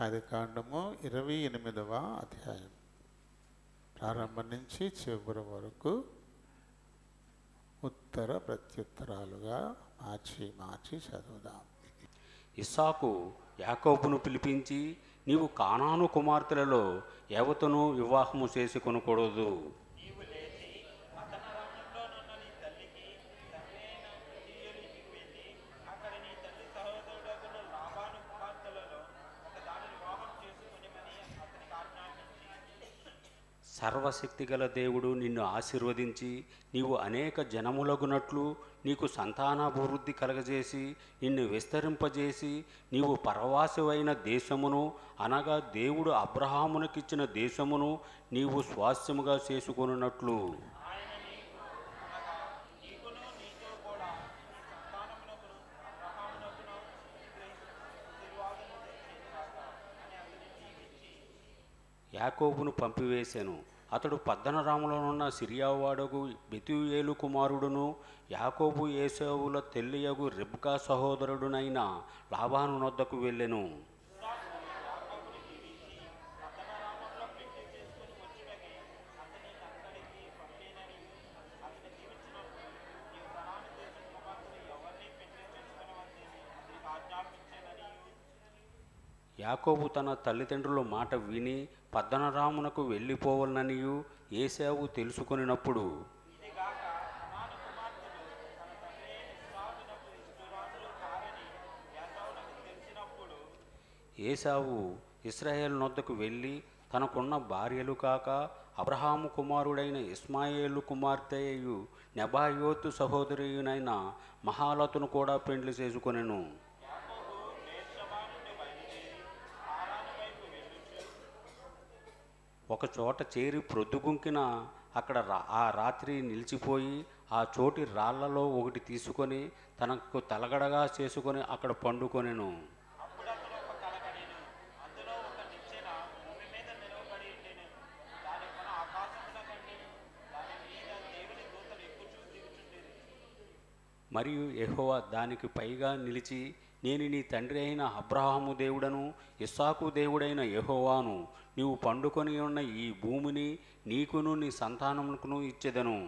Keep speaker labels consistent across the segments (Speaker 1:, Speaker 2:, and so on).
Speaker 1: ఆదికాండము 28వ అధ్యాయం ప్రారంభం నుంచి చివరి వరకు ఉత్తర ప్రత్యుత్తరాలుగా మార్చి చదువుదాం.
Speaker 2: ఇస్సాకు యాకోబును పిలిపించి, నీవు కానాను కుమార్తెలలో ఎవతను వివాహము చేసుకొనకూడదు. సర్వశక్తిగల దేవుడు నిన్ను ఆశీర్వదించి నీవు అనేక జనములగునట్లు నీకు సంతానాభివృద్ధి కలగజేసి నిన్ను విస్తరింపజేసి నీవు పరవాసివైన దేశమును అనగా దేవుడు అబ్రహామునకిచ్చిన దేశమును నీవు స్వాస్థ్యముగా చేసుకొనున్నట్లు యాకోబును పంపివేశాను. అతడు పద్దనరాములోనున్న సిరియావాడగు బెతూయేలు కుమారుడును యాకోబు ఏశావుల తెల్లియగు రిబ్కా సహోదరుడునైన లాబాను నొద్దకు వెళ్ళెను. యాకోబు తన తల్లిదండ్రుల మాట విని పద్దనరామునకు వెళ్ళిపోవాలనియు ఏశావు తెలుసుకొనినప్పుడు, ఏశావు ఇశ్రాయేలు నొద్దకు వెళ్ళి తనకున్న భార్యలు కాక అబ్రహాము కుమారుడైన ఇస్మాయేలు కుమార్తెయు నెబాయోతు సహోదరియునైన మహాలతును కూడా పెండ్లి చేసుకొనెను. ఒక చోట చేరి ప్రొద్దుగుంకిన అక్కడ ఆ రాత్రి నిలిచిపోయి ఆ చోటి రాళ్లలో ఒకటి తీసుకొని తనకు తలగడగా చేసుకొని అక్కడ పండుకొనెను. మరియు యెహోవా దానికి పైగా నిలిచి, నేను నీ తండ్రి అయిన అబ్రహాము దేవుడను ఇస్సాకు దేవుడైన యెహోవాను, నీవు పండుకొని ఉన్న ఈ భూమిని నీకును నీ సంతానమునకును ఇచ్చెదను.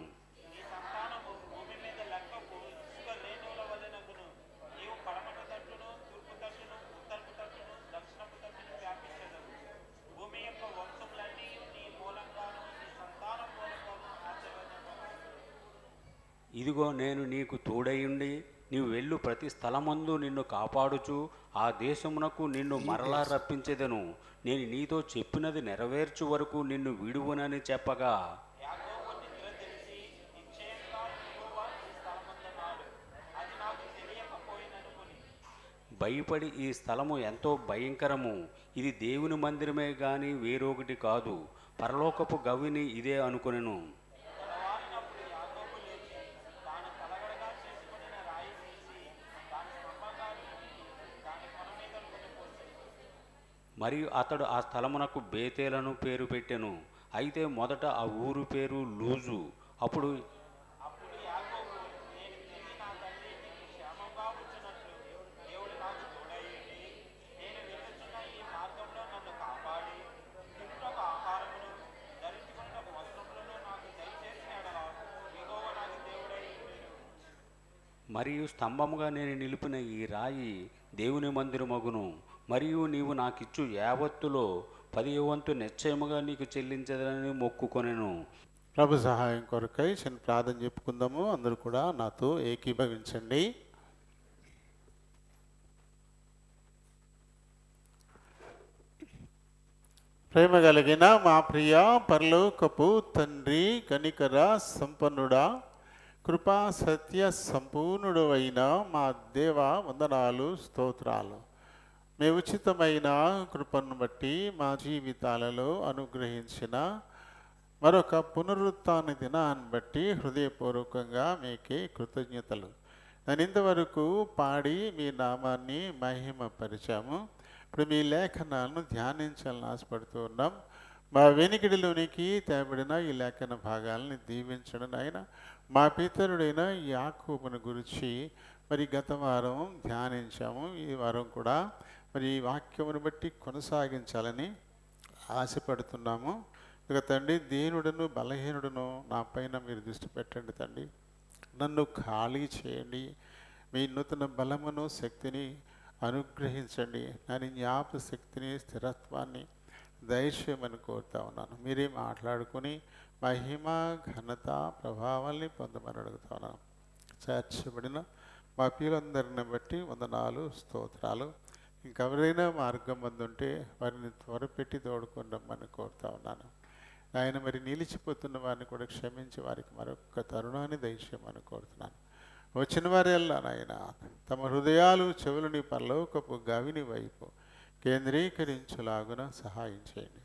Speaker 2: ఇదిగో నేను నీకు తోడయుండి నీవు వెళ్ళు ప్రతి స్థలమందు నిన్ను కాపాడుచు ఆ దేశమునకు నిన్ను మరలా రప్పించెదను. నేను నీతో చెప్పినది నెరవేర్చు వరకు నిన్ను విడువనని చెప్పగా, భయపడి ఈ స్థలము ఎంతో భయంకరము, ఇది దేవుని మందిరమే గాని వేరొకటి కాదు, పరలోకపు గవిని ఇదే అనుకొనెను. మరియు అతడు ఆ స్థలమునకు బేతేలను పేరు పెట్టెను. అయితే మొదట ఆ ఊరు పేరు లూజు. అప్పుడు మరియు స్తంభముగా నేను నిలిపిన ఈ రాయి దేవుని మందిరమగును. మరియు నీవు నాకిచ్చు యావత్తులో 10వ వంతు నిశ్చయముగా నీకు చెల్లించదని మొక్కుకొనెను.
Speaker 1: ప్రభు సహాయం కొరకై చిన్న ప్రార్థన చెప్పుకుందాము. అందరూ కూడా నాతో ఏకీభవించండి. ప్రేమ కలిగిన మా ప్రియ పరలోకపు తండ్రి, కనికర సంపన్నుడా, కృపా సత్య సంపూర్ణుడు అయిన మా దేవ, వందనాలు, స్తోత్రాలు. మీ ఉచితమైన కృపను బట్టి మా జీవితాలలో అనుగ్రహించిన మరొక పునరుత్థాన దినాన్ని బట్టి హృదయపూర్వకంగా మీకే కృతజ్ఞతలు. నేను ఇంతవరకు పాడి మీ నామాన్ని మహిమపరిచాము. ఇప్పుడు మీ లేఖనాలను ధ్యానించాలని ఆశపడుతూ ఉన్నాం. మా వెనికిడిలోనికి తేబడిన ఈ లేఖన భాగాలని దీవించడం ఆయన మా పితరుడైన యాకోబును గురించి మరి గత వారం ధ్యానించాము. ఈ వారం కూడా మరి ఈ వాక్యమును బట్టి కొనసాగించాలని ఆశపడుతున్నాము. ఇక తండ్రి, దీనుడును బలహీనుడును నా పైన మీరు దృష్టి పెట్టండి తండ్రి. నన్ను ఖాళీ చేయండి. మీ నూతన బలమును శక్తిని అనుగ్రహించండి. నాని జ్ఞాపక శక్తిని స్థిరత్వాన్ని దయచేయమని కోరుతా ఉన్నాను. మీరే మాట్లాడుకొని మహిమ ఘనత ప్రభావాల్ని పొందమని అడుగుతా ఉన్నాను. చేర్చబడిన మా పిల్లలందరిని బట్టి వందనాలు, స్తోత్రాలు. ఇంకెవరైనా మార్గం ఉంటే వారిని త్వరపెట్టి తోడుకుండమని కోరుతా ఉన్నాను. ఆయన మరి నిలిచిపోతున్న వారిని కూడా క్షమించి వారికి మరొక తరుణాన్ని దయచేయమని కోరుతున్నాను. వచ్చిన వారెల్లా నాయన తమ హృదయాలు చెవులని పరలోకపు గవిని వైపు కేంద్రీకరించులాగున సహాయం చేయండి.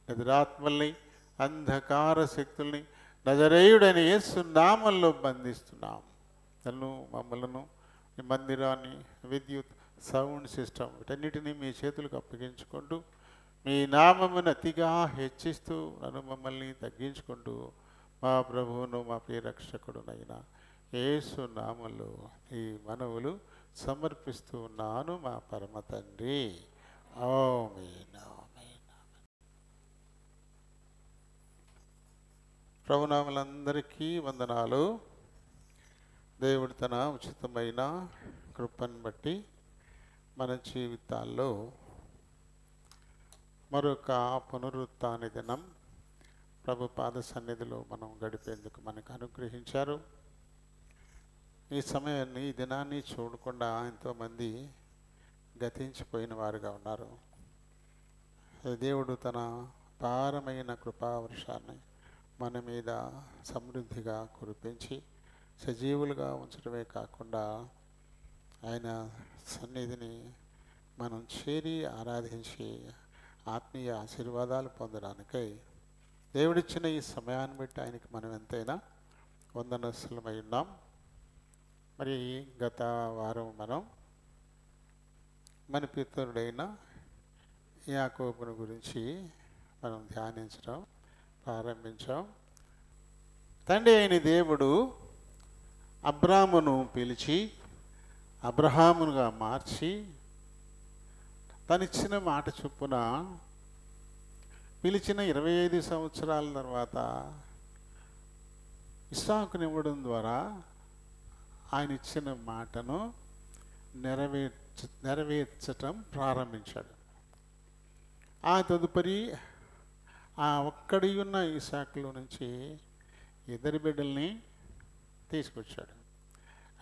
Speaker 1: నిద్రాత్మల్ని అంధకార శక్తుల్ని నజరేయుడని యేసు నామంలో బంధిస్తున్నాం. నన్ను మమ్మలను ఈ మందిరాన్ని, విద్యుత్, సౌండ్ సిస్టమ్ వీటన్నిటినీ మీ చేతులకు అప్పగించుకుంటూ మీ నామమును అతిగా హెచ్చిస్తూ నన్ను మమ్మల్ని తగ్గించుకుంటూ మా ప్రభువును మా ప్రియరక్షకుడునైనా యేసు నామంలో ఈ మనవులు సమర్పిస్తూ ఉన్నాను మా పరమ తండ్రి. ఆమేన్. ప్రభునామలందరికీ వందనాలు. దేవుడు తన ఉచితమైన కృపను బట్టి మన జీవితాల్లో మరొక పునరుత్థాన దినం ప్రభు పాద సన్నిధిలో మనం గడిపేందుకు మనకు అనుగ్రహించారు. ఈ సమయాన్ని, ఈ దినాన్ని చూడకుండా ఎంతోమంది గతించిపోయిన వారుగా ఉన్నారు. దేవుడు తన అపారమైన కృపావర్షాన్ని మన మీద సమృద్ధిగా కురిపించి సజీవులుగా ఉంచడమే కాకుండా ఆయన సన్నిధిని మనం చేరి ఆరాధించి ఆత్మీయ ఆశీర్వాదాలు పొందడానికై దేవుడిచ్చిన ఈ సమయాన్ని బట్టి ఆయనకి మనం ఎంతైనా వందనస్తులమై ఉన్నాం. మరి గత వారం మనం మన పితరుడైన యాకోబును గురించి మనం ధ్యానించడం ప్రారంభించాం. తండ్రి అయిన దేవుడు అబ్రామును పిలిచి అబ్రహామునుగా మార్చి తనిచ్చిన మాట చొప్పున పిలిచిన 25 సంవత్సరాల తర్వాత ఇస్సాకునివ్వడం ద్వారా ఆయన ఇచ్చిన మాటను నెరవేర్చటం ప్రారంభించాడు. ఆ తదుపరి ఆ ఒక్కడి ఉన్న ఇస్సాకులో నుంచి 2 బిడ్డల్ని తీసుకొచ్చాడు.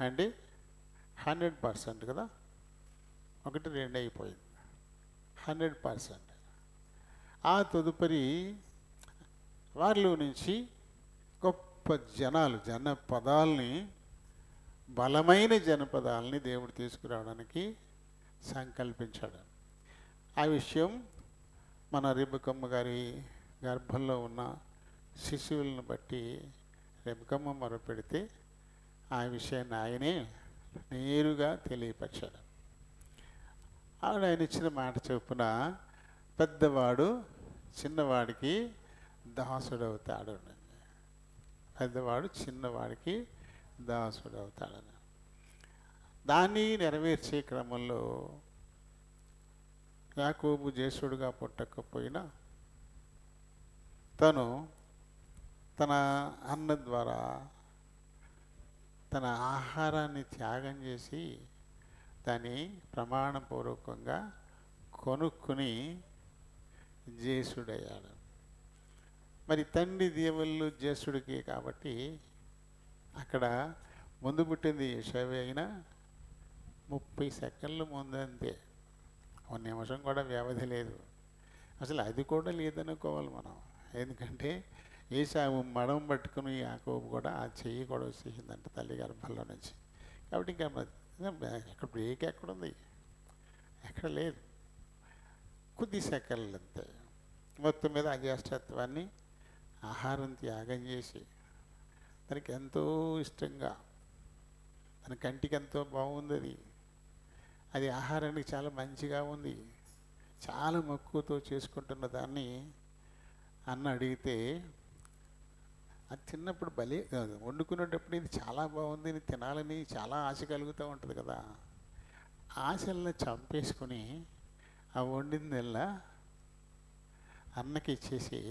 Speaker 1: అంటే 100% కదా, 1-2 అయిపోయింది, 100%. ఆ తదుపరి వారిలో నుంచి గొప్ప జనపదాల్ని, బలమైన జనపదాలని దేవుడు తీసుకురావడానికి సంకల్పించాడు. ఆ విషయం మన రెబెక్కమ్మ గారి గర్భంలో ఉన్న శిశువులను బట్టి రెబెక్కమ్మ మొరపెడితే ఆ విషయాన్ని ఆయనే నేరుగా తెలియపరిచాడు. ఆయన ఇచ్చిన మాట చొప్పున పెద్దవాడు చిన్నవాడికి దాసుడవుతాడు. పెద్దవాడు చిన్నవాడికి దాసుడవుతాడని దాన్ని నెరవేర్చే క్రమంలో యాకోబు జ్యేష్ఠుడుగా పుట్టకపోయినా తను తన అన్న ద్వారా తన ఆహారాన్ని త్యాగం చేసి దాన్ని ప్రమాణపూర్వకంగా కొనుక్కుని జ్యేష్ఠుడయ్యాడు. మరి తండ్రి దేవుళ్ళు జ్యేష్ఠుడికి కాబట్టి అక్కడ ముందు పుట్టింది యేషావే అయినా 30 సెకండ్ల ముందంతే, 1 నిమిషం కూడా వ్యవధి లేదు. అసలు అది కూడా లేదనుకోవాలి మనం. ఎందుకంటే ఏశావు మడం పట్టుకుని యాకోబు కూడా ఆ చెయ్యి కూడా వచ్చేసిందంట తల్లి గర్భంలో నుంచి. కాబట్టి ఇంకా ఎక్కడ బ్రేక్ ఎక్కడుంది, ఎక్కడ లేదు, కొద్ది సెకండ్లు అంతే. మొత్తం మీద అజ్యేష్ఠత్వాన్ని ఆహారం త్యాగం చేసి తనకి ఎంతో ఇష్టంగా, తన కంటికి ఎంతో బాగుంది, అది ఆహారానికి చాలా మంచిగా ఉంది, చాలా మక్కువతో చేసుకుంటున్న దాన్ని అన్న అడిగితే అది తిన్నప్పుడు భలే వండుకునేటప్పుడు ఇది చాలా బాగుంది, ఇది తినాలని చాలా ఆశ కలుగుతూ ఉంటుంది కదా. ఆశలను చంపేసుకుని ఆ వండిందల్లా అన్నకి ఇచ్చేసి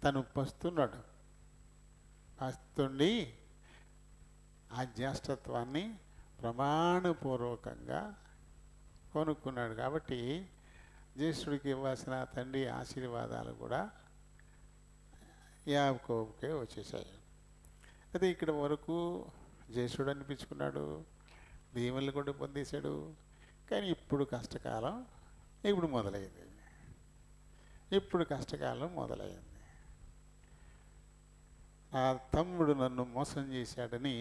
Speaker 1: తను పస్తున్నాడు. పస్తుండి ఆ జ్యేష్ఠత్వాన్ని ప్రమాణపూర్వకంగా కొనుక్కున్నాడు. కాబట్టి జ్యేష్ఠుడికి ఇవ్వాల్సిన తండ్రి ఆశీర్వాదాలు కూడా యాకోబుకే వచ్చేసాయి. అయితే ఇక్కడ వరకు జ్యేష్ఠుడు అనిపించుకున్నాడు, దీవెనలు కూడా పొందేశాడు. కానీ ఇప్పుడు కష్టకాలం మొదలైంది. ఇప్పుడు కష్టకాలం మొదలైంది. నా తమ్ముడు నన్ను మోసం చేశాడని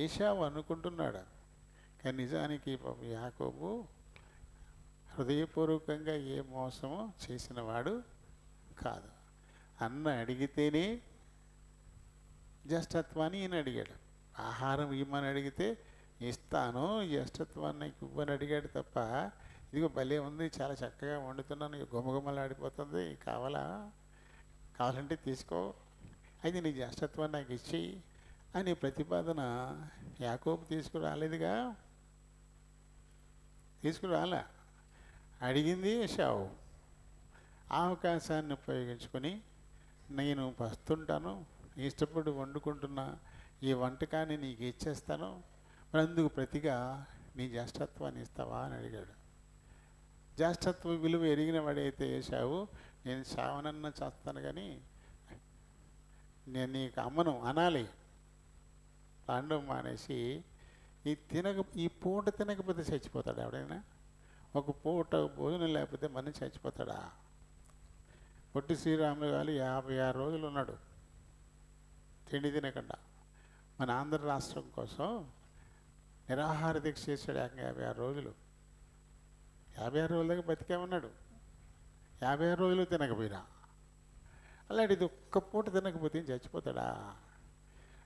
Speaker 1: ఏశావు అనుకుంటున్నాడు. కానీ నిజానికి యాకోబు హృదయపూర్వకంగా ఏ మోసమో చేసినవాడు కాదు. అన్న అడిగితేనే జ్యేష్ఠత్వాన్ని ఈయన అడిగాడు. ఆహారం ఇవ్వమని అడిగితే ఇస్తాను, జ్యేష్ఠత్వాన్ని ఇవ్వని అడిగాడు తప్ప, ఇదిగో భలే ఉంది, చాలా చక్కగా వండుతున్నాను, గుమగుమలాడిపోతుంది, కావాలంటే తీసుకో, అయితే నీ జ్యేష్ఠత్వాన్ని నాకు ఇచ్చి అనే ప్రతిపాదన యాకోబు తీసుకురాలేదుగా. తీసుకురాలా. అడిగింది ఏశావు. ఆ అవకాశాన్ని ఉపయోగించుకొని నేను పస్తుంటాను, ఇష్టపడి వండుకుంటున్నా ఈ వంటకాన్ని నీకు ఇచ్చేస్తాను, మరి అందుకు ప్రతిగా నీ జ్యేష్ఠత్వాన్ని ఇస్తావా అని అడిగాడు. జ్యేష్ఠత్వ విలువ ఎరిగిన వాడైతే ఏశావు, నేను చావనన్నా చేస్తాను కానీ నేను నీకు అమ్మను అనాలి. తాండవం మానేసి ఈ పూట తినకపోతే చచ్చిపోతాడు ఎవడైనా? ఒక పూట భోజనం లేకపోతే మనిషి చచ్చిపోతాడా? పొట్టి శ్రీరాములు గారు 56 రోజులు ఉన్నాడు తిండి తినకుండా. మన ఆంధ్ర రాష్ట్రం కోసం నిరాహార దీక్ష చేశాడు. 56 రోజులు. 56 రోజుల దాకా బతికే ఉన్నాడు. 56 రోజులు తినకపోయినా. అలాంటిది ఒక్క పూట తినకపోతే చచ్చిపోతాడా?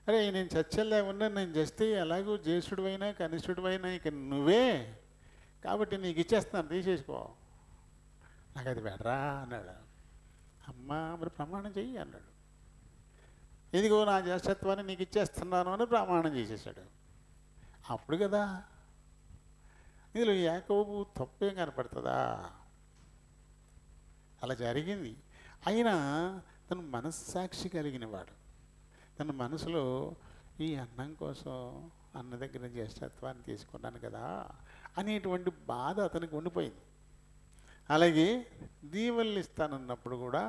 Speaker 1: అరే నేను చచ్చేలా ఉన్నా, నేను చేస్తే ఎలాగూ జ్యేష్ఠుడు అయినా కనిష్ఠుడు అయినా ఇక నువ్వే, కాబట్టి నీకు ఇచ్చేస్తాను, తీసేసుకో, నాకు అది బెటరా అన్నాడు. అమ్మ మరి ప్రమాణం చెయ్యి అన్నాడు. ఇదిగో నా జ్యేష్ఠత్వాన్ని నీకు ఇచ్చేస్తున్నాను అని ప్రమాణం చేసేసాడు. అప్పుడు కదా ఇందులో యాకోబు తప్పేం కనపడుతుందా? అలా జరిగింది. అయినా తను మనస్సాక్షి కలిగినవాడు. తన మనసులో ఈ అన్నం కోసం అన్న దగ్గర జ్యేష్ఠత్వాన్ని తీసుకున్నాను కదా అనేటువంటి బాధ అతనికి ఉండిపోయింది. అలాగే దీవెనలు ఇస్తానన్నప్పుడు కూడా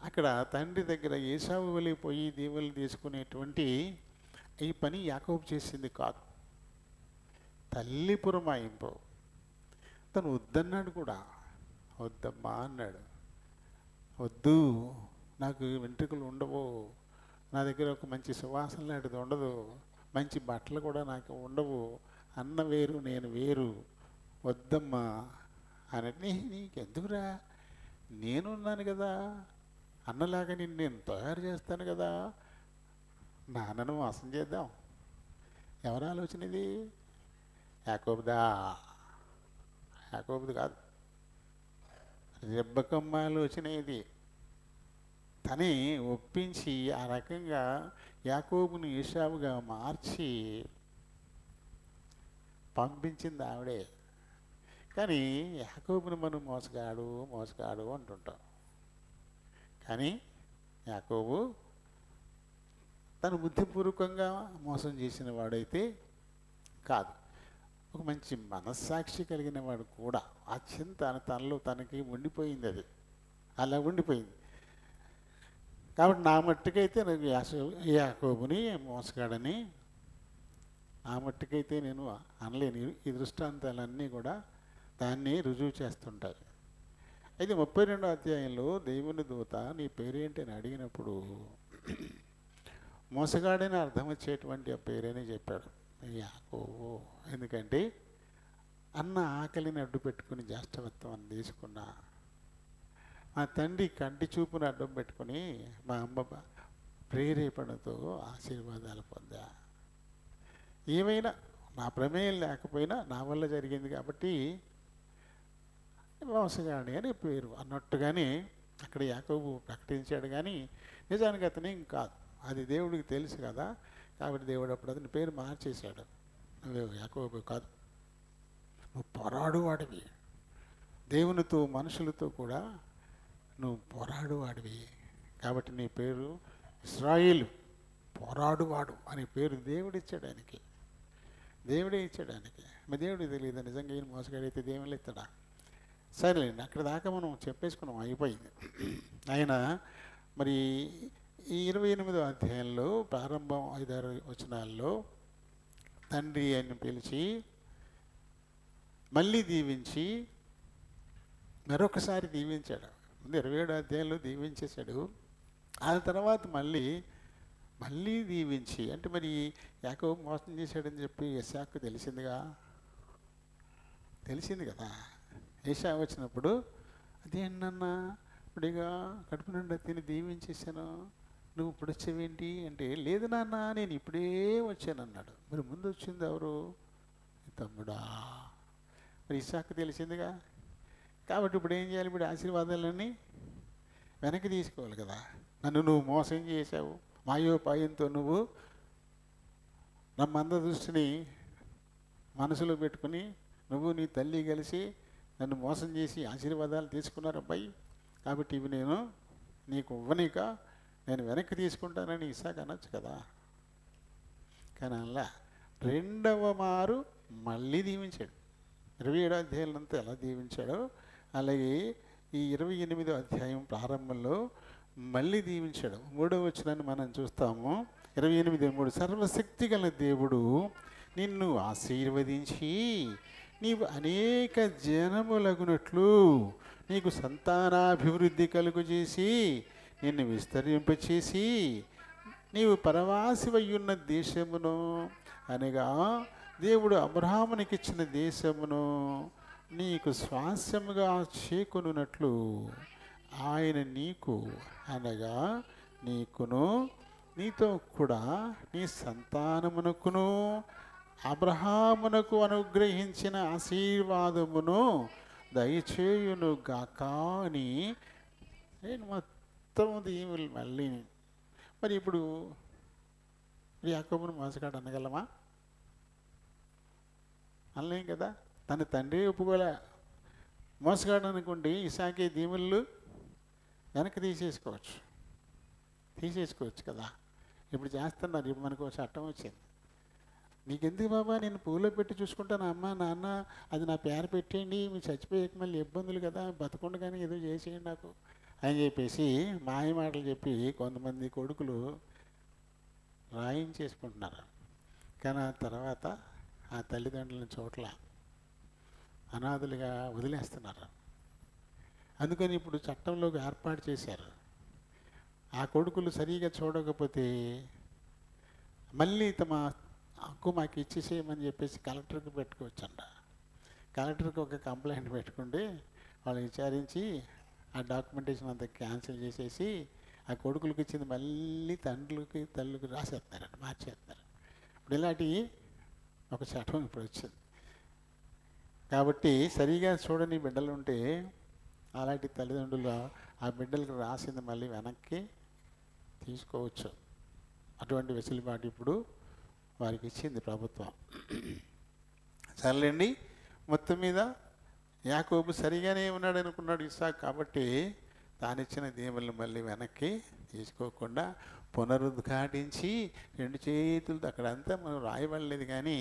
Speaker 1: అక్కడ తండ్రి దగ్గర ఏశావు వెళ్ళిపోయి దీవెనలు తీసుకునేటువంటి ఈ పని యాకోబు చేసింది కాదు. తల్లి పురమాయింపు. తను వద్దన్నాడు కూడా. వద్దమ్మా అన్నాడు. వద్దు, నాకు వెంట్రుకలు ఉండవు, నా దగ్గర ఒక మంచి సువాసన లాంటిది ఉండదు, మంచి బట్టలు కూడా నాకు ఉండవు, అన్న వేరు నేను వేరు, వద్దమ్మా అని. నీకెందుకురా, నేనున్నాను కదా, అన్నలాగా నేను తయారు చేస్తాను కదా, నాన్నను మోసం చేద్దాం. ఎవరు ఆలోచన ఇది? యాకోబుది కాదు, రెబ్బెకమ్మ ఆలోచన ఇది. తనే ఒప్పించి ఆ రకంగా యాకోబుని ఏశావుగా మార్చి పంపించింది ఆవిడే. కానీ యాకోబుని మనం మోసగాడు అంటుంటాం. కానీ యాకోబు తను బుద్ధిపూర్వకంగా మోసం చేసిన వాడైతే కాదు. ఒక మంచి మనస్సాక్షి కలిగిన వాడు కూడా. ఆ చింత తనలో తనకి ఉండిపోయింది. అది అలా ఉండిపోయింది. కాబట్టి నా మట్టుకైతే నాకు యాకోబుని మోసగాడని ఆ మట్టుకైతే నేను అనలేను. ఈ దృష్టాంతాలన్నీ కూడా దాన్ని రుజువు చేస్తుంటాయి. అయితే 32వ అధ్యాయంలో దేవుని దూత నీ పేరేంటి అని అడిగినప్పుడు మోసగాడని అర్థం వచ్చేటువంటి ఆ పేరేనే చెప్పాడు, యాకోబు. ఎందుకంటే అన్న ఆకలిని అడ్డు పెట్టుకుని జ్యేష్ఠత్వాన్ని తీసుకున్నా, మా తండ్రి కంటి చూపును అడ్డం పెట్టుకుని మా అమ్మ ప్రేరేపణతో ఆశీర్వాదాలు పొందా. ఏమైనా నా ప్రమేయం లేకపోయినా నా వల్ల జరిగింది కాబట్టి మోసగాడి అని పేరు అన్నట్టుగానే అక్కడ యాకోబు ప్రకటించాడు. కానీ నిజానికి అతనేం కాదు. అది దేవుడికి తెలుసు కదా. కాబట్టి దేవుడు అప్పుడు అతని పేరు మార్చేశాడు. నువ్వు యాకోబు కాదు, నువ్వు పోరాడువాడివి, దేవునితో మనుషులతో కూడా నువ్వు పోరాడువాడివి. కాబట్టి నీ పేరు ఇశ్రాయేలు, పోరాడువాడు అనే పేరు దేవుడిచ్చాడు ఆయనకి, దేవుడే ఇచ్చాడు ఆయనకి. మరి దేవుడికి తెలియదు నిజంగా ఈయన మోసగాడైతే దేవుళ్ళు ఇస్తాడా? సరేలేండి, అక్కడ దాకా మనం చెప్పేసుకున్నాం, అయిపోయింది. ఆయన మరి ఈ 28వ అధ్యాయంలో ప్రారంభం 5-6 వచనాల్లో తండ్రి ఆయన పిలిచి మళ్ళీ దీవించి మరొకసారి దీవించాడు. ముందు 27వ అధ్యాయంలో దీవించేశాడు, ఆ తర్వాత మళ్ళీ దీవించి, అంటే మరి యాకోబు మోసం చేశాడని చెప్పి ఇస్సాకు తెలిసింది కదా. ఏషా వచ్చినప్పుడు అదేంటన్నా ఇప్పుడుగా కడుపు నిండా తిని దీవించేశాను, నువ్వు ఇప్పుడు వచ్చేవేంటి అంటే, లేదు నాన్న నేను ఇప్పుడే వచ్చాను అన్నాడు. మరి ముందు వచ్చింది ఎవరు? తమ్ముడా. మరి ఇస్సాకు తెలిసిందిగా. కాబట్టి ఇప్పుడు ఏం చేయాలి? ఇప్పుడు ఆశీర్వాదాలన్నీ వెనక్కి తీసుకోవాలి కదా. నన్ను నువ్వు మోసం చేశావు, మాయోపాయంతో నువ్వు నా మంద దృష్టిని మనసులో పెట్టుకుని నువ్వు నీ తల్లి కలిసి నన్ను మోసం చేసి ఆశీర్వాదాలు తీసుకున్నారు అబ్బాయి. కాబట్టి ఇవి నేను నీకు ఇవ్వనిక నేను వెనక్కి తీసుకుంటానని ఇస్సాకు అనొచ్చు కదా. కానీ అలా రెండవ మారు మళ్ళీ దీవించాడు. 27వ అధ్యాయంలో ఎలా దీవించాడో అలాగే ఈ 28వ అధ్యాయం ప్రారంభంలో మళ్ళీ దీవించాడు. 3వ వచనాన్ని మనం చూస్తాము. 28:3 సర్వశక్తి గల దేవుడు నిన్ను ఆశీర్వదించి నీవు అనేక జనములగునట్లు నీకు సంతానాభివృద్ధి కలుగు చేసి నిన్ను విస్తరింపచేసి నీవు పరవాసివయ్యున్న దేశమును అనగా దేవుడు అబ్రహామునికిచ్చిన దేశమును నీకు స్వాస్యముగా చేకొనున్నట్లు ఆయన నీకు అనగా నీకును నీతో కూడా నీ సంతానమునకును అబ్రహామునకు అనుగ్రహించిన ఆశీర్వాదమును దయచేయును గాక అని నేను మొత్తం దీవులు మళ్ళీ. మరి ఇప్పుడు యాకోబును మోసగాడు అనగలమా? అనలేం కదా. తన తండ్రి ఒప్పుకోలే. మోసగాడు అనుకోండి ఇసాకే దీవుళ్ళు వెనక్కి తీసేసుకోవచ్చు కదా. ఇప్పుడు చేస్తున్నారు. ఇప్పుడు మనకు చట్టం వచ్చింది. నీకెందుకు బాబా, నేను పూలో పెట్టి చూసుకుంటాను, అమ్మ నాన్న అది నా పేరు పెట్టేయండి, మీరు చచ్చిపోయాక మళ్ళీ ఇబ్బందులు కదా, బతకుండగానే ఏదో చేసేయండి నాకు అని చెప్పేసి మాయ మాటలు చెప్పి కొంతమంది కొడుకులు రాయించేసుకుంటున్నారు. కానీ ఆ తర్వాత ఆ తల్లిదండ్రులను చోట్ల అనాథులుగా వదిలేస్తున్నారు. అందుకని ఇప్పుడు చట్టంలోకి ఏర్పాటు చేశారు. ఆ కొడుకులు సరిగా చూడకపోతే మళ్ళీ తమ హక్కు మాకు ఇచ్చేసేయమని చెప్పేసి కలెక్టర్కి పెట్టుకోవచ్చంట. కలెక్టర్కి ఒక కంప్లైంట్ పెట్టుకుంటే వాళ్ళు విచారించి ఆ డాక్యుమెంటేషన్ అంతా క్యాన్సిల్ చేసేసి ఆ కొడుకులకి ఇచ్చింది మళ్ళీ తల్లుకి రాసేస్తున్నారంట, మార్చేస్తున్నారు. ఇప్పుడు ఇలాంటి ఒక చట్టం ఇప్పుడు వచ్చింది. కాబట్టి సరిగా చూడని బిడ్డలు ఉంటే అలాంటి తల్లిదండ్రులు ఆ బిడ్డలకు రాసింది మళ్ళీ వెనక్కి తీసుకోవచ్చు. అటువంటి వెసులుబాటు ఇప్పుడు వారికి ఇచ్చింది ప్రభుత్వం. సర్లేండి, మొత్తం మీద యాకోబు సరిగానే ఉన్నాడు అనుకున్నాడు ఇస్సాకు. కాబట్టి తానిచ్చిన దీవెనలు మళ్ళీ వెనక్కి తీసుకోకుండా పునరుద్ఘాటించి 2 చేతులతో, అక్కడంతా మనం రాయబడలేదు కానీ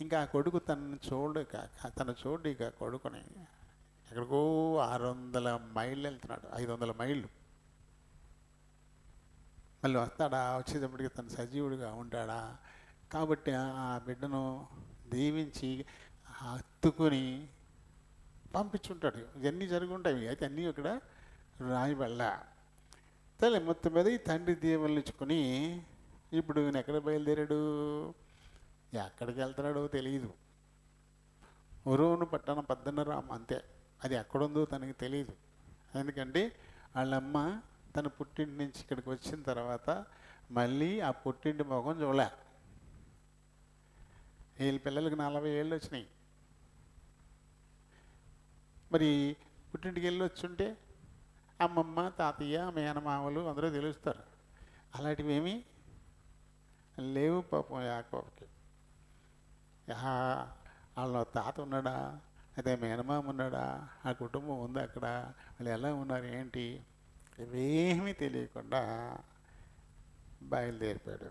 Speaker 1: ఇంకా ఆ కొడుకు తను చూడు ఇక కొడుకుని ఎక్కడికో 600 మైళ్ళు వెళ్తున్నాడు, 500 మైళ్ళు. మళ్ళీ వస్తాడా? వచ్చేటప్పటికి తను సజీవుడిగా ఉంటాడా? కాబట్టి ఆ బిడ్డను దీవించి హత్తుకొని పంపించుంటాడు. ఇవన్నీ జరుగుంటాయి. అయితే అన్నీ ఇక్కడ రాయబడలా. సరే, మొత్తం మీద ఈ తండ్రి దీవెనలు ఇచ్చుకొని ఇప్పుడు ఈయన ఎక్కడ బయలుదేరాడు? ఎక్కడికి వెళ్తున్నాడో తెలియదు. ఒరోను పట్టణం పద్దనరామ, అంతే. అది ఎక్కడుందో తనకి తెలియదు. ఎందుకంటే వాళ్ళమ్మ తన పుట్టింటి నుంచి ఇక్కడికి వచ్చిన తర్వాత మళ్ళీ ఆ పుట్టింటి ముఖం చూడలే. వీళ్ళ పిల్లలకి 40 ఏళ్ళు వచ్చినాయి. మరి పుట్టింటికి వెళ్ళి వచ్చుంటే అమ్మమ్మ, తాతయ్య, మేనమామలు అందరూ తెలుస్తారు. అలాంటివి ఏమీ లేవు పాపం యాకోబుకి. వాళ్ళ తాత ఉన్నాడా? అదే మేనమామ ఉన్నాడా, ఆ కుటుంబం ఉందా అక్కడ, వాళ్ళు ఎలా ఉన్నారు ఏంటి, ఇవేమీ తెలియకుండా బయలుదేరిపోయాడు.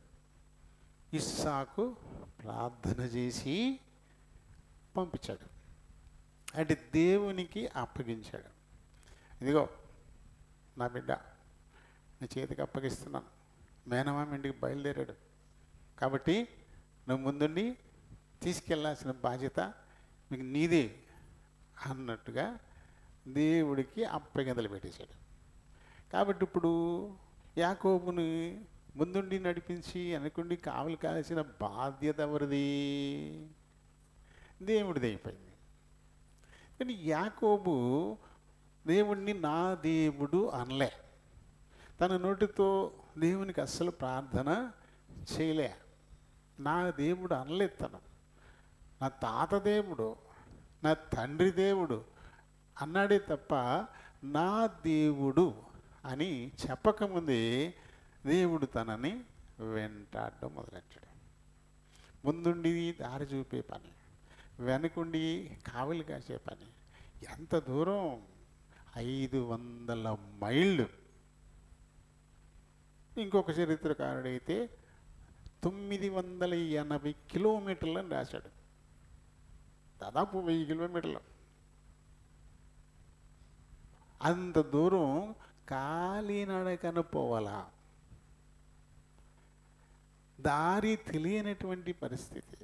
Speaker 1: ఇస్సాకు ప్రార్థన చేసి పంపించాడు, అంటే దేవునికి అప్పగించాడు. ఇదిగో నా బిడ్డ నీ చేతికి అప్పగిస్తున్నాను. మేనమామ ఇంటికి బయలుదేరాడు కాబట్టి నువ్వు ముందుండి తీసుకెళ్లాల్సిన బాధ్యత మీకు నీదే అన్నట్టుగా దేవుడికి అప్పగింతలు పెట్టేశాడు. కాబట్టి ఇప్పుడు యాకోబుని ముందుండి నడిపించి అనుకుండి కావలి కాల్సిన బాధ్యత ఎవరిది? దేవుడిది అయిపోయింది. కానీ యాకోబు దేవుణ్ణి నా దేవుడు అనలే, తన నోటితో దేవునికి అస్సలు ప్రార్థన చేయలే, నా దేవుడు అనలేదు. తను నా తాత దేవుడు, నా తండ్రి దేవుడు అన్నాడే తప్ప నా దేవుడు అని చెప్పకముందే దేవుడు తనని వెంటాడడం మొదలెట్టాడు. ముందుండి దారి చూపే పని, వెనకుండి కావలి కాసే పని. ఎంత దూరం? 500 మైళ్ళు. ఇంకొక చరిత్రకారుడైతే 980 కిలోమీటర్లని రాశాడు, దాదాపు 1000 కిలోమీటర్లు. అంత దూరం కాలినడకన పోవాలా, దారి తెలియనటువంటి పరిస్థితి.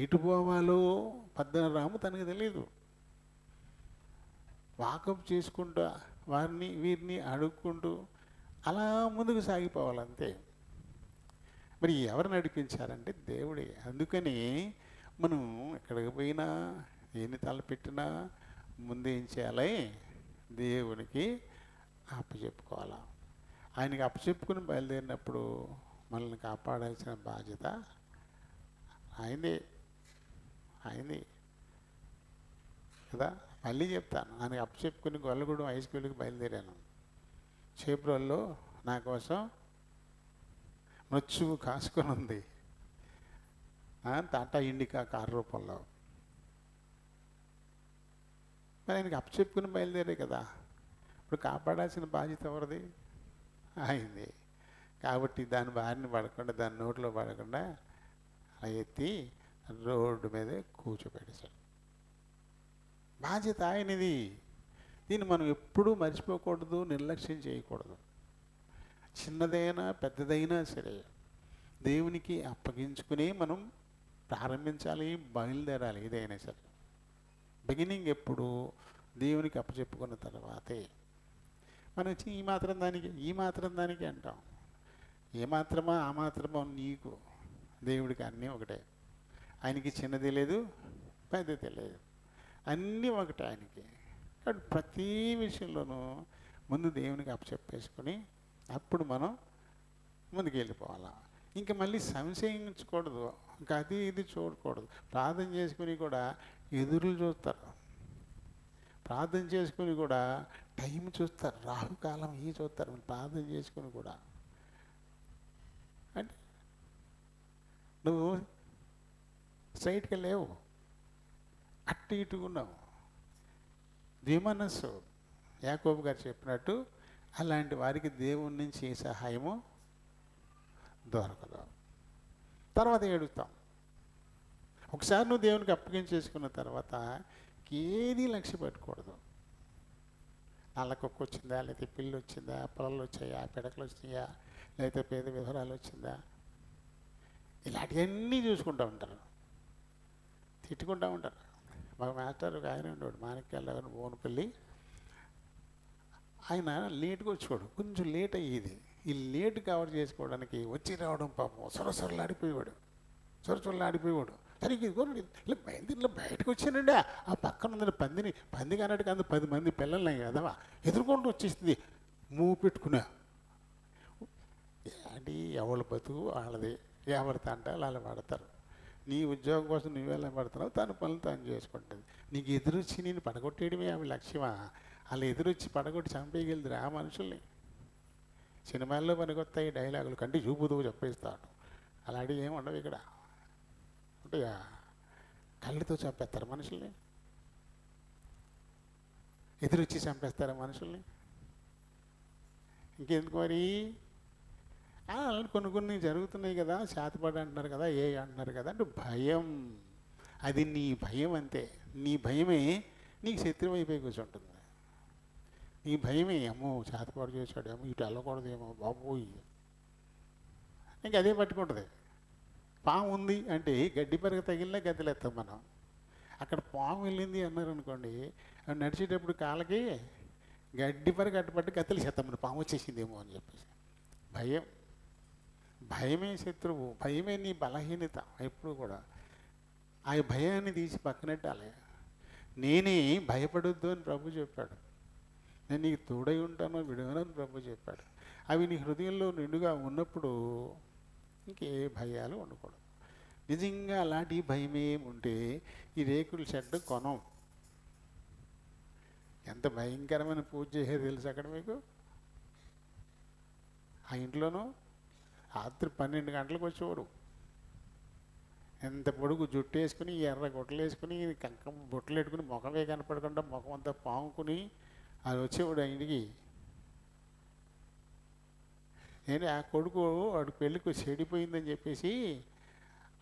Speaker 1: ఎటు పోవాలో పద్దనరాము తనకు తెలియదు. వాకప్ చేసుకుంటూ వారిని వీరిని అడుక్కుంటూ అలా ముందుకు సాగిపోవాలంతే. మరి ఎవరు నడిపించారంటే దేవుడే. అందుకని మనం ఎక్కడికి పోయినా ఏమి తలపెట్టినా ముందేం చేయాలి? దేవునికి అప్పచెప్పుకోవాలా. ఆయనకి అప్పచెప్పుకుని బయలుదేరినప్పుడు మనల్ని కాపాడాల్సిన బాధ్యత ఆయనదే కదా. మళ్ళీ చెప్తాను, ఆయనకి అప్పచెప్పుకుని గొల్లగూడెం హై స్కూల్కి బయలుదేరాను. చేబ్రోల్లో నా కోసం నొచ్చు కాసుకొని ఉంది, టాటా ఇండికా కారు రూపంలో. మరి ఆయనకి అప్పచెప్పుకుని బయలుదేరే కదా. ఇప్పుడు కాపాడాల్సిన బాధ్యత ఎవరిది? అయింది. కాబట్టి దాని బారిన పడకుండా, దాని నోట్లో పడకుండా అలా ఎత్తి రోడ్డు మీదే కూర్చోపెట్టేశాడు. బాధ్యత ఆయనది. దీన్ని మనం ఎప్పుడూ మర్చిపోకూడదు, నిర్లక్ష్యం చేయకూడదు. చిన్నదైనా పెద్దదైనా సరే దేవునికి అప్పగించుకుని మనం ప్రారంభించాలి, బయలుదేరాలి. ఏదైనా సరే బిగినింగ్ ఎప్పుడు దేవునికి అప్పచెప్పుకున్న తర్వాతే. మనం ఈ మాత్రం దానికి అంటాం. ఏ మాత్రమా ఆ మాత్రమా నీకు, దేవుడికి అన్నీ ఒకటే. ఆయనకి చిన్నది లేదు, పెద్దది లేదు, అన్నీ ఒకటే ఆయనకి. కాబట్టి ప్రతి విషయంలోనూ ముందు దేవునికి అప్పచెప్పేసుకొని అప్పుడు మనం ముందుకు వెళ్ళిపోవాలా. ఇంకా మళ్ళీ సంశయించకూడదు, ఇంకా అది ఇది చూడకూడదు. ప్రార్థన చేసుకుని కూడా ఎదురులు చూస్తారు, ప్రార్థన చేసుకుని కూడా టైం చూస్తారు, రాహుకాలం ఈ చూస్తారు. ప్రార్థన చేసుకుని కూడా అంటే నువ్వు స్ట్రైట్గా లేవు, అటు ఇటుగా ఉన్నావు. ద్విమనస్సు యాకోబు గారు చెప్పినట్టు అలాంటి వారికి దేవుడి నుంచి ఏ సహాయము దొరకదు. తర్వాత ఏడుస్తాం. ఒకసారి నువ్వు దేవునికి అప్పగించేసుకున్న తర్వాత ఏది లక్ష్య పెట్టుకూడదు. నల్లకొక్క వచ్చిందా, లేకపోతే పిల్లి వచ్చిందా, పొలాలు వచ్చాయా, పిడకలు వచ్చినాయా, లేకపోతే పేద వివరాలు వచ్చిందా, ఇలాంటివన్నీ చూసుకుంటూ ఉంటారు, తిట్టుకుంటూ ఉంటారు. మా మాస్టర్ ఆయన ఉండేవాడు, మాణిక్యాల బోనపల్లి. ఆయన లేట్గా వచ్చేవాడు, కొంచెం లేట్ అయ్యేది. ఈ లేట్ కవర్ చేసుకోవడానికి వచ్చి రావడం పాపం సొరసొరలాడిపోయేవాడు. సరిగ్గా ఇలా బయటకు వచ్చానండి. ఆ పక్కన ఉన్న పంది కానట్టుగా అందు 10 మంది పిల్లల్ని కదవా ఎదుర్కొంటూ వచ్చేసింది. మూవ్ పెట్టుకున్నా అంటే ఎవరి బతుకు వాళ్ళది, ఎవరి తంటాలు వాళ్ళు పడతారు. నీ ఉద్యోగం కోసం నువ్వెలా పడుతున్నావు, తన పనులు తాను చేసుకుంటుంది. నీకు ఎదురొచ్చి నేను పడగొట్టేయడమే ఆమె లక్ష్యమా? వాళ్ళు ఎదురొచ్చి పడగొట్టి చంపేయగలుగుతారు ఆ మనుషుల్ని. సినిమాల్లో పనికొస్తాయి డైలాగులు, కంటే చూపుతూ చెప్పేస్తాడు. అలాంటివి ఏమి ఉండవు ఇక్కడ. అంటే కళ్ళతో చంపేస్తారు మనుషుల్ని. ఎదురొచ్చి చంపేస్తారా మనుషుల్ని? ఇంకెందుకు మరి? అలాంటి కొన్ని జరుగుతున్నాయి కదా, శాతపడి అంటున్నారు కదా, అంటున్నారు కదా అంటే భయం. అది నీ భయం అంతే. నీ భయమే నీకు శత్రువు అయిపోయి కూర్చుంటుంది. నీ భయమే, అమ్మో శాతపాడు చేశాడు, ఏమో ఇటు వెళ్ళకూడదేమో బాబోయ్, నీకు అదే పట్టుకుంటుంది. పాము ఉంది అంటే గడ్డి పరగ తగిలినా గద్దెలేస్తాం మనం. అక్కడ పాము వెళ్ళింది అన్నారు అనుకోండి, నడిచేటప్పుడు కాళ్ళకి గడ్డి పరగ అట్టుపట్టి గద్దెలు చేస్తాం, మన పాము వచ్చేసిందేమో అని చెప్పేసి. భయం, భయమే శత్రువు, భయమే నీ బలహీనత. ఎప్పుడు కూడా ఆ భయాన్ని తీసి పక్కనెట్టాలి. నేనే భయపడొద్దు అని ప్రభు చెప్పాడు. నేను నీకు తోడై ఉంటానో విడవనని ప్రభు చెప్పాడు. అవి నీ హృదయంలో నిండుగా ఉన్నప్పుడు ఇంకే భయాలు ఉండకూడదు. నిజంగా అలాంటి భయమే ఉంటే ఈ రేకుల షెడ్ కొనం. ఎంత భయంకరమైన పూజ చేసేది తెలుసు అక్కడ మీకు. ఆ ఇంట్లోనూ రాత్రి 12 గంటలకు వచ్చేవారు. ఎంత పొడుగు జుట్టు వేసుకుని, ఎర్ర గుట్టలు వేసుకుని, కంక బొట్టలు పెట్టుకుని, ముఖమే కనపడకుండా ముఖం అంతా పాముకుని అది వచ్చేవాడు ఆ ఇంటికి. నేను ఆ కొడుకు వాడు పెళ్ళికి చెడిపోయిందని చెప్పేసి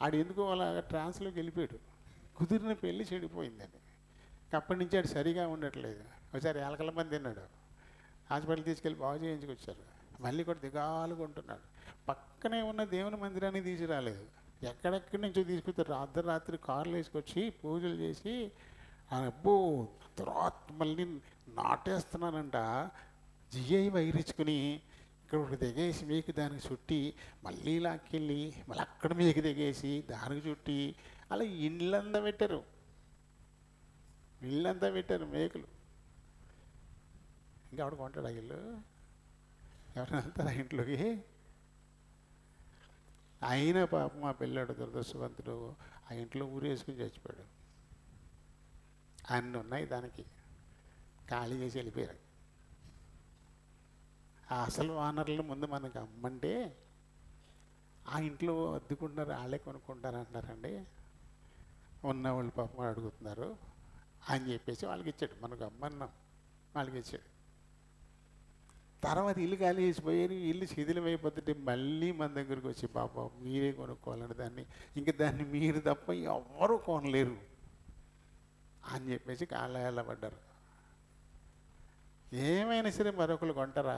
Speaker 1: ఆడు ఎందుకో అలాగా ట్రాన్స్లోకి వెళ్ళిపోయాడు. కుదిరిన పెళ్ళి చెడిపోయిందని. అప్పటి నుంచి ఆడు సరిగా ఉండట్లేదు. ఒకసారి ఏలకల మంది తిన్నాడు, హాస్పిటల్ తీసుకెళ్ళి బాగు చేయించుకొచ్చారు. మళ్ళీ కూడా దిగాలుగా ఉంటున్నాడు. పక్కనే ఉన్న దేవుని మందిరాన్ని తీసుకురాలేదు, ఎక్కడెక్కడి నుంచో తీసుకొచ్చారు. రాత్రి కార్లు వేసుకొచ్చి పూజలు చేసి అబ్బో తర్వాత మళ్ళీ నాటేస్తున్నానంట. జిఐ వైరించుకుని ఇక్కడ ఒకటి దిగేసి మీకు దానికి చుట్టి మళ్ళీ లాక్కెళ్ళి మళ్ళీ అక్కడ మీకు దిగేసి దానికి చుట్టి అలా ఇళ్ళంతా పెట్టారు. ఇళ్ళంతా పెట్టారు మేకులు. ఇంకా ఆవిడ కొంటాడు ఆ ఇల్లు? ఎవరైనా వెళ్తారా ఇంట్లోకి? అయినా పాపం మా పిల్లాడు దురదృష్టవంతుడు ఆ ఇంట్లో ఊరేసుకుని చచ్చిపోయాడు. అన్నీ ఉన్నాయి దానికి, ఖాళీ చేసి వెళ్ళిపోయారు. ఆ అసలు వానర్లు ముందు మనకు అమ్మంటే ఆ ఇంట్లో అద్దుకుంటున్నారు, వాళ్ళే కొనుక్కుంటారు అంటున్నారండి. ఉన్నవాళ్ళు పాపం అడుగుతున్నారు అని చెప్పేసి వాళ్ళకి ఇచ్చాడు. మనకు అమ్మన్నాం, వాళ్ళకి ఇచ్చాడు. తర్వాత ఇల్లు ఖాళీ చేసిపోయారు. ఇల్లు శిథిలం అయిపోతుంటే మళ్ళీ మన దగ్గరికి వచ్చి బాబా మీరే కొనుక్కోవాలండి దాన్ని, ఇంకా దాన్ని మీరు తప్ప ఎవరు కొనలేరు అని చెప్పేసి కాళ్ళ పడ్డారు. ఏమైనా సరే మరొకరు కొంటారా?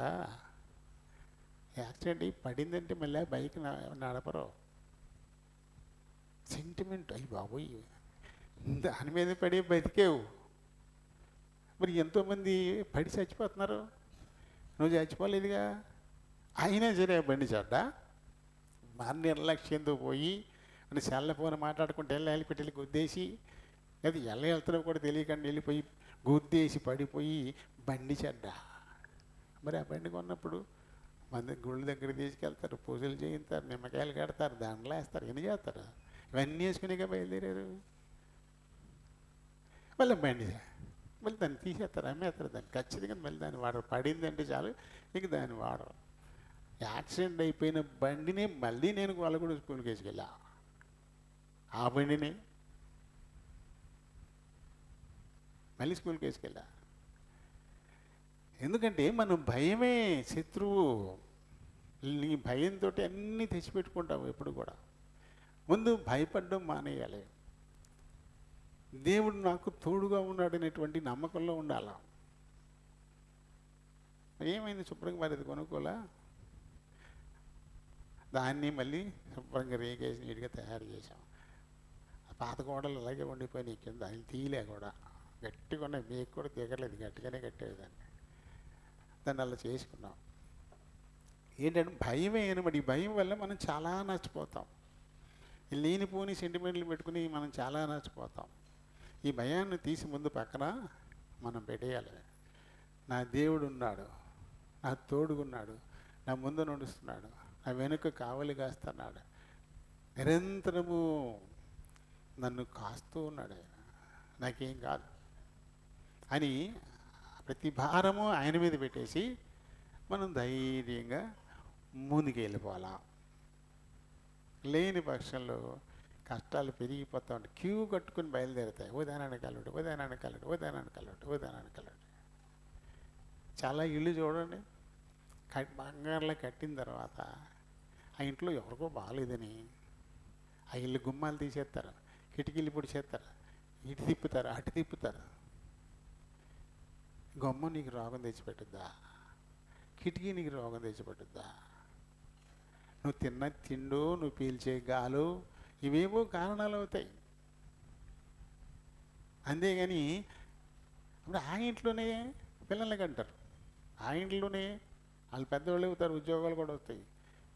Speaker 1: యాక్సిడెంట్ పడిందంటే మళ్ళీ బైక్ నడపరు. సెంటిమెంట్ అయ్యి బాబోయ్ దాని మీద పడి బతికేవు. మరి ఎంతోమంది పడి చచ్చిపోతున్నారు, నువ్వు చచ్చిపోలేదుగా. అయినా సరే బండి చెడ్డ మన నిర్లక్ష్యంతో పోయి మన సెల్ల ఫోన్ మాట్లాడుకుంటే వెళ్ళి పెట్టి గుద్దేసి, లేదా వెళ్తున్నావు కూడా తెలియకుండా వెళ్ళిపోయి గుద్దేసి పడిపోయి బండి చెడ్డ. మరి ఆ బండి కొన్నప్పుడు మన గుళ్ళ దగ్గర తీసుకెళ్తారు, పూజలు చేయిస్తారు, నిమ్మకాయలు కడతారు, దండలు వేస్తారు, ఎన్ని చేస్తారు. ఇవన్నీ వేసుకునేగా బయలుదేరారు. మళ్ళీ బండి మళ్ళీ దాన్ని తీసేస్తారు, అమ్మేస్తారు. దాన్ని ఖచ్చితంగా మళ్ళీ దాన్ని వాడరు. పడిందంటే చాలు ఇంక దాన్ని వాడరు. యాక్సిడెంట్ అయిపోయిన బండిని మళ్ళీ నేను వాళ్ళు కూడా స్కూల్కి వేసుకెళ్ళా. ఆ బండిని మళ్ళీ స్కూల్కి వేసుకెళ్ళా. ఎందుకంటే మనం భయమే శత్రువు. నీ భయంతో అన్నీ తెచ్చిపెట్టుకుంటావు. ఎప్పుడు కూడా ముందు భయపడడం మానేయాలి. దేవుడు నాకు తోడుగా ఉన్నాడు అనేటువంటి నమ్మకంలో ఉండాలా. ఏమైంది శుభ్రంగా మరి అది కొనుక్కోలా, దాన్ని మళ్ళీ శుభ్రంగా రేకేసి నీట్గా తయారు చేసాం. పాత గోడలు అలాగే ఉండిపోయినాయి కింద, దాన్ని తీయలే కూడా, గట్టిగా ఉన్నాయి. మీకు కూడా దిగలేదు, గట్టిగానే కట్టేది దాన్ని అలా చేసుకున్నాం. ఏంటంటే భయమే అనమాట. ఈ భయం వల్ల మనం చాలా నచ్చిపోతాం. లేనిపోని సెంటిమెంట్లు పెట్టుకుని మనం చాలా నచ్చిపోతాం. ఈ భయాన్ని తీసి ముందు పక్కన మనం పెట్టేయాలి. నా దేవుడు ఉన్నాడు, నా తోడుగున్నాడు, నా ముందు నడుస్తున్నాడు, నా వెనుక కావలి కాస్తున్నాడు, నిరంతరము నన్ను కాస్తూ ఉన్నాడు, నాకేం కాదు అని ప్రతి భారము ఆయన మీద పెట్టేసి మనం ధైర్యంగా ముందుకు వెళ్ళిపోవాలా. లేని పక్షంలో కష్టాలు పెరిగిపోతూ ఉంటాయి. క్యూ కట్టుకుని బయలుదేరుతాయి. ఉదాహరణకు కలడు, ఉదాహరణకు కలడు, ఉదాహరణకు కలడు, ఉదాహరణకు కలడు. చాలా ఇల్లు చూడండి, బంగారంలో కట్టిన తర్వాత ఆ ఇంట్లో ఎవరికో బాగాలేదని ఆ ఇల్లు గుమ్మాలు తీసేస్తారు, కిటికీలు పొడిచేస్తారు, ఇటు తిప్పుతారు అటు తిప్పుతారు. గుమ్మ నీకు రోగం తెచ్చిపెట్టుద్దా? కిటికీ నీకు రోగం తెచ్చిపెట్టుద్దా? నువ్వు తిన్న తిండు, నువ్వు పీల్చే గాలు, ఇవేవో కారణాలు అవుతాయి. అంతేగాని ఇప్పుడు ఆ ఇంట్లోనే పిల్లలకి అంటారు, ఆ ఇంట్లోనే వాళ్ళు పెద్దవాళ్ళు అవుతారు, ఉద్యోగాలు కూడా వస్తాయి,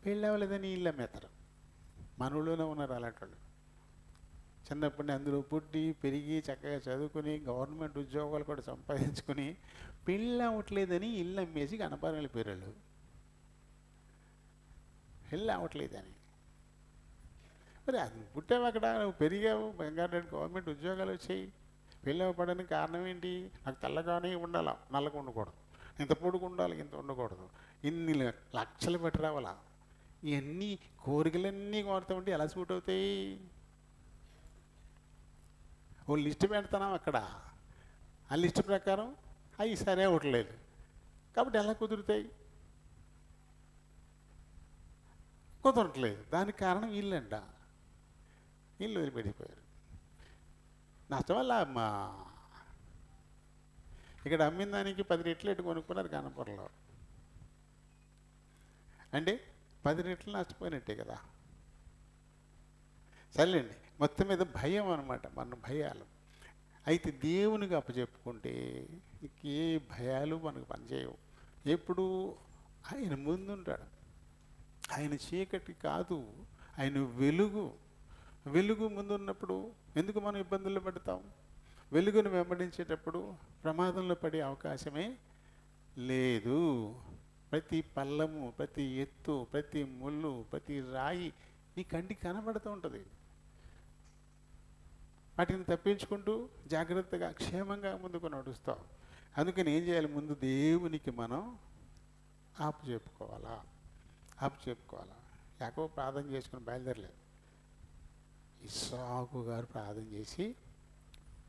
Speaker 1: పెళ్ళి అవ్వలేదని ఇల్లు అమ్మేస్తారు. మన ఊళ్ళోనే ఉన్నారు అలాంటి వాళ్ళు. చిన్నప్పటి అందులో పుట్టి పెరిగి చక్కగా చదువుకుని గవర్నమెంట్ ఉద్యోగాలు కూడా సంపాదించుకుని పెళ్ళి అవ్వట్లేదని ఇల్లు అమ్మేసి కనపరం వెళ్ళిపోయారు. పెళ్ళి అవ్వట్లేదని మరి అది పుట్టావు అక్కడ, నువ్వు పెరిగావు, బంగారు గవర్నమెంట్ ఉద్యోగాలు వచ్చాయి, పెళ్ళి అవ్వడానికి కారణం ఏంటి? నాకు తెల్లగానే ఉండాలా, నల్లగా ఉండకూడదు, ఇంత పొడుగు ఉండాలి, ఇంత ఉండకూడదు, ఇన్ని లక్షలు పెట్టి రావాలా, ఇవన్నీ కోరికలన్నీ కోరుతూ ఉంటే ఎలా సూట్ అవుతాయి? ఓ లిస్ట్ పెడతాం అక్కడ, ఆ లిస్ట్ ప్రకారం అవి సరే అవ్వట్లేదు కాబట్టి ఎలా కుదురుతాయి? కుదరట్లేదు. దానికి కారణం ఇల్లంట. ఇల్లు వదిలిపెట్టిపోయారు. నష్టం వల్ల అమ్మా ఇక్కడ అమ్మిన దానికి 10 రెట్లు ఎట్టు కొనుక్కున్నారు కనపరలో అంటే 10 రెట్లు నష్టపోయినట్టే కదా. సర్లేండి, మొత్తం మీద భయం అనమాట, మన భయాలు. అయితే దేవునికి అప్పచెప్పుకుంటే ఇంకే భయాలు మనకు పనిచేయవు. ఎప్పుడు ఆయన ముందుంటాడు. ఆయన చీకటి కాదు, ఆయన వెలుగు. వెలుగు ముందున్నప్పుడు ఎందుకు మనం ఇబ్బందులు పడతాం? వెలుగును వెంబడించేటప్పుడు ప్రమాదంలో పడే అవకాశమే లేదు. ప్రతి పల్లము, ప్రతి ఎత్తు, ప్రతి ముళ్ళు, ప్రతి రాయి నీ కంటికి కనబడుతూ ఉంటుంది. వాటిని తప్పించుకుంటూ జాగ్రత్తగా క్షేమంగా ముందుకు నడుస్తాం. అందుకని ఏం చేయాలి? ముందు దేవునికి మనం ఆపు చెప్పుకోవాలా. యాకోబు ప్రార్థన చేసుకుని బయలుదేరలేదు, ఇస్సాకు గారు ప్రార్థన చేసి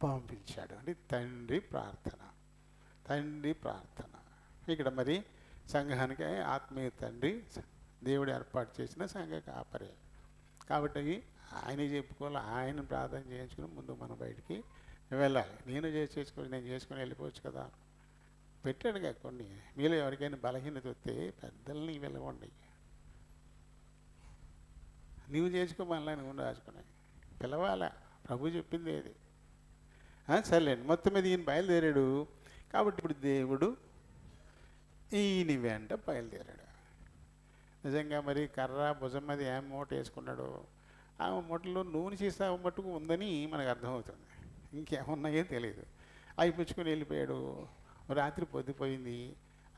Speaker 1: పంపించాడు. అంటే తండ్రి ప్రార్థన. ఇక్కడ మరి సంఘానికి ఆత్మీయ తండ్రి, దేవుడు ఏర్పాటు చేసిన సంఘ కాపరే కాబట్టి ఆయన చెప్పుకోవాలి. ఆయన ప్రార్థన చేయించుకుని ముందు మనం బయటికి వెళ్ళాలి. నేను చేసుకుని వెళ్ళిపోవచ్చు కదా. పెట్టాడుగా కొన్ని. మీలో ఎవరికైనా బలహీనత వస్తే పెద్దల్ని వెళ్ళవండి, నువ్వు చేసుకోమల్లా నువ్వు రాసుకున్నాయి పిలవాలా. ప్రభు చెప్పింది ఏది? సర్లేండి, మొత్తం మీద ఈయన బయలుదేరాడు. కాబట్టి ఇప్పుడు దేవుడు ఈయన వెంట బయలుదేరాడు. నిజంగా మరి కర్ర భుజం మీద ఏం మూట వేసుకున్నాడు? ఆ మూటలో నూనె సీసా మట్టుకు ఉందని మనకు అర్థమవుతుంది, ఇంకేమున్నాయో తెలియదు. అవి పుచ్చుకొని వెళ్ళిపోయాడు. రాత్రి పొద్దుపోయింది.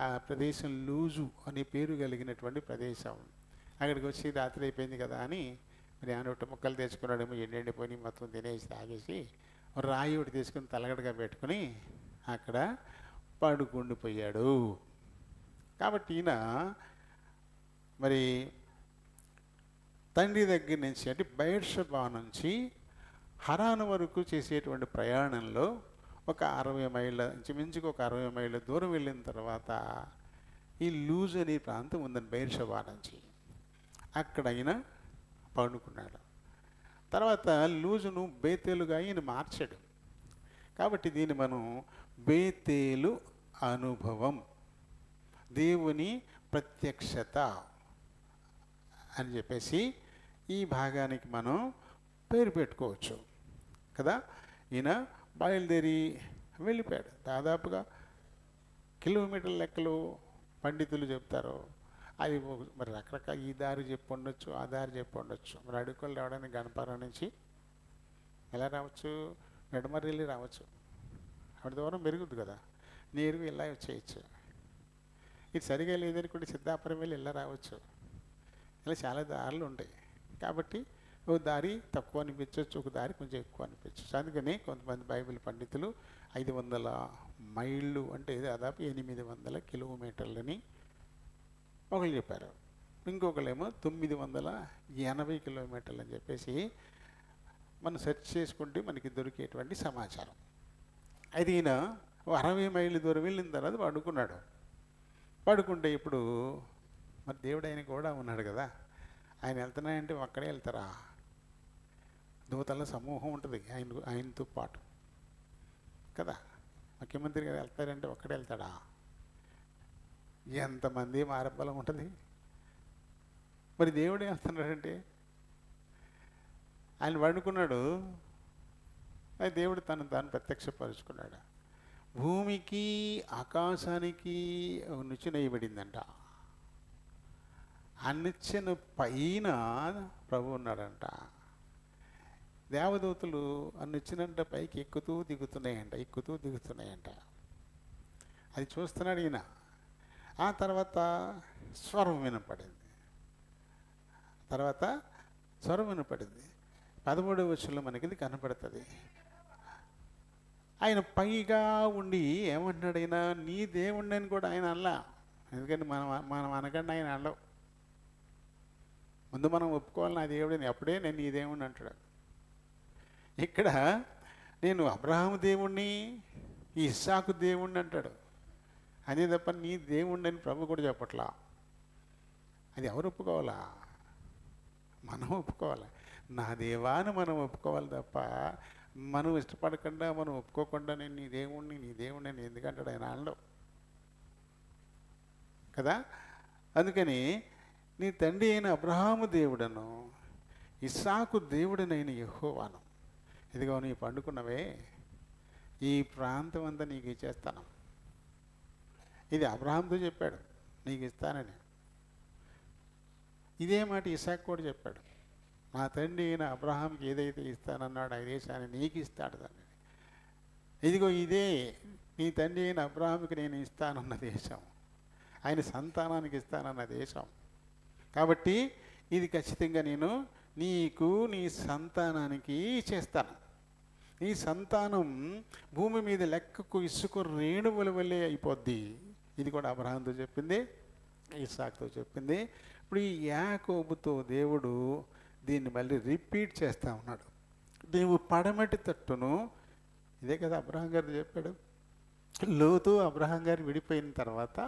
Speaker 1: ఆ ప్రదేశం లూజు అనే పేరు కలిగినటువంటి ప్రదేశం. అక్కడికి వచ్చి రాత్రి అయిపోయింది కదా అని మరి ఆయన ఒకటి ముక్కలు తెచ్చుకున్నాడేమో, ఎండిపోయి మొత్తం తినేసి తాగేసి రాయి ఒకటి తీసుకుని తలగడగా పెట్టుకుని అక్కడ పడుకుండిపోయాడు. కాబట్టి ఈయన మరి తండ్రి దగ్గర నుంచి అంటే బెయేర్షెబా నుంచి హరాను వరకు చేసేటువంటి ప్రయాణంలో ఒక 60 మైళ్ళ ఇంచుమించుకు ఒక 60 మైళ్ళ దూరం వెళ్ళిన తర్వాత ఈ లూజ్ అనే ప్రాంతం ఉందని బెయేర్షెబా నుంచి అక్కడ ఆయన పడుకున్నాడు. తర్వాత లూజును బేతేలుగా ఈయన మార్చాడు. కాబట్టి దీన్ని మనం బేతేలు అనుభవం, దేవుని ప్రత్యక్షత అని చెప్పేసి ఈ భాగానికి మనం పేరు పెట్టుకోవచ్చు కదా. ఈయన బయలుదేరి వెళ్ళిపోయాడు. దాదాపుగా కిలోమీటర్ల లెక్కలు పండితులు చెప్తారు. అది మరి రకరకాల ఈ దారి చెప్పి ఉండొచ్చు, ఆ దారి చెప్పి ఉండొచ్చు. మరి అడుగులు రావడానికి గణపారం నుంచి ఎలా రావచ్చు? మెడమర్రి వెళ్ళి రావచ్చు, అక్కడ దూరం పెరుగుద్ది కదా, నేరుగా ఇలా వచ్చేయచ్చు. ఇది సరిగా లేదనుకుంటే సిద్ధాపురం వెళ్ళి ఇలా రావచ్చు. ఇలా చాలా దారులు ఉంటాయి. కాబట్టి ఒక దారి తక్కువ అనిపించవచ్చు, ఒక దారి కొంచెం ఎక్కువ అనిపించవచ్చు. అందుకని కొంతమంది బైబిల్ పండితులు 500 మైళ్ళు అంటే దాదాపు 800 కిలోమీటర్లని ఒకళ్ళు చెప్పారు. ఇంకొకళ్ళేమో 980 కిలోమీటర్లు అని చెప్పేసి మనం సెర్చ్ చేసుకుంటే మనకి దొరికేటువంటి సమాచారం. అయితే ఈయన 60 మైళ్ళు దూరం వెళ్ళిన తర్వాత పడుకున్నాడు. పడుకుంటే ఇప్పుడు మరి దేవుడు ఆయన కూడా ఉన్నాడు కదా, ఆయన వెళ్తున్నాయంటే ఒక్కడే వెళ్తారా? దూతల సమూహం ఉంటుంది ఆయనతో పాటు కదా. ముఖ్యమంత్రి గారు వెళ్తారంటే ఒక్కడే వెళ్తాడా? ఎంతమంది మారబలం ఉంటుంది. మరి దేవుడు వెళ్తున్నాడంటే ఆయన వండుకున్నాడు, అది దేవుడు తాను ప్రత్యక్షపరుచుకున్నాడు. భూమికి ఆకాశానికి నిచ్చెన వేయబడిందంట. ఆ నిచ్చెన పైన ప్రభు ఉన్నాడంట. దేవదూతలు ఆ నిచ్చెనంట పైకి ఎక్కుతూ దిగుతున్నాయంట. అది చూస్తున్నాడు ఈయన. ఆ తర్వాత స్వరం వినపడింది. 13వ వచనంలో మనకి ఇది కనపడుతుంది. ఆయన పైగా ఉండి ఏమంటున్నాడు, ఆయన నీ దేవుణ్ణి అని కూడా ఆయన అనలా. ఎందుకంటే మనం అనకుండా ఆయన అనడం. ముందు మనం ఒప్పుకోవాలి నా దేవుడిని, అప్పుడే నేను నీ దేవుణ్ణి అంటాడు. ఇక్కడ నేను అబ్రహాము దేవుణ్ణి, ఇస్సాకు దేవుణ్ణి అంటాడు. అదే తప్ప నీ దేవుణ్ణి అని ప్రభు కూడా చెప్పట్లా. అది ఎవరు ఒప్పుకోవాలా? మనం ఒప్పుకోవాలి. నా దేవాన్ని మనం ఒప్పుకోవాలి తప్ప మనం ఇష్టపడకుండా మనం ఒప్పుకోకుండా నేను నీ దేవుణ్ణి అని ఎందుకంటాడు ఆయన అనడం కదా. అందుకని నీ తండ్రి అయిన అబ్రహాము దేవుడను, ఇస్సాకు దేవుడనైన యెహోవాను, ఇదిగో నీ పండుకున్నవే ఈ ప్రాంతం అంతా నీకు ఇచ్చేస్తాను. ఇది అబ్రహాంతో చెప్పాడు, నీకు ఇస్తానని. ఇదే మాట ఇస్సాకు కూడా చెప్పాడు. నా తండ్రి అయిన అబ్రహాంకి ఏదైతే ఇస్తానన్నాడు ఆ దేశాన్ని నీకు ఇస్తాడు దాన్ని. ఇదిగో ఇదే నీ తండ్రి అయిన అబ్రహాంకి నేను ఇస్తానన్న దేశం, ఆయన సంతానానికి ఇస్తానన్న దేశం. కాబట్టి ఇది ఖచ్చితంగా నేను నీకు నీ సంతానానికి చేస్తాను. నీ సంతానం భూమి మీద లెక్కకు ఇసుక రేణువుల వల్లే అయిపోద్ది. ఇది కూడా అబ్రహాంతో చెప్పింది, ఇస్సాకుతో చెప్పింది. ఇప్పుడు ఈ యాకోబుతో దేవుడు దీన్ని మళ్ళీ రిపీట్ చేస్తూ ఉన్నాడు. నీవు పడమటి తట్టును, ఇదే కదా అబ్రహాం గారు చెప్పాడు. లోతు అబ్రహాం గారు విడిపోయిన తర్వాత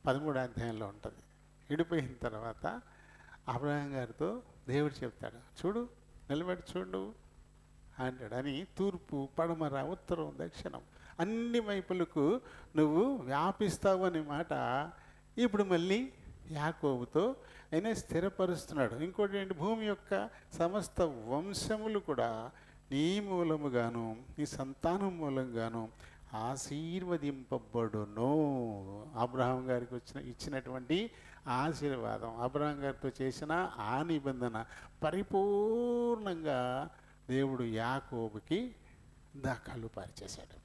Speaker 1: 13వ అధ్యాయంలో ఉంటుంది. విడిపోయిన తర్వాత అబ్రహాం గారితో దేవుడు చెప్తాడు, చూడు నిలబడి చూడు అంటాడు. అని తూర్పు పడమర ఉత్తరం దక్షిణం అన్ని వైపులకు నువ్వు వ్యాపిస్తావు అనే మాట ఇప్పుడు మళ్ళీ యాకోబుతో ఆయన స్థిరపరుస్తున్నాడు. ఇంకోటి ఏంటి, భూమి యొక్క సమస్త వంశములు కూడా నీ మూలముగాను నీ సంతానం మూలంగాను ఆశీర్వదింపబడును. అబ్రహాం గారికి ఇచ్చినటువంటి ఆశీర్వాదం, అబ్రహాం గారితో చేసిన ఆ నిబంధన పరిపూర్ణంగా దేవుడు యాకోబుకి దాఖలు పరిచేశాడు.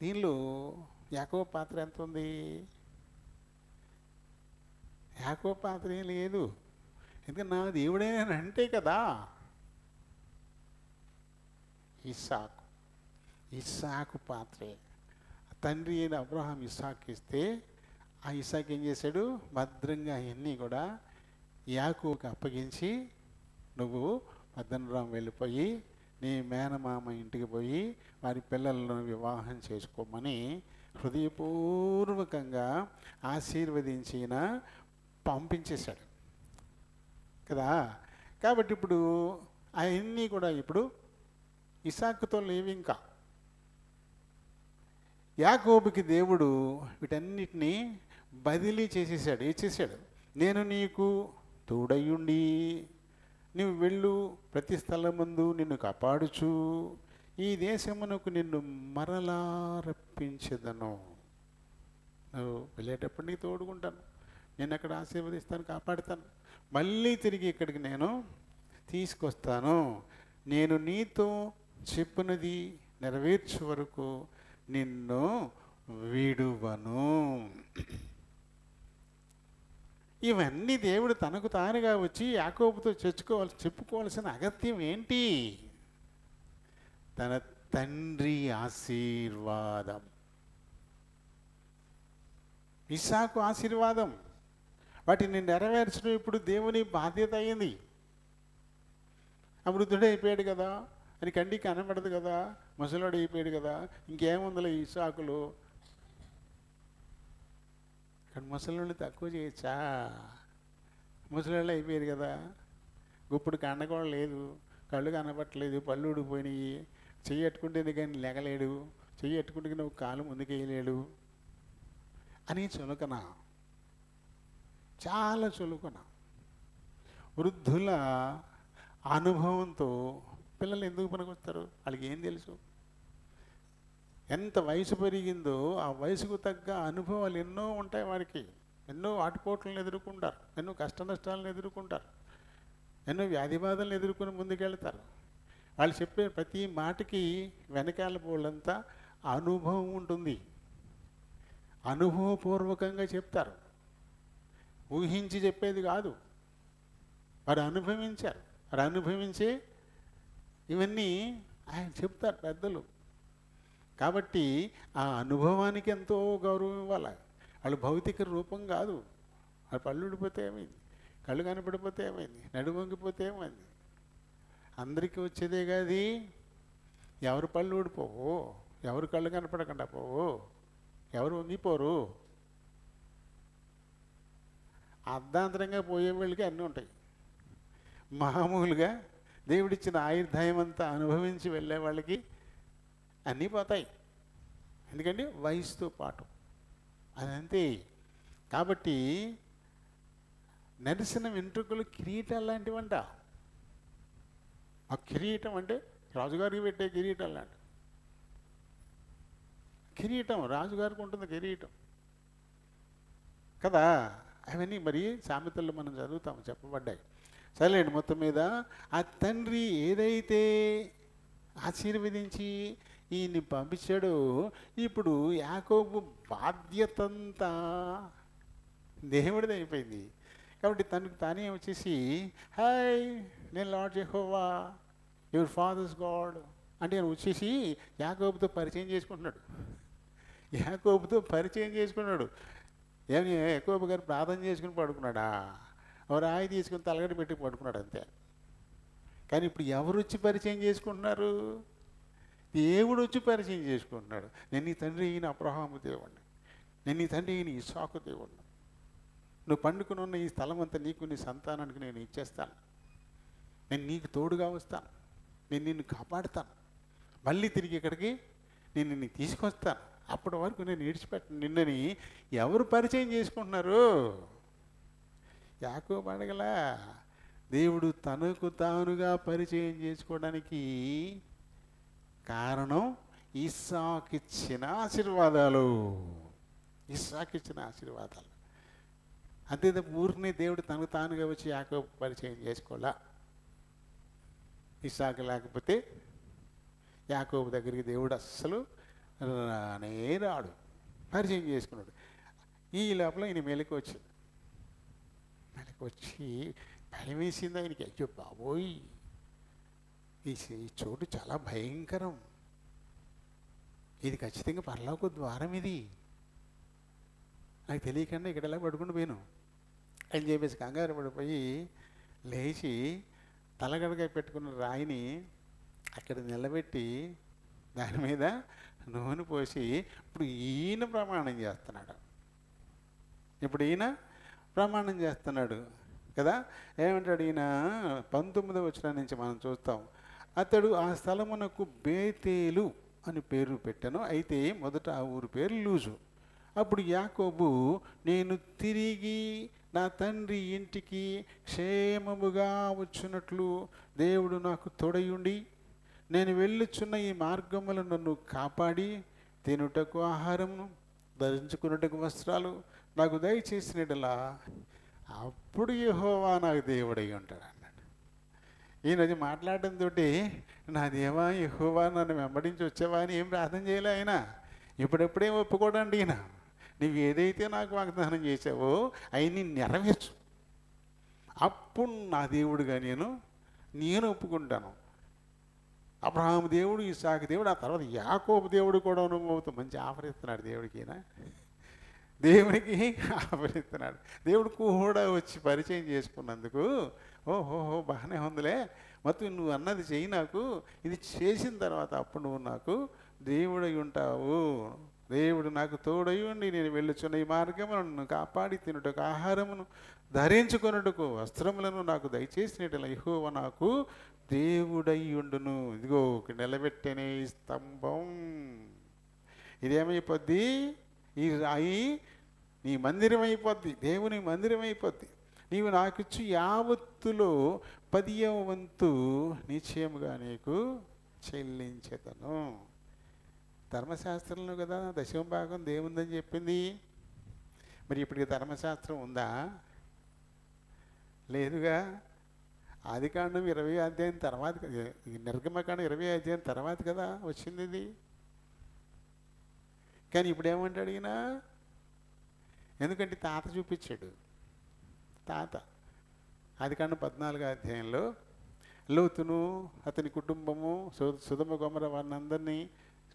Speaker 1: దీనిలో యాకోబు పాత్ర ఎంత ఉంది? యాకోబు పాత్ర ఏం లేదు. ఎందుకంటే నా దేవుడే అంటే కదా. ఇస్సాకు పాత్రే. తండ్రి అయిన అబ్రహాం ఇస్సాకు ఇస్తే ఆ ఇస్సాకు ఏం చేశాడు, భద్రంగా అవన్నీ కూడా యాకోబుకి అప్పగించి నువ్వు పద్దనరాం వెళ్ళిపోయి నీ మేనమామ ఇంటికి పోయి వారి పిల్లలను వివాహం చేసుకోమని హృదయపూర్వకంగా ఆశీర్వదించిన పంపించేశాడు కదా. కాబట్టి ఇప్పుడు అవన్నీ కూడా ఇప్పుడు ఇస్సాకుతో లేవు. ఇంకా యాకోబుకి దేవుడు వీటన్నిటినీ బదిలీ చేసేసాడు, ఇచ్చేసాడు. నేను నీకు తోడయుండి నువ్వు వెళ్ళు, ప్రతి స్థలమందు నిన్ను కాపాడుచు ఈ దేశమునకు నిన్ను మరలా రప్పించదను. నువ్వు వెళ్ళేటప్పుడు నీకు తోడుకుంటాను, నేను అక్కడ ఆశీర్వదిస్తాను, కాపాడుతాను, మళ్ళీ తిరిగి ఇక్కడికి నేను తీసుకొస్తాను. నేను నీతో చెప్పినది నెరవేర్చే వరకు నిన్ను విడువను. ఇవన్నీ దేవుడు తనకు తానుగా వచ్చి యాకోబుతో చెప్పుకోవాల్సిన అగత్యం ఏంటి? తన తండ్రి ఆశీర్వాదం, ఇస్సాకు ఆశీర్వాదం, వాటిని నెరవేర్చడం ఇప్పుడు దేవుని బాధ్యత అయింది. అమృతుడే అయిపోయాడు కదా, అని కంటికి కనబడదు కదా, ముసలోడు అయిపోయాడు కదా, ఇంకేముందిలే ఈ సాకులు. కానీ ముసలోళ్ళు తక్కువ చేయొచ్చా? ముసలోళ్ళు అయిపోయారు కదా, గుప్పుడు కండ కూడా లేదు, కళ్ళు కనబట్టలేదు, పళ్ళు ఊడిపోయినాయి, చెయ్యి ఎట్టుకుంటేనే కానీ లెగలేడు, చెయ్యి ఎట్టుకుంటే నువ్వు కాలు ముందుకేయలేడు అని చులకన, చాలా చులకన. వృద్ధుల అనుభవంతో పిల్లలు ఎందుకు పనికొస్తారు? వాళ్ళకి ఏం తెలుసు? ఎంత వయసు పెరిగిందో ఆ వయసుకు తగ్గ అనుభవాలు ఎన్నో ఉంటాయి వారికి. ఎన్నో ఆటుపోట్లను ఎదుర్కొంటారు, ఎన్నో కష్ట నష్టాలను ఎదుర్కొంటారు, ఎన్నో వ్యాధి బాధలను ఎదుర్కొని ముందుకెళ్తారు. వాళ్ళు చెప్పే ప్రతి మాటకి వెనకాల పోలంతా అనుభవం ఉంటుంది. అనుభవపూర్వకంగా చెప్తారు, ఊహించి చెప్పేది కాదు. వారు అనుభవించారు, వారు అనుభవించి ఇవన్నీ ఆయన చెప్తారు పెద్దలు. కాబట్టి ఆ అనుభవానికి ఎంతో గౌరవం ఇవ్వాలి. వాళ్ళు భౌతిక రూపం కాదు. వాళ్ళు పళ్ళు ఊడిపోతే ఏమైంది, కళ్ళు కనపడిపోతే ఏమైంది, నడుము వంగిపోతే ఏమైంది? అందరికీ వచ్చేదే కాదు. ఎవరు పళ్ళు ఊడిపోవు, ఎవరు కళ్ళు కనపడకుండా పోవు, ఎవరు వంగిపోరు. అర్ధాంతరంగా పోయే వాళ్ళకి అన్నీ ఉంటాయి. మామూలుగా దేవుడిచ్చిన ఆయుర్దాయం అంతా అనుభవించి వెళ్ళే వాళ్ళకి అన్నీ పోతాయి. ఎందుకంటే వయసుతో పాటు అదంతే. కాబట్టి నడిసిన వెంట్రుకలు కిరీటాలు లాంటివంట. ఆ కిరీటం అంటే రాజుగారికి పెట్టే కిరీటం లాంటి కిరీటం, రాజుగారికి ఉంటుంది కిరీటం కదా. అవన్నీ మరి సామెతల్లో మనం చదువుతాము, చెప్పబడ్డాయి. సరేలేండి, మొత్తం మీద ఆ తండ్రి ఏదైతే ఆశీర్వదించి ఈయన్ని పంపించాడో, ఇప్పుడు యాకోబు బాధ్యతంతా దేవుడిది అయిపోయింది. కాబట్టి తనకు తానే వచ్చేసి, హాయ్ నేను lord Jehovah your father's God అంటే ఆయన వచ్చేసి యాకోబుతో పరిచయం చేసుకుంటున్నాడు. యాకోబుతో పరిచయం చేసుకున్నాడు. ఏమి యాకోబు గారు ప్రార్థన చేసుకుని పడుకున్నాడా? ఓ రాయి తీసుకుని తలగడ పెట్టి పడుకున్నాడు అంతే. కానీ ఇప్పుడు ఎవరు వచ్చి పరిచయం చేసుకుంటున్నారు? దేవుడు వచ్చి పరిచయం చేసుకుంటున్నాడు. నేను నీ తండ్రి ఈయన అబ్రహాము దేవుడిని, నేను నీ తండ్రి ఈయన ఇస్సాకు దేవుడిని, నువ్వు పండుకుని ఉన్న ఈ స్థలం అంతా నీకు నీ సంతానానికి నేను ఇచ్చేస్తాను, నేను నీకు తోడుగా వస్తాను, నేను నిన్ను కాపాడుతాను, మళ్ళీ తిరిగి ఇక్కడికి నేను నిన్ను తీసుకొస్తాను, అప్పటి వరకు నేను విడిచిపెట్టను నిన్నని ఎవరు పరిచయం చేసుకుంటున్నారు? యాకోబు అడగలా. దేవుడు తనకు తానుగా పరిచయం చేసుకోవడానికి కారణం ఇస్సాకిచ్చిన ఆశీర్వాదాలు. ఇస్సాకిచ్చిన ఆశీర్వాదాలు అంతే తప్ప ఊరిని దేవుడు తనకు తానుగా వచ్చి యాకోబు పరిచయం చేసుకోవాలా. ఇస్సాకు లేకపోతే యాకోబు దగ్గరికి దేవుడు అస్సలు రానే రాడు. పరిచయం చేసుకున్నాడు. ఈ లోపల ఈయన మెలకు వచ్చి భయం వేసింది ఆయనకి. అయ్యో బాబోయ్, ఈ చోటు చాలా భయంకరం, ఇది ఖచ్చితంగా పరలోక ద్వారం, ఇది నాకు తెలియకుండా ఇక్కడ ఎలా పడుకుని పోయాను అని చెప్పేసి కంగారు పడిపోయి లేచి తలగడగా పెట్టుకున్న రాయిని అక్కడ నిలబెట్టి దాని మీద నూనె పోసి ఇప్పుడు ఈయన ప్రమాణం చేస్తున్నాడు. ఇప్పుడు ఈయన ప్రమాణం చేస్తున్నాడు కదా. ఏమంటాడు ఈయన? 19వ వచనం నుంచి మనం చూస్తాం. అతడు ఆ స్థలమునకు బేతేలు అని పేరు పెట్టాను, అయితే మొదట ఆ ఊరు పేరు లూజు. అప్పుడు యాకోబు, నేను తిరిగి నా తండ్రి ఇంటికి క్షేమముగా వచ్చినట్లు దేవుడు నాకు తోడయుండి నేను వెళ్ళుచున్న ఈ మార్గములు నన్ను కాపాడి తినుటకు ఆహారమును ధరించుకున్నట్టుకు వస్త్రాలు నాకు దయచేసినట్లా అప్పుడు యెహోవా నాకు దేవుడై ఉంటాడు అన్నాడు. ఈయనది మాట్లాడడంతో, నా దేవా యెహోవా నన్ను వెంబడించి వచ్చావా అని ఏం ప్రార్థన చేయలే ఆయన. ఇప్పుడెప్పుడే ఒప్పుకోడండి ఈయన. నువ్వు ఏదైతే నాకు వాగ్దానం చేసావో అవి నెరవేర్చు, అప్పుడు నా దేవుడుగా నేను ఒప్పుకుంటాను. అబ్రహాము దేవుడు, ఇస్సాకు దేవుడు, ఆ తర్వాత యాకోబు దేవుడు కూడా అవుతాం. మంచి ఆఫర్ ఇస్తున్నాడు దేవుడికి. దేవునికి ఆఫర్ ఇస్తున్నాడు. దేవుడు కూడా వచ్చి పరిచయం చేసుకున్నందుకు ఓహోహో బాగానే ఉందిలే, మొత్తం నువ్వు అన్నది చెయ్యి, నాకు ఇది చేసిన తర్వాత అప్పుడు నువ్వు నాకు దేవుడై ఉంటావు. దేవుడు నాకు తోడై ఉండి నేను వెళ్ళుచున్న ఈ మార్గమును కాపాడి తినుటకు ఆహారమును ధరించుకొనుటకు వస్త్రములను నాకు దయచేసినట్ల యెహోవా నాకు దేవుడై ఉండును. ఇదిగో నిలబెట్టనే ఈ స్తంభం, ఇదేమైపోద్ది, ఈ రాయి నీ మందిరం అయిపోద్ది, దేవుని మందిరం అయిపోద్ది. నీవు నాకు ఇచ్చి యావత్తులో 10వ వంతు నిశ్చయముగా నీకు చెల్లించేదను. ధర్మశాస్త్రంలో కదా 10వ భాగం దేవుందని చెప్పింది. మరి ఇప్పటికి ధర్మశాస్త్రం ఉందా? లేదుగా. ఆదికాండం 20వ అధ్యాయం తర్వాత, నిర్గమకాండం 20వ అధ్యాయం తర్వాత కదా వచ్చింది ఇది. కానీ ఇప్పుడు ఏమంటాడు ఈయన? ఎందుకంటే తాత చూపించాడు. తాత ఆదికాండం 14వ అధ్యాయంలో లోతును అతని కుటుంబము సొదొమ గొమొర్రా వారిని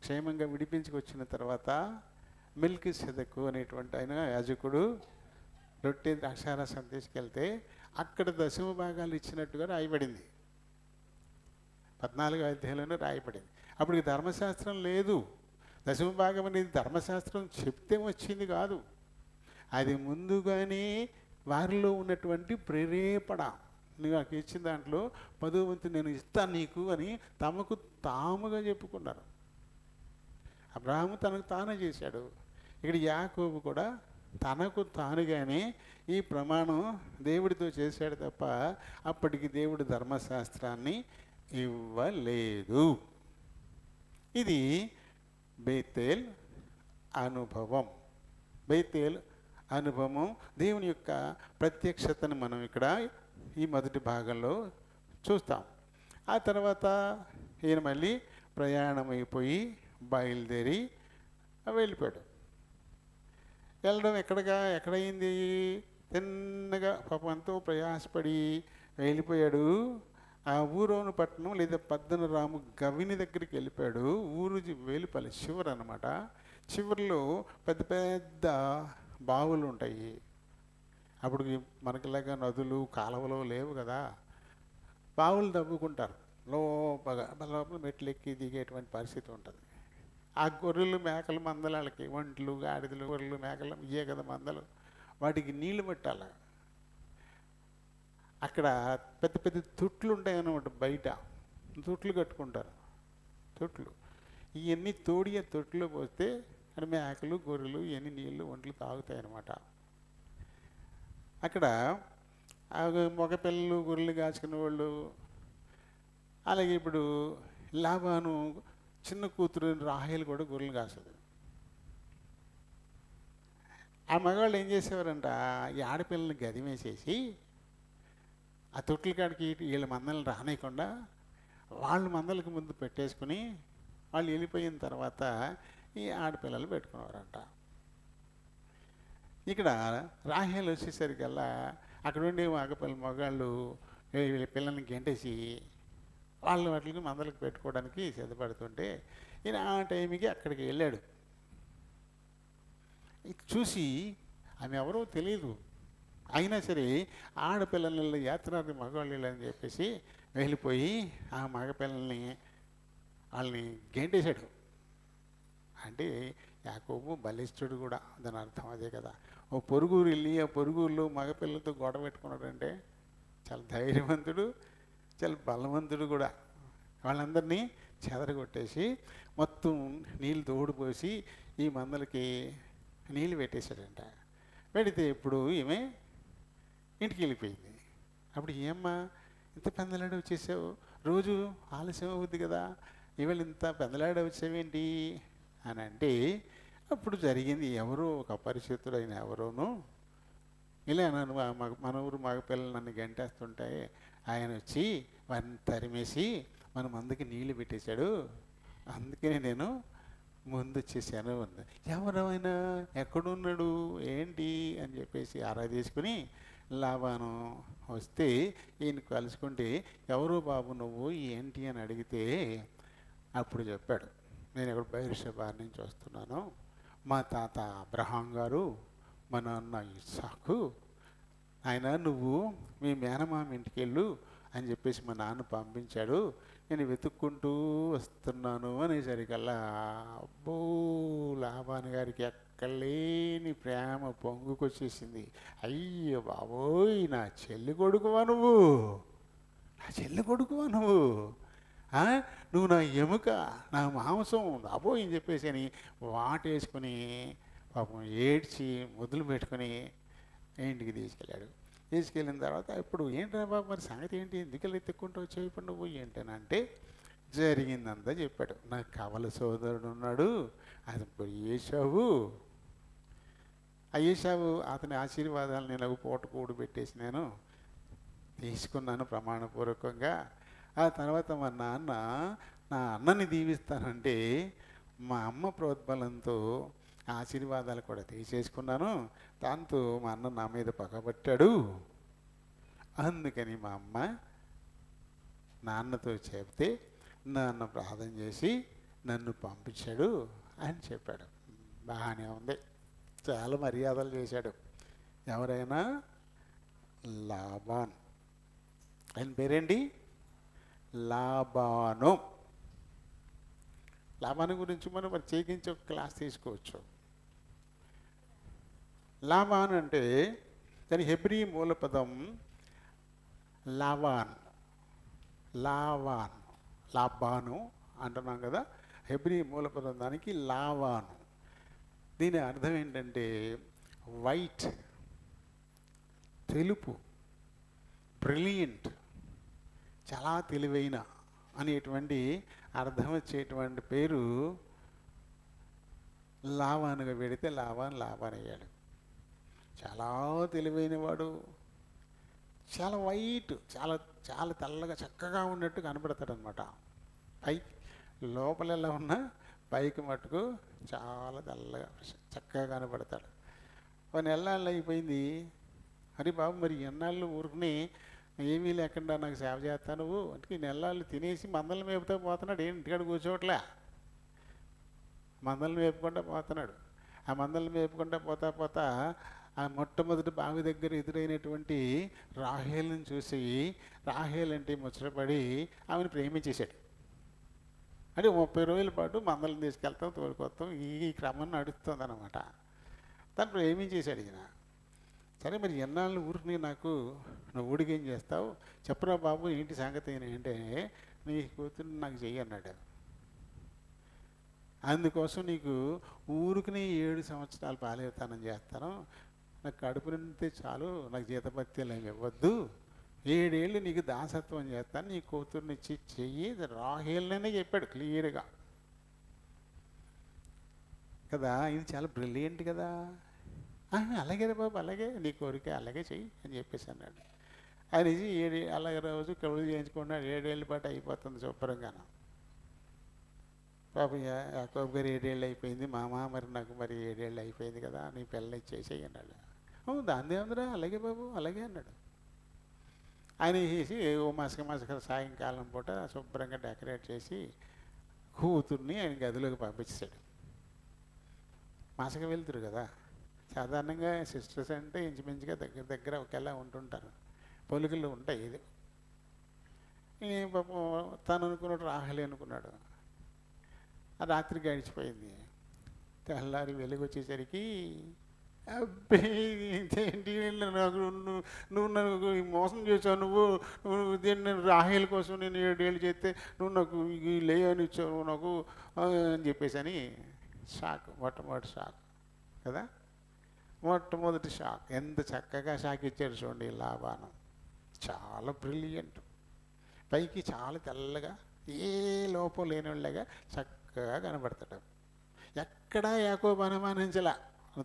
Speaker 1: క్షేమంగా విడిపించుకొచ్చిన తర్వాత మెల్కీసెదెకు అనేటువంటి ఆయన యాజకుడు రొట్టె ద్రాక్షారసం తీసుకెళ్తే అక్కడ 10వ భాగాలు ఇచ్చినట్టుగా రాయబడింది. 14వ అధ్యాయంలోనే రాయబడింది. అప్పటికి ధర్మశాస్త్రం లేదు. 10వ భాగం అనేది ధర్మశాస్త్రం చెప్తే వచ్చింది కాదు, అది ముందుగానే వారిలో ఉన్నటువంటి ప్రేరేపణ. నువ్వు నాకు ఇచ్చిన దాంట్లో 10వ వంతు నేను ఇస్తాను నీకు అని తమకు తాముగా చెప్పుకున్నారు. అబ్రహాము తనకు తానే చేశాడు. ఇక్కడ యాకోబు కూడా తనకు తానుగానే ఈ ప్రమాణం దేవుడితో చేశాడు తప్ప అప్పటికి దేవుడు ధర్మశాస్త్రాన్ని ఇవ్వలేదు. ఇది బేతేల్ అనుభవం. బేతేల్ అనుభవం, దేవుని యొక్క ప్రత్యక్షతను మనం ఇక్కడ ఈ మొదటి భాగంలో చూస్తాం. ఆ తర్వాత ఈయన మళ్ళీ ప్రయాణం అయిపోయి బయలుదేరి వెళ్ళిపోయాడు. వెళ్ళడం ఎక్కడైంది? తిన్నగా పాపంతో ప్రయాసపడి వెళ్ళిపోయాడు. ఆ ఊరోను పట్టణం లేదా పద్దనరాము గవిని దగ్గరికి వెళ్ళిపోయాడు. ఊరు వేలుపల్లి చివరి అనమాట. చివరిలో పెద్ద పెద్ద బావులు ఉంటాయి. అప్పుడు మనకిలాగా నదులు కాలువలు లేవు కదా, బావులు తవ్వుకుంటారు. లోపల మెట్లు ఎక్కి దిగేటువంటి పరిస్థితి ఉంటుంది. ఆ గొర్రెలు మేకలు మందలకి ఒంట్లు గాడిదలు గొర్రెలు మేకలు ఇవే కదా మందలు, వాటికి నీళ్లు పెట్టాలి. అక్కడ పెద్ద పెద్ద తొట్లు ఉంటాయన్నమాట. బయట తొట్లు కట్టుకుంటారు. తొట్లు ఇవన్నీ తోడి ఆ తొట్టులో పోస్తే అక్కడ మేకలు గొర్రెలు ఇవన్నీ నీళ్ళు ఒంట్లు తాగుతాయి అన్నమాట. అక్కడ మగ పిల్లలు గొర్రెలు కాచుకునే వాళ్ళు, అలాగే ఇప్పుడు లాబాను చిన్న కూతురు రాహేలు కూడా గొర్రెలు కాస్తుంది. ఆ మగవాళ్ళు ఏం చేసేవారంట, ఈ ఆడపిల్లల్ని గదిమేసేసి ఆ తొట్ల కాడికి వీళ్ళ మందలను రానియకుండా వాళ్ళు మందలకు ముందు పెట్టేసుకుని వాళ్ళు వెళ్ళిపోయిన తర్వాత ఈ ఆడపిల్లలు పెట్టుకునేవారంట. ఇక్కడ రాహేలు వచ్చేసరికల్లా అక్కడ ఉండే మగాళ్ళు వీళ్ళ పిల్లల్ని గెంటేసి వాళ్ళు వాటికి మందలకు పెట్టుకోవడానికి సిద్ధపడుతుంటే ఈయన ఆ టైంకి అక్కడికి వెళ్ళాడు. చూసి ఆమె ఎవరో తెలియదు, అయినా సరే ఆడపిల్లల యాత్రాన్ని మగవాళ్ళు అని చెప్పేసి వెళ్ళిపోయి ఆ మగపిల్లల్ని వాళ్ళని గెంటేశాడు. అంటే యాకోబు బలిష్ఠుడు కూడా, దాని అర్థం అదే కదా. ఓ పొరుగురు వెళ్ళి ఆ పొరుగురులో మగపిల్లలతో గొడవ పెట్టుకున్నాడంటే చాలా ధైర్యవంతుడు, చాలా బలవంతుడు కూడా. వాళ్ళందరినీ చెదరగొట్టేసి మొత్తం నీళ్ళు తోడిపోసి ఈ మందలకి నీళ్ళు పెట్టేశాడంట. పెడితే ఇప్పుడు ఈమె ఇంటికి వెళ్ళిపోయింది. అప్పుడు ఏమ్మా ఇంత పెందలాడ వచ్చేసావు, రోజు ఆలస్యం అవుద్ది కదా, ఇవాళ ఇంత పెందలాడ వచ్చావేంటి అని అంటే అప్పుడు జరిగింది. ఎవరో ఒక అపరిచితుడైన ఎవరోనూ ఇలా నన్ను మన ఊరు మగపిల్లలు నన్ను గంటేస్తుంటాయి, ఆయన వచ్చి వారిని తరిమేసి మన మందుకి నీళ్ళు పెట్టేశాడు, అందుకనే నేను ముందు వచ్చేసాను అంది. ఎవరైనా ఎక్కడున్నాడు ఏంటి అని చెప్పేసి ఆరా తీసుకుని లాబాను వస్తే ఈయన కలుసుకుంటే ఎవరో బాబు నువ్వు ఏంటి అని అడిగితే అప్పుడు చెప్పాడు, నేను ఇక్కడ బెయేర్షెబా నుంచి వస్తున్నాను, మా తాత అబ్రహాం గారు మా నాన్న ఇస్సాకు, ఆయన నువ్వు మీ మేనమామ ఇంటికి వెళ్ళు, అని చెప్పేసి మా నాన్న పంపించాడు, నేను వెతుక్కుంటూ వస్తున్నాను అనేసరికల్లా అబ్బో లాబాన్ గారికి ఎక్కలేని ప్రేమ పొంగుకొచ్చేసింది. అయ్యో బాబోయ్, నా చెల్లి కొడుకువా నువ్వు, నా చెల్లి కొడుకువా నువ్వు, నువ్వు నా ఎముక, నా మాంసం అబ్బో అని చెప్పేసి అని వాటేసుకుని పాపం ఏడ్చి మొదలు పెట్టుకుని ఇంటికి తీసుకెళ్ళాడు. తీసుకెళ్ళిన తర్వాత ఇప్పుడు ఏంటా బాబు మరి సంగతి ఏంటి, ఎందుకెళ్ళి ఎత్తుక్కుంటూ వచ్చావు ఇప్పుడు నువ్వు ఏంటనంటే జరిగిందంతా చెప్పాడు. నాకు కవల సోదరుడు ఉన్నాడు, అది ఇప్పుడు ఏశావు. ఆ ఏశావు అతని ఆశీర్వాదాలు నేను పూట కూడు పెట్టేసి నేను తీసుకున్నాను ప్రమాణపూర్వకంగా. ఆ తర్వాత మా నాన్న నా అన్నని దీవిస్తానంటే మా అమ్మ ప్రోద్బలంతో ఆశీర్వాదాలు కూడా తీసేసుకున్నాను. దాంతో మా అన్న నా మీద పగబట్టాడు. అందుకని మా అమ్మ నాన్నతో చెప్తే నాన్న ప్రార్థన చేసి నన్ను పంపించాడు అని చెప్పాడు. బాగానే ఉంది, చాలా మర్యాదలు చేశాడు. ఎవరైనా లాబాన్, ఆయన పేరేంటి లాబాను. లాబాను గురించి మనం ప్రత్యేకించి ఒక క్లాస్ తీసుకోవచ్చు. లాబాన్ అంటే దాని హెబ్రీ మూల పదం లావాన్. లావాన్ లాబాను అంటున్నాం కదా, హెబ్రీ మూల పదం దానికి లావాను. దీని అర్థం ఏంటంటే వైట్, తెలుపు, బ్రిలియంట్, చాలా తెలివైన అనేటువంటి అర్థం వచ్చేటువంటి పేరు లావానుగా పెడితే లాబాన్ అయ్యాడు. చాలా తెలివైన వాడు, చాలా వైట్, చాలా చాలా తెల్లగా చక్కగా ఉన్నట్టు కనబడతాడు అనమాట. పైకి లోపల ఎలా ఉన్నా పైకి మట్టుకు చాలా తెల్లగా చక్కగా కనబడతాడు. ఒక నెలలు అయిపోయింది. అరే బాబు మరి ఎన్నాళ్ళు ఊరుకుని ఏమీ లేకుండా నాకు సేవ చేస్తా నువ్వు అంటే, నెలలు తినేసి మందలను మేపుతా పోతున్నాడు. ఏంటి ఇంటికాడ కూర్చోవట్లే, మందలను మేపుకుంటా పోతున్నాడు. ఆ మందలను మేపుకుంటా పోతా ఆ మొట్టమొదటి బావి దగ్గర ఎదురైనటువంటి రాహేల్ని చూసి రాహేల్ అంటే ముచ్చటపడి ఆమెను ప్రేమించేశాడు. అంటే 30 రోజుల పాటు మందలను తీసుకెళ్తాం, తోలుకొస్తాం, ఈ క్రమం నడుస్తుంది అన్నమాట. తను ప్రేమించేశాడు ఈయన. సరే మరి ఎన్నాళ్ళు ఊరికి నాకు నువ్వు ఊడికి ఏం చేస్తావు చెప్పరా బాబు, ఏంటి సంగతి ఏంటంటే నీ కూతురు నాకు చెయ్యి అన్నాడు. అందుకోసం నీకు ఊరికి 7 సంవత్సరాలు పాలేతానం చేస్తాను, నాకు కడుపు నిండితే చాలు, నాకు జీతభత్యాలు ఏమి ఇవ్వద్దు, 7 ఏళ్ళు నీకు దాసత్వం చేస్తాను, నీ కూతుర్ని ఇచ్చి చెయ్యి రాహేల్నే చెప్పాడు క్లియర్గా కదా. ఇది చాలా బ్రిలియంట్ కదా. అలాగే రా బాబు, అలాగే నీ కోరిక అలాగే చెయ్యి అని చెప్పేసి అన్నాడు. ఆయన అలాగే రోజు కబులు చేయించుకున్నాడు. 7 ఏళ్ళ పాటు అయిపోతుంది శుభ్రంగాను. పాప యాకోబు గారు 7 ఏళ్ళు అయిపోయింది, మామ మరి నాకు మరి 7 ఏళ్ళు అయిపోయింది కదా, నీ పిల్లలు ఇచ్చేసేయి అన్నాడు. దాని ఏముందిరా, అలాగే బాబు అలాగే అన్నాడు. ఆయన చేసి ఓ మసక సాయంకాలం పూట శుభ్రంగా డెకరేట్ చేసి కూతుర్ని ఆయన గదిలోకి పంపించాడు. మసక వెళ్తురు కదా, సాధారణంగా సిస్టర్స్ అంటే ఇంచుమించుగా దగ్గర ఒకేలా ఉంటుంటారు, పొలికలు ఉంటాయి. ఇది పాపం తను అనుకున్నాడు, రాహేల్ అనుకున్నాడు. ఆ రాత్రి గడిచిపోయింది. తెల్లారి వెలుగు వచ్చేసరికి అబ్బేంటి నాకు నువ్వు నాకు మోసం చేసావు, నువ్వు దీన్ని రాహేల్ కోసం నేను 7 ఏళ్ళు చేస్తే నువ్వు నాకు లేయని ఇచ్చావు నువ్వు నాకు అని చెప్పేసి అని షాక్, మొట్టమొదటి షాక్ కదా, మొట్టమొదటి షాక్. ఎంత చక్కగా షాక్ ఇచ్చాడు చూడండి లాబాను. చాలా బ్రిలియంట్, పైకి చాలా తెల్లగా ఏ లోపం లేనివాళ్ళగా చక్కగా కనబడతాడు. ఎక్కడా యాకోబు అనుమానించలా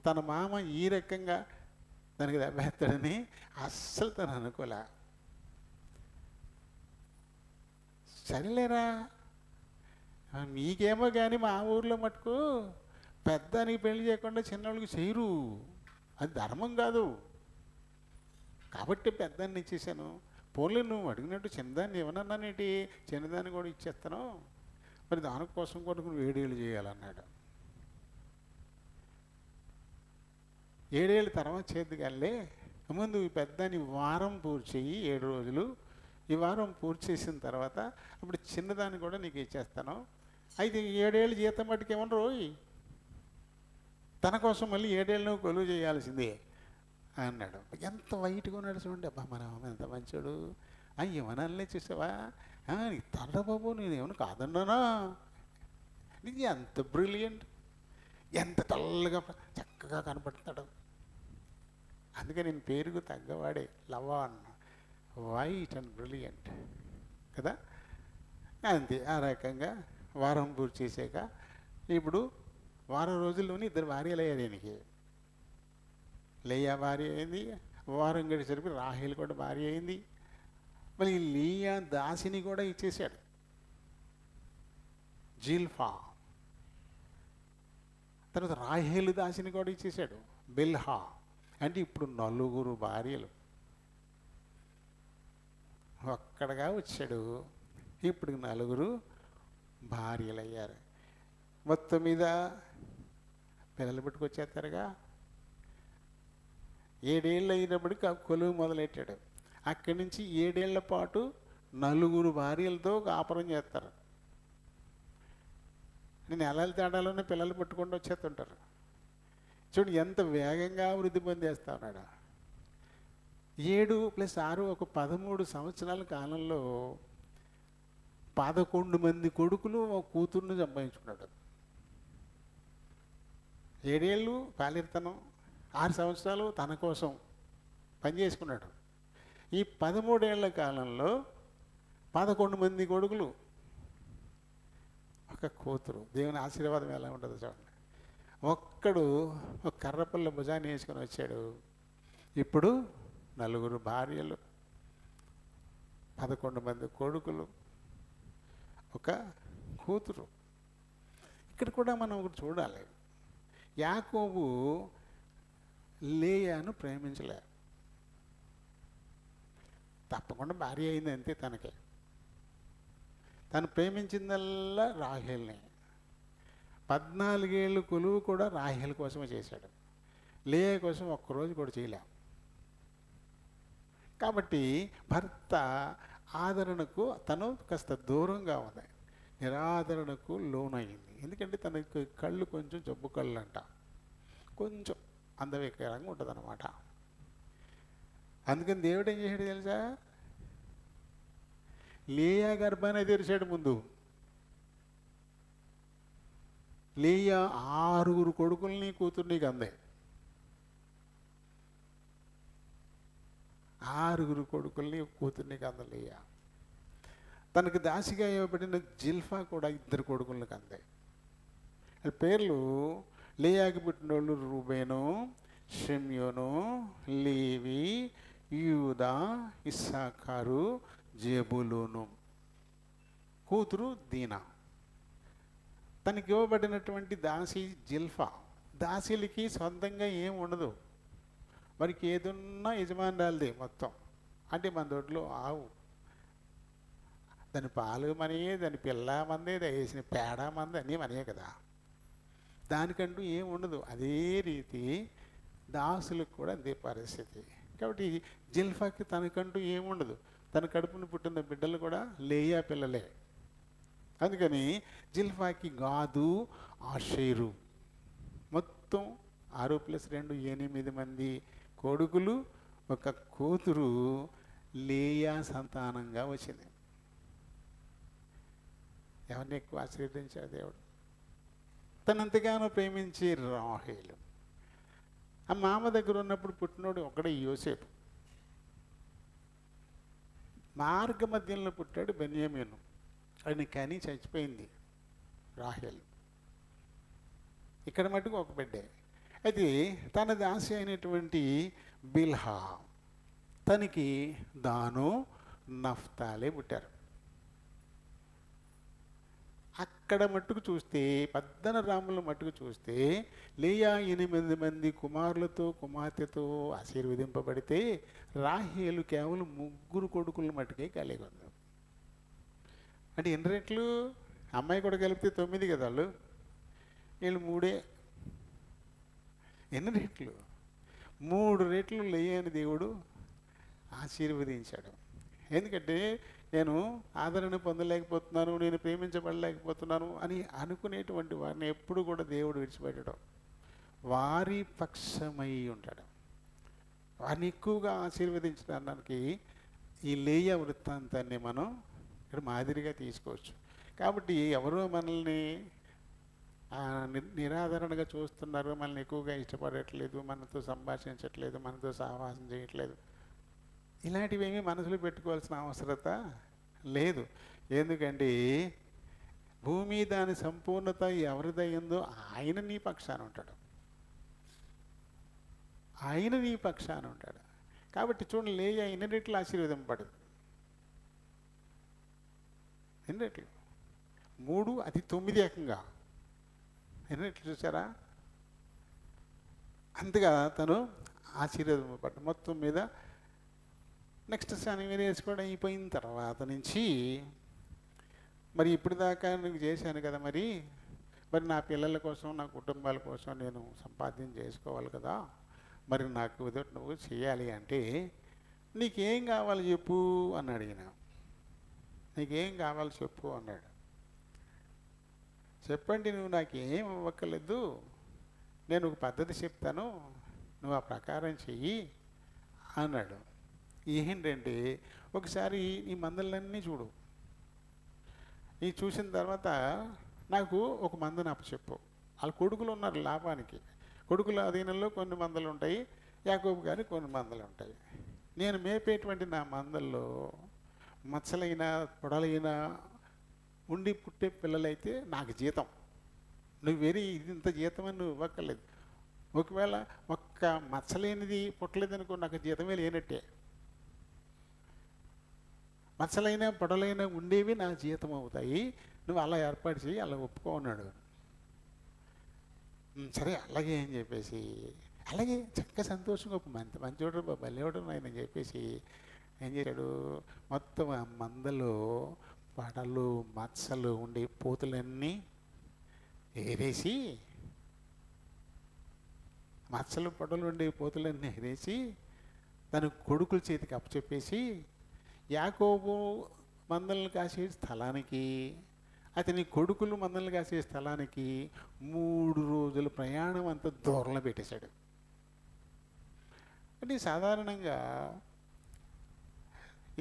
Speaker 1: తన మామ ఈ రకంగా దానికి దెబ్బేస్తాడని అస్సలు తను అనుకోలే. సరేలేరా మీకేమో కానీ మా ఊర్లో మటుకు పెద్దానికి పెళ్లి చేయకుండా చిన్నవాళ్ళకి చేయరు, అది ధర్మం కాదు కాబట్టి పెద్దాన్ని ఇచ్చేసాను. పోన్లే నువ్వు అడిగినట్టు చిన్నదాన్ని ఏమన్నానేటి, చిన్నదాన్ని కూడా ఇచ్చేస్తాను, మరి దానికోసం కూడా నువ్వు 7 ఏళ్ళు చేయాలన్నాడు. 7 ఏళ్ళ తర్వాత చేద్దు కానీ ముందు ఈ పెద్దాన్ని వారం పూర్తి చెయ్యి, 7 రోజులు ఈ వారం పూర్తి చేసిన తర్వాత అప్పుడు చిన్నదాన్ని కూడా నీకు ఇచ్చేస్తాను. అయితే 7 ఏళ్ళు జీతం మట్టుకు ఏమన్నా రోయ్, తన కోసం మళ్ళీ 7 ఏళ్ళు నువ్వు కొలువు చేయాల్సిందే అన్నాడు. ఎంత వైట్గా ఉన్నాడు చూడండి. అబ్బా మన అమ్మ ఎంత మంచోడు, ఏమనలే చూసావా, నీకు తల్ల బాబు, నేను ఏమన్నా కాదన్నానా, నీకు ఎంత బ్రిలియంట్, ఎంత తెల్లగా చక్కగా కనపడుతున్నాడు. అందుకే నేను పేరుకు తగ్గవాడే లవాన్, వైట్ అండ్ బ్రిలియంట్ కదా. అంతే. ఆ రకంగా వారం పూర్తి చేసాక ఇప్పుడు వారం రోజుల్లోనే 2 భార్యలు అయ్యారు ఈయనకి. లేయా భార్య అయింది, వారం గడిచేసరికి రాహేలు కూడా భార్య అయింది. మళ్ళీ లేయా దాసిని కూడా ఇచ్చేసాడు, జిల్ఫా. తర్వాత రాహేలు దాసిని కూడా ఇచ్చేసాడు, బిల్హా. అంటే ఇప్పుడు 4 భార్యలు ఒక్కడగా వచ్చాడు. ఇప్పుడు 4 భార్యలు అయ్యారు. మొత్తం మీద పిల్లలు పెట్టుకొచ్చేస్తారుగా. 7 ఏళ్ళు అయినప్పటికీ కొలువు మొదలెట్టాడు. అక్కడి నుంచి 7 ఏళ్ల పాటు 4 భార్యలతో కాపురం చేస్తారు. నెలల తేడాలోనే పిల్లలు పట్టుకుంటూ వచ్చేస్తుంటారు. చూడు ఎంత వేగంగా వృద్ధి పొందేస్తా ఉన్నాడు. 7 + 6 ఒక 13 సంవత్సరాల కాలంలో 11 మంది కొడుకులు ఒక కూతుర్ని సంపాదించుకున్నాడు. 7 ఏళ్ళు పాలిర్తనం, 6 సంవత్సరాలు తన కోసం పనిచేసుకున్నాడు. ఈ 13 ఏళ్ల కాలంలో 11 మంది కొడుకులు, ఒక కూతురు. దేవుని ఆశీర్వాదం ఎలా ఉంటుందో చూడండి. ఒక్కడు ఒక కర్రపల్ల భుజాన్ని వేసుకొని వచ్చాడు. ఇప్పుడు 4 భార్యలు, 11 మంది కొడుకులు, ఒక కూతురు. ఇక్కడ కూడా మనం ఒకటి చూడాలి. యాకోబు లేయాను ప్రేమించలే, తప్పకుండా భార్య అయింది అంతే. తనకే తను ప్రేమించిందల్లా రాహేల్ని. 14 ఏళ్ళు కొలువు కూడా రాహేల్ కోసమే చేశాడు, లేయా కోసం ఒక్కరోజు కూడా చేయలే. కాబట్టి భర్త ఆదరణకు తను కాస్త దూరంగా ఉంది, నిరాదరణకు లోనయ్యింది. ఎందుకంటే తనకి కళ్ళు కొంచెం జబ్బు కళ్ళు అంట, కొంచెం అందవికారంగా ఉంటుంది అన్నమాట. అందుకని దేవుడు ఏం చేశాడు తెలుసా, లేయా గర్భాన్ని తెరిచాడు. ముందు లేయా 6 కొడుకుల్ని కూతుర్ని అందే. 6 కొడుకుల్ని కూతుర్ని అందలేయా. తనకు దాసిగా ఇవ్వబడిన జిల్ఫా కూడా 2 కొడుకులకు అందే. పేర్లు లేయాకి పుట్టిన వాళ్ళు రూబేను, షిమ్యోను, లేవి, యూదా, ఇస్సాకారు, జెబులూను. కూతురు దీనా. తనకి ఇవ్వబడినటువంటి దాసి జిల్ఫా. దాసీలకి సొంతంగా ఏం ఉండదు, వారికి ఏదున్నా యజమానురాలదే మొత్తం. అంటే మన దొడ్లో ఆవు, దాని పాలు మనయే, దాని పిల్ల మందే, వేసిన పేడ మంది అన్నీ మనయే కదా. దానికంటూ ఏం ఉండదు. అదే రీతి దాసులకు కూడా అదే పరిస్థితి. కాబట్టి జిల్ఫాకి తనకంటూ ఏముండదు. తన కడుపును పుట్టిన బిడ్డలు కూడా లేయా పిల్లలే. అందుకని జిల్ఫాకి గాదు, ఆషేరు, మొత్తం 6 + 2 8 మంది కొడుకులు, ఒక కూతురు లేయా సంతానంగా వచ్చింది. ఎవరిని ఎక్కువ ఆశీర్వదించాడు దేవుడు? తనంతగానో ప్రేమించే రాహేలు. ఆ మామ దగ్గర ఉన్నప్పుడు పుట్టినోడు ఒకడే యోసేపు. మార్గ మధ్యంలో పుట్టాడు బెన్యామీను. ఆయన కానీ చచ్చిపోయింది రాహేలు. ఇక్కడ మటుకు ఒక బిడ్డే. అయితే తన దాసి అయినటువంటి బిల్హా, తనకి దాను, నఫ్తాలే పుట్టారు. అక్కడ మట్టుకు చూస్తే, పద్దనరాముల మట్టుకు చూస్తే, లేయా 8 మంది కుమారులతో కుమార్తెతో ఆశీర్వదింపబడితే రాహేలు కేవలం 3 కొడుకుల మట్టుకే కలిగి ఉంది. అంటే ఎన్ని రెట్లు? అమ్మాయి కూడా కలిపితే 9 కదా వాళ్ళు, వీళ్ళు 3. ఎన్ని రెట్లు? 3 రెట్లు లేయని దేవుడు ఆశీర్వదించాడు. ఎందుకంటే నేను ఆదరణ పొందలేకపోతున్నాను, నేను ప్రేమించబడలేకపోతున్నాను అని అనుకునేటువంటి వారిని ఎప్పుడు కూడా దేవుడు విడిచిపెట్టడం, వారి పక్షమై ఉంటాడు. వారిని ఎక్కువగా ఆశీర్వదించడానికి ఈ లేయా వృత్తాంతాన్ని మనం ఇక్కడ మాదిరిగా తీసుకోవచ్చు. కాబట్టి ఎవరో మనల్ని నిరాదరణగా చూస్తున్నారు, మనల్ని ఎక్కువగా ఇష్టపడట్లేదు, మనతో సంభాషించట్లేదు, మనతో సహవాసం చేయట్లేదు, ఇలాంటివేమీ మనసులో పెట్టుకోవాల్సిన అవసరత లేదు. ఎందుకంటే భూమి దాని సంపూర్ణత ఎవరిదయ్యిందో ఆయన నీ పక్షాన ఉంటాడు, ఆయన నీ పక్షాన ఉంటాడు. కాబట్టి చూడండి, లేయా ఎన్ని రెట్లు ఆశీర్వదింపబడింది, ఎన్ని రెట్లు, 3 అది 9 ఏకంగా, ఎన్ని రెట్లు చూసారా? అంతగా తను ఆశీర్వదింపబడ్డ. మొత్తం మీద నెక్స్ట్ శనివారం వేసుకోవడం అయిపోయిన తర్వాత నుంచి మరి ఇప్పుడు దాకా నువ్వు చేశాను కదా, మరి నా పిల్లల కోసం, నా కుటుంబాల కోసం నేను సంపాదన చేసుకోవాలి కదా, మరి నాకు నువ్వు చేయాలి అంటే నీకేం కావాలి చెప్పు అని అడిగిన. నీకేం కావాలి చెప్పు అన్నాడు. చెప్పండి, నువ్వు నాకేం ఇవ్వక్కర్లేదు, నేను ఒక పద్ధతి చెప్తాను, నువ్వు ఆ ప్రకారం చెయ్యి అన్నాడు. ఏంటంటే ఒకసారి ఈ మందలన్నీ చూడు, ఈ చూసిన తర్వాత నాకు ఒక మందను అప్పచెప్పు. వాళ్ళ కొడుకులు ఉన్నారు లాభానికి, కొడుకుల అధీనంలో కొన్ని మందలు ఉంటాయి, యాకోబు గారి కొన్ని మందలు ఉంటాయి. నేను మేపేటువంటి నా మందల్లో మచ్చలైనా పొడలైనా ఉండి పుట్టే పిల్లలైతే నాకు జీతం, నువ్వు ఇంత జీతం అని నువ్వు ఇవ్వక్కర్లేదు. ఒకవేళ ఒక్క మచ్చలేనిది పుట్టలేదనుకో నాకు జీతమే లేనట్టే. మచ్చలైనా పొడలైనా ఉండేవి నా జీతం అవుతాయి, నువ్వు అలా ఏర్పాటు చేయి, అలా ఒప్పుకో అన్నాడు. సరే అలాగే అని చెప్పేసి, అలాగే చక్కగా సంతోషంగా మంచోడు బలేవాడు ఆయన చెప్పేసి ఏం చేశాడు, మొత్తం ఆ మందలో పడలు మచ్చలు ఉండే పోతులన్నీ ఏరేసి, మచ్చలు పడలు ఉండే పోతులన్నీ ఏరేసి తన కొడుకుల చేతికి అప్పచెప్పేసి యాకోబు మందలను కాసే స్థలానికి, అతని కొడుకులు మందలను కాసే స్థలానికి 3 రోజుల ప్రయాణం అంత దూరంలో పెట్టేశాడు. అంటే సాధారణంగా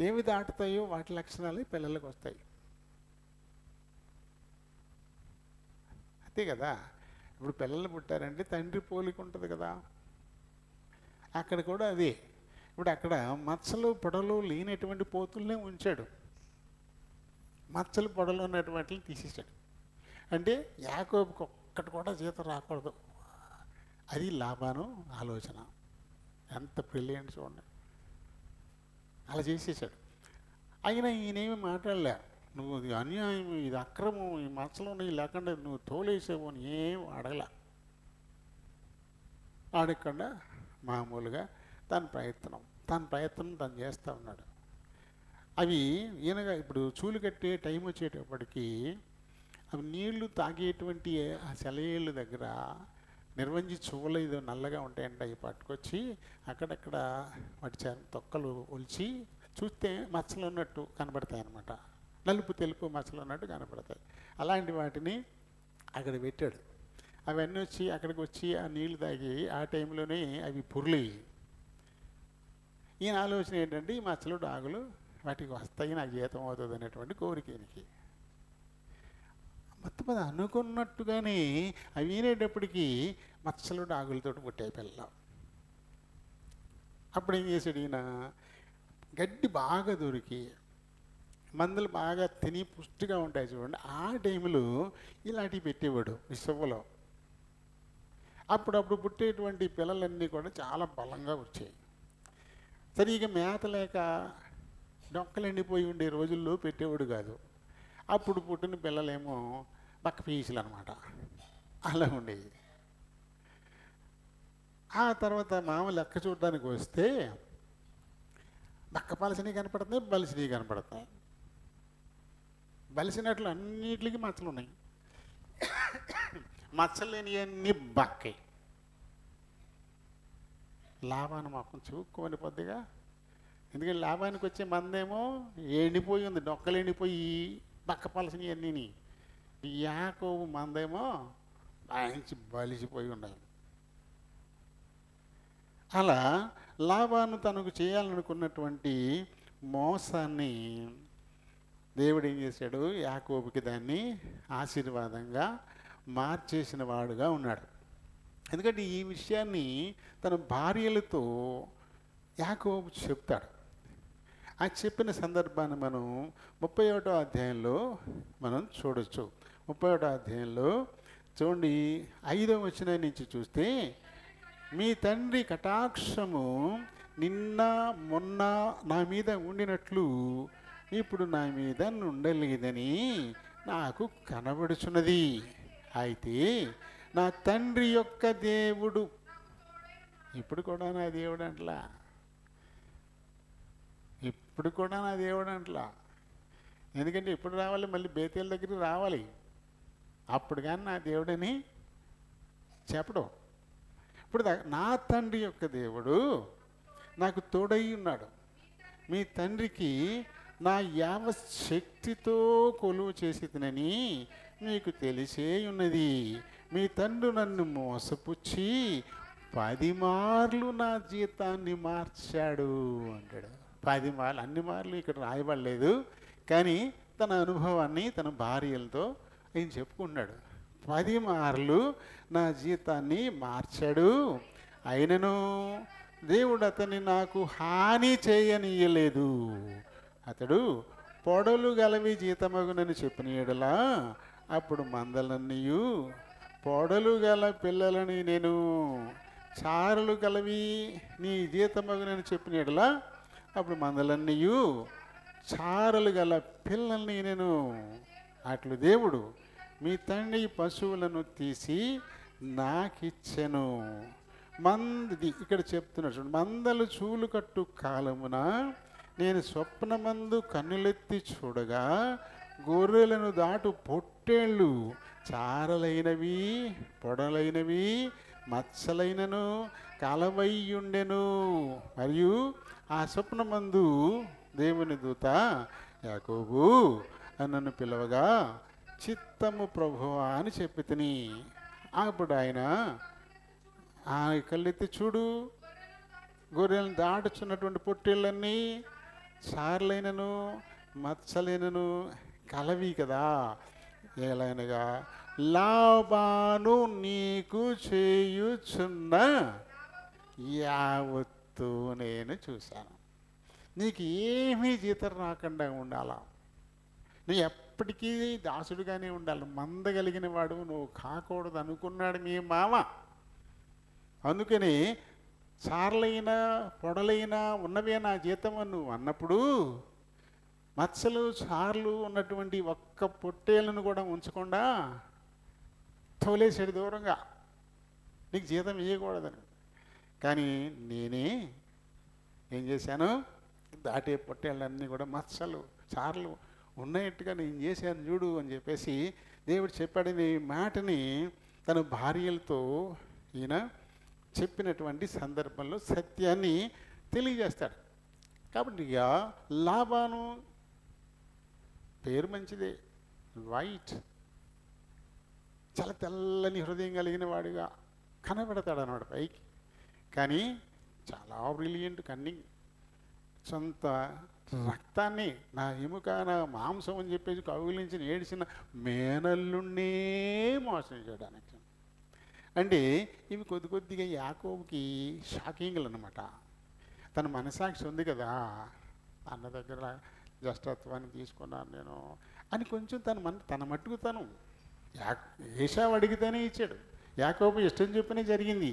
Speaker 1: ఏవి దాటుతాయో వాటి లక్షణాలు పిల్లలకు వస్తాయి, అంతే కదా. ఇప్పుడు పిల్లలు పుట్టారంటే తండ్రి పోలిక ఉంటుంది కదా, అక్కడ కూడా అదే. ఇప్పుడు అక్కడ మచ్చలు పొడలు లేనటువంటి పోతుల్నే ఉంచాడు, మచ్చలు పొడలు ఉన్నటువంటి తీసేసాడు. అంటే యాకోబుకి ఒక్కటి కూడా జీతం రాకూడదు, అది లాభాను ఆలోచన. ఎంత బ్రిలియంట్ చూడండి, అలా చేసేసాడు. అయినా ఈయనేమి మాట్లాడలే, నువ్వు ఇది అన్యాయం, ఇది అక్రమం, ఈ మచ్చలు ఉన్నాయి లేకుండా నువ్వు తోలేసావు అని ఏం అడగల. అడగకుండా మామూలుగా తన ప్రయత్నం తను చేస్తూ ఉన్నాడు. అవి ఈయనగా ఇప్పుడు చూలు కట్టే టైం వచ్చేటప్పటికి అవి నీళ్లు తాగేటువంటి ఆ సెలయేళ్ళ దగ్గర నిర్వంజి చువ్వలు ఏదో నల్లగా ఉంటాయంట, అవి పట్టుకొచ్చి అక్కడక్కడ వాటి తొక్కలు ఒలిచి చూస్తే మచ్చలు ఉన్నట్టు కనబడతాయి అన్నమాట, నలుపు తెలుపు మచ్చలు ఉన్నట్టు కనబడతాయి. అలాంటి వాటిని అక్కడ పెట్టాడు. అవన్నీ వచ్చి అక్కడికి వచ్చి ఆ నీళ్లు తాగి ఆ టైంలోనే అవి పుర్లయ్యి. ఈయన ఆలోచన ఏంటంటే ఈ మచ్చలు డాగులు వాటికి వస్తాయి, నాకు జీతం అవుతుంది అనేటువంటి కోరిక ఈయనకి. మొత్తం అది అనుకున్నట్టుగానే అవి వినేటప్పటికీ మచ్చలు డాగులతో పుట్టాయి పిల్ల. అప్పుడు ఏం చేశాడు ఈయన, గడ్డి బాగా దొరికి మందులు బాగా తిని పుష్టిగా ఉంటాయి చూడండి, ఆ టైంలో ఇలాంటివి పెట్టేవాడు విసువలో. అప్పుడప్పుడు పుట్టేటువంటి పిల్లలన్నీ కూడా చాలా బలంగా వచ్చాయి. సరిగా మేత లేక డొక్కలు ఎండిపోయి ఉండే రోజుల్లో పెట్టేవాడు కాదు. అప్పుడు పుట్టిన పిల్లలేమో బక్క పీసులు అనమాట, అలా ఉండేది. ఆ తర్వాత మామ లెక్క చూడడానికి వస్తే బక్క పలసినవి కనపడుతున్నాయి, బలిసినవి కనపడుతున్నాయి. బలిసినట్లు అన్నిటికీ మచ్చలు ఉన్నాయి, మచ్చలు లేనివన్నీ బక్కాయి. లాభాన్ని మొక్కం చూక్కుని పొద్దుగా ఎందుకంటే లాభానికి వచ్చే మందేమో ఎండిపోయి ఉంది, డొక్కలు ఎండిపోయి పక్కపలసినవి అన్నీ. యాకోబు మందేమో మంచి బలిసిపోయి ఉన్నాయి. అలా లాభాను తనకు చేయాలనుకున్నటువంటి మోసాన్ని దేవుడు ఏం చేశాడు, యాకోబుకి దాన్ని ఆశీర్వాదంగా మార్చేసిన వాడుగా ఉన్నాడు. ఎందుకంటే ఈ విషయాన్ని తన భార్యలతో యాకోబు చెప్తాడు. ఆ చెప్పిన సందర్భాన్ని మనం 31వ అధ్యాయంలో మనం చూడొచ్చు. 31వ అధ్యాయంలో చూడండి, 5వ వచనం నుంచి చూస్తే, మీ తండ్రి కటాక్షము నిన్న మొన్న నా మీద ఉండినట్లు ఇప్పుడు నా మీద ఉండలేదని నాకు కనబడుచున్నది. అయితే నా తండ్రి యొక్క దేవుడు, ఇప్పుడు కూడా నా దేవుడు అంట్లా, ఇప్పుడు కూడా నా దేవుడు అంట్లా. ఎందుకంటే ఇప్పుడు రావాలి, మళ్ళీ బేతేల దగ్గరికి రావాలి, అప్పుడు కానీ నా దేవుడని చెప్పడం. ఇప్పుడు నా తండ్రి యొక్క దేవుడు నాకు తోడై ఉన్నాడు. మీ తండ్రికి నా యావశక్తితో కొలువు చేసేదనని మీకు తెలిసే ఉన్నది. మీ తండ్రి నన్ను మోసపుచ్చి 10 మార్లు నా జీతాన్ని మార్చాడు అంటాడు. 10 మార్లు, అన్ని మార్లు ఇక్కడ రాయబడలేదు, కానీ తన అనుభవాన్ని తన భార్యలతో ఆయన చెప్పుకున్నాడు. 10 మార్లు నా జీతాన్ని మార్చాడు, అయినను దేవుడు అతన్ని నాకు హాని చేయనీయలేదు. అతడు పొడలు గలవి జీతమగునని చెప్పిన యెడల అప్పుడు మందలన్నీయు, పొడలు గల పిల్లలని నేను చారలు గలవి నీ జీతమగునని చెప్పిన యెడల అప్పుడు మందలన్నీయు చారలు గల పిల్లల్ని నేను. అట్లు దేవుడు మీ తండ్రి పశువులను తీసి నాకిచ్చెను. ఇక్కడ చెప్తున్నాడు చూడండి, మందలు చూలు కట్టు కాలమున నేను స్వప్నమందు కన్నులెత్తి చూడగా గొర్రెలను దాటు పొట్టేళ్ళు చారలైనవి పొడలైనవి మచ్చలైనను కలవయ్యుండెను. మరియు ఆ స్వప్నమందు దేవుని దూత యాకోబు నన్ను పిలవగా చిత్తము ప్రభువా అని చెప్పి తిని, అప్పుడు ఆయన ఆ కళ్ళెత్తి చూడు, గొర్రెలను దాటుచున్నటువంటి పొట్టేళ్ళన్నీ చార్లైనను మచ్చలైనను కలవి కదా, ఏలైనగా లాబాను నీకు చేయుచున్న యావత్తు నేను చూశాను. నీకు ఏమీ జీతం రాకుండా ఉండాలా, నువ్వు ఎప్పటికీ దాసుడుగానే ఉండాలి, మందగలిగిన వాడు నువ్వు కాకూడదు అనుకున్నాడు మీ మామ. అందుకని చార్లైనా పొడలైనా ఉన్నవే నా జీతం అని నువ్వు అన్నప్పుడు మచ్చలు చార్లు ఉన్నటువంటి ఒక్క పొట్టేళ్ళను కూడా ఉంచకుండా తోలేసాడు దూరంగా, నీకు జీతం ఇవ్వకూడదని. కానీ నేనే ఏం చేశాను, దాటే పొట్టేళ్ళన్నీ కూడా మచ్చలు చార్లు ఉన్నట్టుగా నేను చేశాను చూడు అని చెప్పేసి దేవుడు చెప్పాడని మాటని తన భార్యలతో ఈయన చెప్పినటువంటి సందర్భంలో సత్యాన్ని తెలియజేస్తాడు. కాబట్టి ఇక లాబాను పేరు మంచిదే, వైట్, చాలా తెల్లని హృదయం కలిగిన వాడిగా కనబడతాడు అన్నమాట పైకి. కానీ చాలా బ్రిలియంట్, కన్నింగ్, సొంత రక్తాన్ని నా ఎముక నా మాంసం అని చెప్పేసి కౌగిలించి ఏడిచిన మేనల్లుండే మోసం చేయడానికి. అంటే ఇవి కొద్ది కొద్దిగా యాకోబుకి షాకింగ్లు అన్నమాట. తన మనసాక్షి ఉంది కదా, అన్న దగ్గర జ్యేష్ఠత్వాన్ని తీసుకున్నాను నేను అని కొంచెం తన మట్టుకు తను ఏశావు అడిగితేనే ఇచ్చాడు, యాకోబు ఇష్టం చెప్పినే జరిగింది.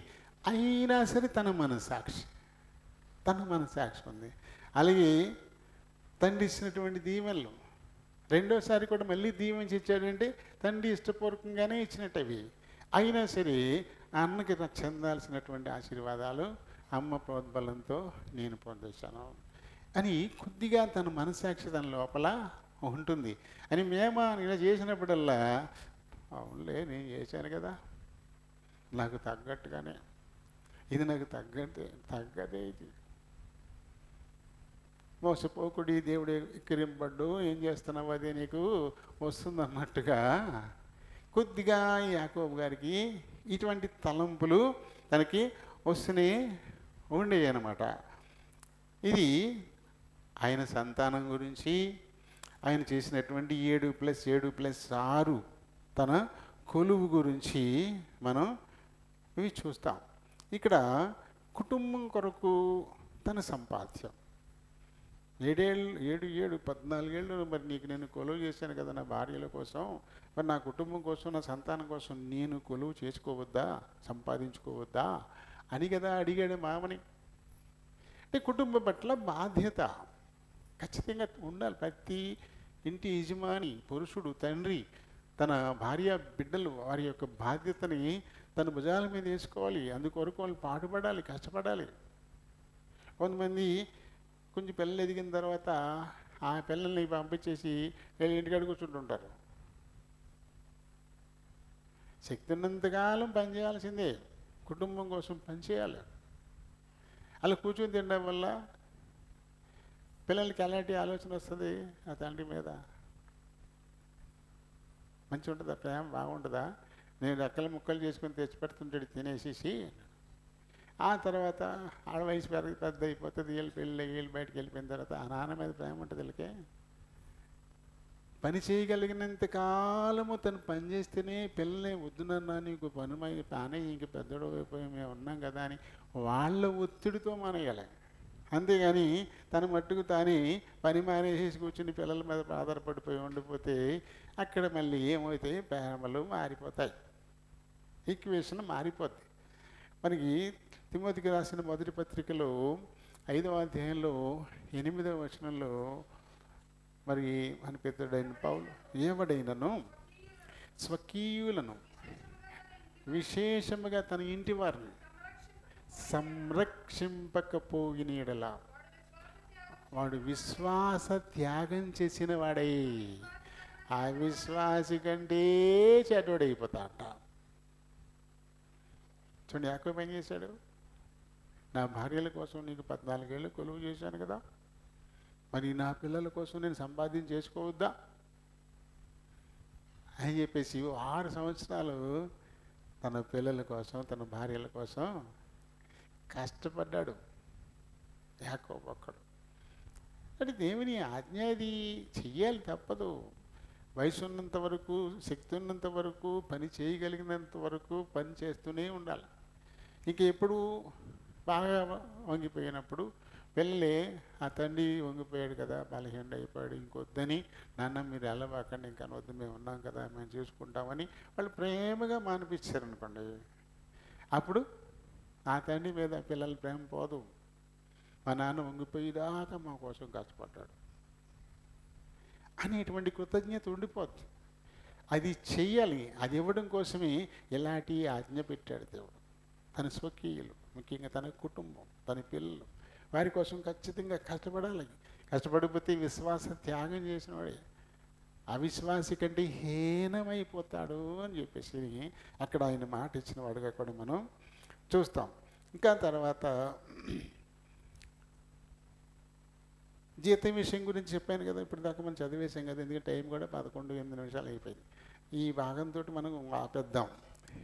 Speaker 1: అయినా సరే తన మనసాక్షి ఉంది. అలాగే తండ్రి ఇచ్చినటువంటి దీవెనలు రెండోసారి కూడా మళ్ళీ దీవెంచి ఇచ్చాడంటే తండ్రి ఇష్టపూర్వకంగానే ఇచ్చినట్టవి. అయినా సరే అన్నకి నాకు చెందాల్సినటువంటి ఆశీర్వాదాలు అమ్మ ప్రోద్బలంతో నేను పొందేశాను అని కొద్దిగా తన మనసాక్షి తన లోపల ఉంటుంది. అని మేము ఇలా చేసినప్పుడల్లా అవునులే నేను చేశాను కదా, నాకు తగ్గట్టుగానే ఇది, నాకు తగ్గదే ఇది మోసపోకుడి దేవుడు ఎక్కిరింపడ్డు, ఏం చేస్తున్నావు అదే నీకు వస్తుందన్నట్టుగా కొద్దిగా యాకోబు గారికి ఇటువంటి తలంపులు తనకి వస్తూనే ఉండేవి అన్నమాట. ఇది ఆయన సంతానం గురించి, ఆయన చేసినటువంటి 7+7+6 తన కొలువు గురించి మనం ఇవి చూస్తాం. ఇక్కడ కుటుంబం కొరకు తన సంపాద్యం 14 ఏళ్ళు మరి నీకు నేను కొలువు చేశాను కదా నా భార్యల కోసం, మరి నా కుటుంబం కోసం నా సంతానం కోసం నేను కొలువు చేసుకోవద్దా, సంపాదించుకోవద్దా అని కదా అడిగాడు మామని. అంటే కుటుంబం పట్ల బాధ్యత ఖచ్చితంగా ఉండాలి. ప్రతి ఇంటి యజమాని, పురుషుడు, తండ్రి తన భార్య బిడ్డలు వారి యొక్క బాధ్యతని తన భుజాల మీద వేసుకోవాలి. అందుకొరకు వాళ్ళు పాటుపడాలి, కష్టపడాలి. కొంతమంది కొంచెం పిల్లలు ఎదిగిన తర్వాత ఆ పిల్లల్ని పంపించేసి వీళ్ళ ఇంటికాడ కూర్చుంటుంటారు. శక్తి ఉన్నంతకాలం పనిచేయాల్సిందే, కుటుంబం కోసం పనిచేయాలి. అలా కూర్చొని తినడం వల్ల పిల్లలకి ఎలాంటి ఆలోచన వస్తుంది? ఆ తండ్రి మీద మంచి ఉంటుందా? ప్రేమ బాగుంటుందా? నేను రెక్కలు ముక్కలు చేసుకొని తెచ్చి పెడుతుంటాడు తినేసేసి. ఆ తర్వాత ఆడ వయసు పెద్ద అయిపోతుంది, వీళ్ళు బయటకు వెళ్ళిపోయిన తర్వాత ఆ నాన్న మీద ప్రేమ ఉంటుంది. వీళ్ళకే పని చేయగలిగినంత కాలము తను పని చేస్తేనే పిల్లల్ని వద్దునన్నా నీకు పానే ఇంక పెద్దడు అయిపోయి మేము ఉన్నాం కదా అని వాళ్ళ ఒత్తిడితో మానేయాలి. అంతేగాని తన మట్టుకు తానే పని మానేసేసి కూర్చుని పిల్లల మీద ఆధారపడిపోయి ఉండిపోతే అక్కడ మళ్ళీ ఏమవుతాయి? ప్రేమలు మారిపోతాయి, ఈక్వేషన్ మారిపోద్ది. మనకి తిమోతికి రాసిన మొదటి పత్రికలో 5వ అధ్యాయంలో 8వ వచనంలో మరి మన పితరుడైన పౌలు ఏవడైనను స్వకీయులను విశేషముగా తన ఇంటి వారిని సంరక్షింపకపోయిన యెడల వాడు విశ్వాస త్యాగం చేసిన వాడై ఆ విశ్వాసి కంటే చెడ్డోడైపోతాడ. చూడండి, యాకోబు ఏం చేశాడు? నా భార్యల కోసం నీకు 14 ఏళ్ళు కొలువు చేశాను కదా, మరి నా పిల్లల కోసం నేను సంపాదన చేసుకోవద్దా అని చెప్పేసి 6 సంవత్సరాలు తన పిల్లల కోసం తన భార్యల కోసం కష్టపడ్డాడు యాకోబు ఒక్కడు. అంటే దేవుని ఆజ్ఞ అది చెయ్యాలి, తప్పదు. వయసు ఉన్నంత వరకు, శక్తి ఉన్నంత వరకు, పని చేయగలిగినంత వరకు పని చేస్తూనే ఉండాలి. ఇంక ఎప్పుడు బాగా వంగిపోయినప్పుడు పిల్లలే ఆ తండ్రి వంగిపోయాడు కదా, బలహీన అయిపోయాడు, ఇంకొద్దని నాన్న మీరు వెళ్ళబాకండి, ఇంకా వద్దు, మేము ఉన్నాం కదా, మేము చూసుకుంటామని వాళ్ళు ప్రేమగా మానిపించారనుకోండి, అప్పుడు ఆ తండ్రి మీద పిల్లల ప్రేమ పోదు. మా నాన్న వంగిపోయేదాకా మా కోసం కష్టపడ్డాడు అనేటువంటి కృతజ్ఞత ఉండిపోద్ది. అది చెయ్యాలి. అది ఇవ్వడం కోసమే ఎలాంటి ఆజ్ఞ పెట్టాడు దేవుడు. తన స్వకీయులు, ముఖ్యంగా తన కుటుంబం, తన పిల్లలు, వారి కోసం ఖచ్చితంగా కష్టపడాలి. కష్టపడిపోతే విశ్వాస త్యాగం చేసిన వాడే అవిశ్వాసి కంటే హీనమైపోతాడు అని చెప్పేసి అక్కడ ఆయన మాట ఇచ్చిన వాడుగా కూడా మనం చూస్తాం. ఇంకా తర్వాత జీతం విషయం గురించి చెప్పాను కదా, ఇప్పుడు దాకా మనం చదివేశాం కదా, ఎందుకంటే టైం కూడా 11-8 నిమిషాలు అయిపోయింది. ఈ భాగంతో మనం ఆపేద్దాం.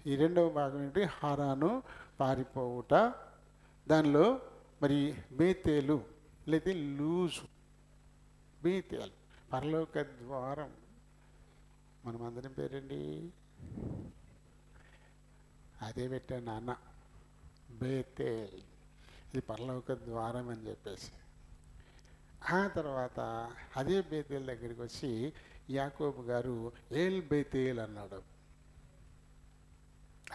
Speaker 1: ఈ రెండవ భాగం ఏంటి? హారాను పారిపోవుట. దానిలో మరి బేతేలు లేదా లూజు, బేతేలు పరలోక ద్వారం. మనం అందరం పేరండి అదే పెట్టాను నాన్న, బేతేల్, ఇది పరలోక ద్వారం అని చెప్పేసి. ఆ తర్వాత అదే బేతేల్ దగ్గరికి వచ్చి యాకోబు గారు ఏల్ బేతేల్ అన్నాడు.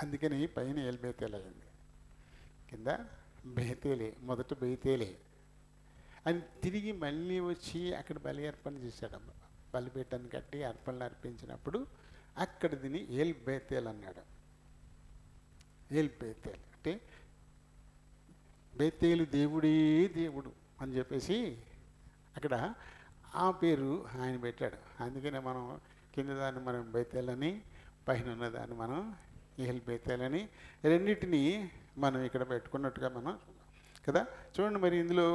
Speaker 1: అందుకని పైన ఏల్ బేతేల్ అయింది, కింద బేతేలే, మొదట బేతేలే అని తిరిగి మళ్ళీ వచ్చి అక్కడ బలి అర్పణ చేశాడు. బలిపీఠాన్ని కట్టి అర్పణలు అర్పించినప్పుడు అక్కడ దీన్ని ఏల్ బేతేల్ అన్నాడు. ఏల్ బేతేల్ అంటే బేతేలు దేవుడే దేవుడు అని చెప్పేసి అక్కడ ఆ పేరు ఆయన పెట్టాడు. అందుకనే మనం కింద దాన్ని మనం బేతేలని, పైన ఉన్నదాన్ని మనం ఏల్ బేతేలని, రెండింటినీ మనం ఇక్కడ పెట్టుకున్నట్టుగా మనం కదా. చూడండి, మరి ఇందులో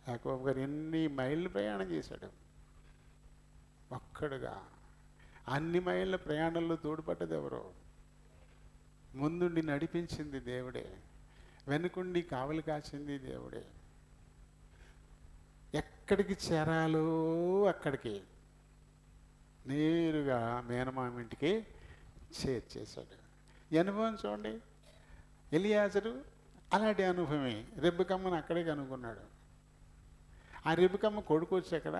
Speaker 1: యాకోబు గారు ఎన్ని మైళ్ళు ప్రయాణం చేశాడు ఒక్కడుగా. అన్ని మైళ్ళ ప్రయాణంలో తోడ్పడ్డది ఎవరో? ముందుండి నడిపించింది దేవుడే, వెనుకుండి కావలి కాచింది దేవుడే. ఎక్కడికి చేరాలో అక్కడికి నేరుగా మేనమామింటికి చేర్చేశాడు. ఈ అనుభవం చూడండి. ఎలియాజరు అలాంటి అనుభవమే. రెబ్బకమ్మను అక్కడే కనుక్కున్నాడు. ఆ రెబ్బకమ్మ కొడుకు వచ్చి అక్కడ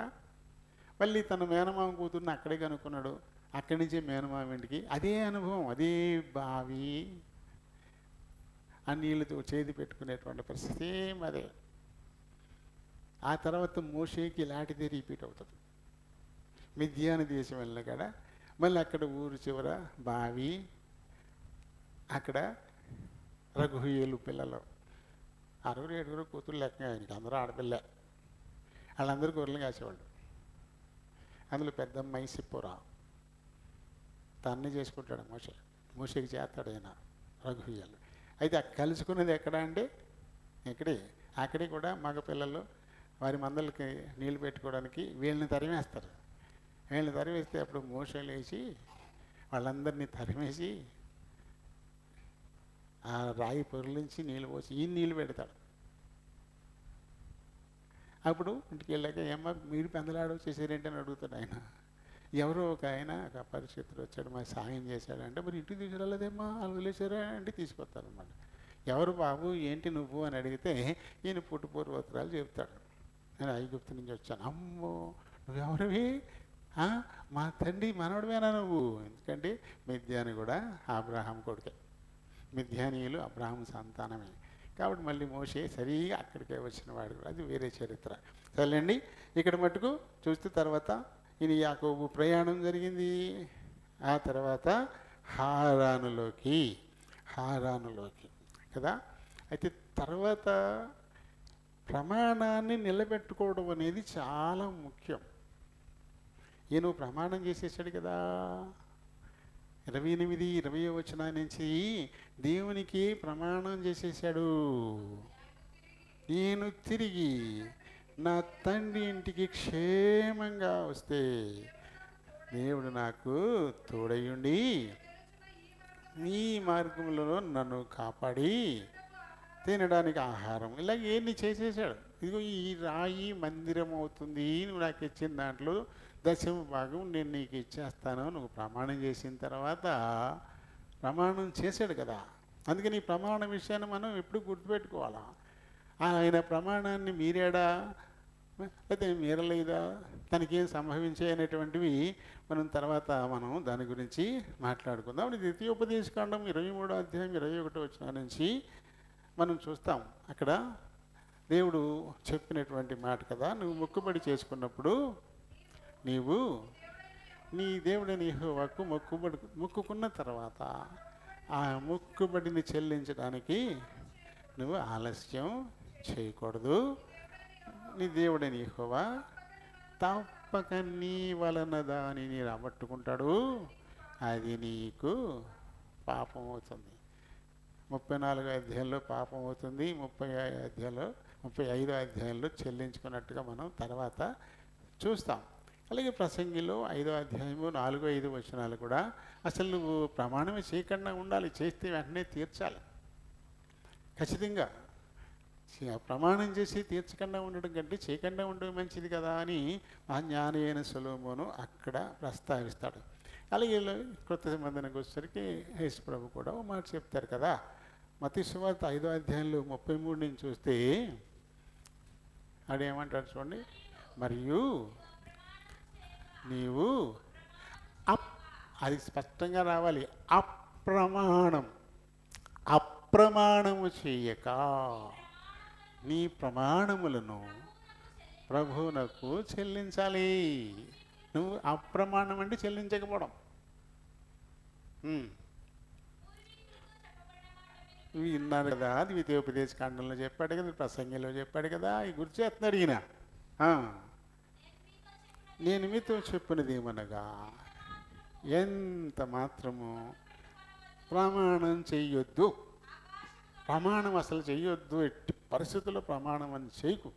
Speaker 1: మళ్ళీ తన మేనమామ కూతుర్ని అక్కడే కనుక్కున్నాడు. అక్కడి నుంచి మేనమామింటికి అదే అనుభవం, అదే బావి, ఆ నీళ్ళతో చేతి పెట్టుకునేటువంటి పరిస్థితి అదే. ఆ తర్వాత మోషేకి ఇలాంటిదే రిపీట్ అవుతుంది. మిద్యాను దేశం వెళ్ళిన కాడ మళ్ళీ అక్కడ ఊరు చివర బావి, అక్కడ రఘుయేలు పిల్లలు 6 కూతురు లెక్క. ఆయనకి అందరూ ఆడపిల్లే. వాళ్ళందరూ గొర్రెలు కాసేవాళ్ళు. అందులో పెద్ద అమ్మాయి సిప్పోరా తన్ని చేసుకుంటాడు మోషేకి చేస్తాడు ఆయన రఘుయేలు. అయితే కలుసుకున్నది ఎక్కడ అంటే ఇక్కడే. అక్కడే కూడా మగ పిల్లలు వారి మందలకి నీళ్ళు పెట్టుకోవడానికి వీళ్ళని తరిమేస్తారు. వీళ్ళని తరిమేస్తే అప్పుడు మోషే లేచి వాళ్ళందరినీ తరిమేసి ఆ రాయి పొరులించి నీళ్ళు పోసి ఈ నీళ్ళు పెడతాడు. అప్పుడు ఇంటికి వెళ్ళాక ఏమ్మా మీరు పెందలాడ వచ్చేసారేంటని అడుగుతాడు ఆయన. ఎవరో ఒక ఆయన ఒక పరిస్థితులు వచ్చాడు, మాకు సాయం చేశాడంటే, మరి ఇంటికి తీసుకురాలేదేమ్మా వాళ్ళు వదిలేసారా అంటే తీసుకొస్తారన్నమాట. ఎవరు బాబు ఏంటి నువ్వు అని అడిగితే ఈయన పుట్టుపూర్వోత్తరాలు చెప్తాడు. నేను ఐగుప్తు నుంచి వచ్చాను. అమ్మో నువ్వెవరివి? మా తండ్రి మనవడమేనా నువ్వు? ఎందుకంటే మిద్యాని కూడా అబ్రాహాం కొడుకే. మిద్యానీయులు అబ్రాహాం సంతానమే. కాబట్టి మళ్ళీ మోషే సరిగా అక్కడికే వచ్చిన వాడు. అది వేరే చరిత్ర. సరేండి. ఇక్కడ మటుకు చూస్తే తర్వాత ఈయన యాకోబు ప్రయాణం జరిగింది. ఆ తర్వాత హారానులోకి కదా. అయితే తర్వాత ప్రమాణాన్ని నిలబెట్టుకోవడం అనేది చాలా ముఖ్యం. ఈయన ప్రమాణం చేసేసాడు కదా. 28, 20 వచనం నుంచి దేవునికి ప్రమాణం చేసేసాడు. నేను తిరిగి నా తండ్రి ఇంటికి క్షేమంగా వస్తే దేవుడు నాకు తోడయుండి ఈ మార్గంలో నన్ను కాపాడి తినడానికి ఆహారం ఇలాగ ఏన్ని చేసేసాడు. ఇదిగో ఈ రాయి మందిరం అవుతుంది, నువ్వు నాకు ఇచ్చిన దాంట్లో 10వ భాగం నేను నీకు ఇచ్చేస్తాను నువ్వు ప్రమాణం చేసిన తర్వాత ప్రమాణం చేశాడు కదా. అందుకని ఈ ప్రమాణ విషయాన్ని మనం ఎప్పుడు గుర్తుపెట్టుకోవాలా. ఆయన ప్రమాణాన్ని మీరాడా అయితే మీరలేదా, తనకేం సంభవించే అనేటువంటివి మనం తర్వాత మనం దాని గురించి మాట్లాడుకుందాం. ద్వితీయోపదేశకాండం 23వ అధ్యాయం 21వ వచనం నుంచి మనం చూస్తాం. అక్కడ దేవుడు చెప్పినటువంటి మాట కదా, నువ్వు మొక్కుబడి చేసుకున్నప్పుడు నీవు నీ దేవుడైన యెహోవాకు మొక్కుకున్న తర్వాత ఆ మొక్కుబడిని చెల్లించడానికి నువ్వు ఆలస్యం చేయకూడదు. నీ దేవుడైన యెహోవా తప్పక నీ వలన దానిని రాబట్టుకుంటాడు, అది నీకు పాపం అవుతుంది. 34వ అధ్యాయంలో పాపం అవుతుంది, 35వ అధ్యాయంలో చెల్లించుకున్నట్టుగా మనం తర్వాత చూస్తాం. అలాగే ప్రసంగిలో 5వ అధ్యాయము 4, 5 వచనాలు కూడా అసలు నువ్వు ప్రమాణమే చేయకుండా ఉండాలి, చేస్తే వెంటనే తీర్చాలి. ఖచ్చితంగా ప్రమాణం చేసి తీర్చకుండా ఉండడం కంటే చేయకుండా ఉండడం మంచిది కదా అని ఆ జ్ఞాని అయిన సొలొమోను అక్కడ ప్రస్తావిస్తాడు. అలాగే క్రొత్త నిబంధనకు వచ్చేసరికి యేసు ప్రభు కూడా ఒక మాట చెప్తారు కదా. మత్తయి సువార్త 5వ అధ్యాయంలో 33 నుంచి చూస్తే ఆడేమంటాడు చూడండి. మరియు నీవు అది స్పష్టంగా రావాలి. అప్రమాణము చేయక నీ ప్రమాణములను ప్రభువునకు చెల్లించాలి. నువ్వు అప్రమాణం అంటే చెల్లించకపోవడం. విన్నారు కదా, ద్వితీయోపదేశకాండంలో చెప్పాడు కదా, ప్రసంగిలో చెప్పాడు కదా, ఈ గుర్తు చేస్తున్నాడు ఈయన. నేను మీతో చెప్పినది ఏమనగా ఎంత మాత్రము ప్రమాణం చెయ్యొద్దు. ప్రమాణం అసలు చెయ్యొద్దు, ఎట్టి పరిస్థితుల్లో ప్రమాణం అని చేయకు.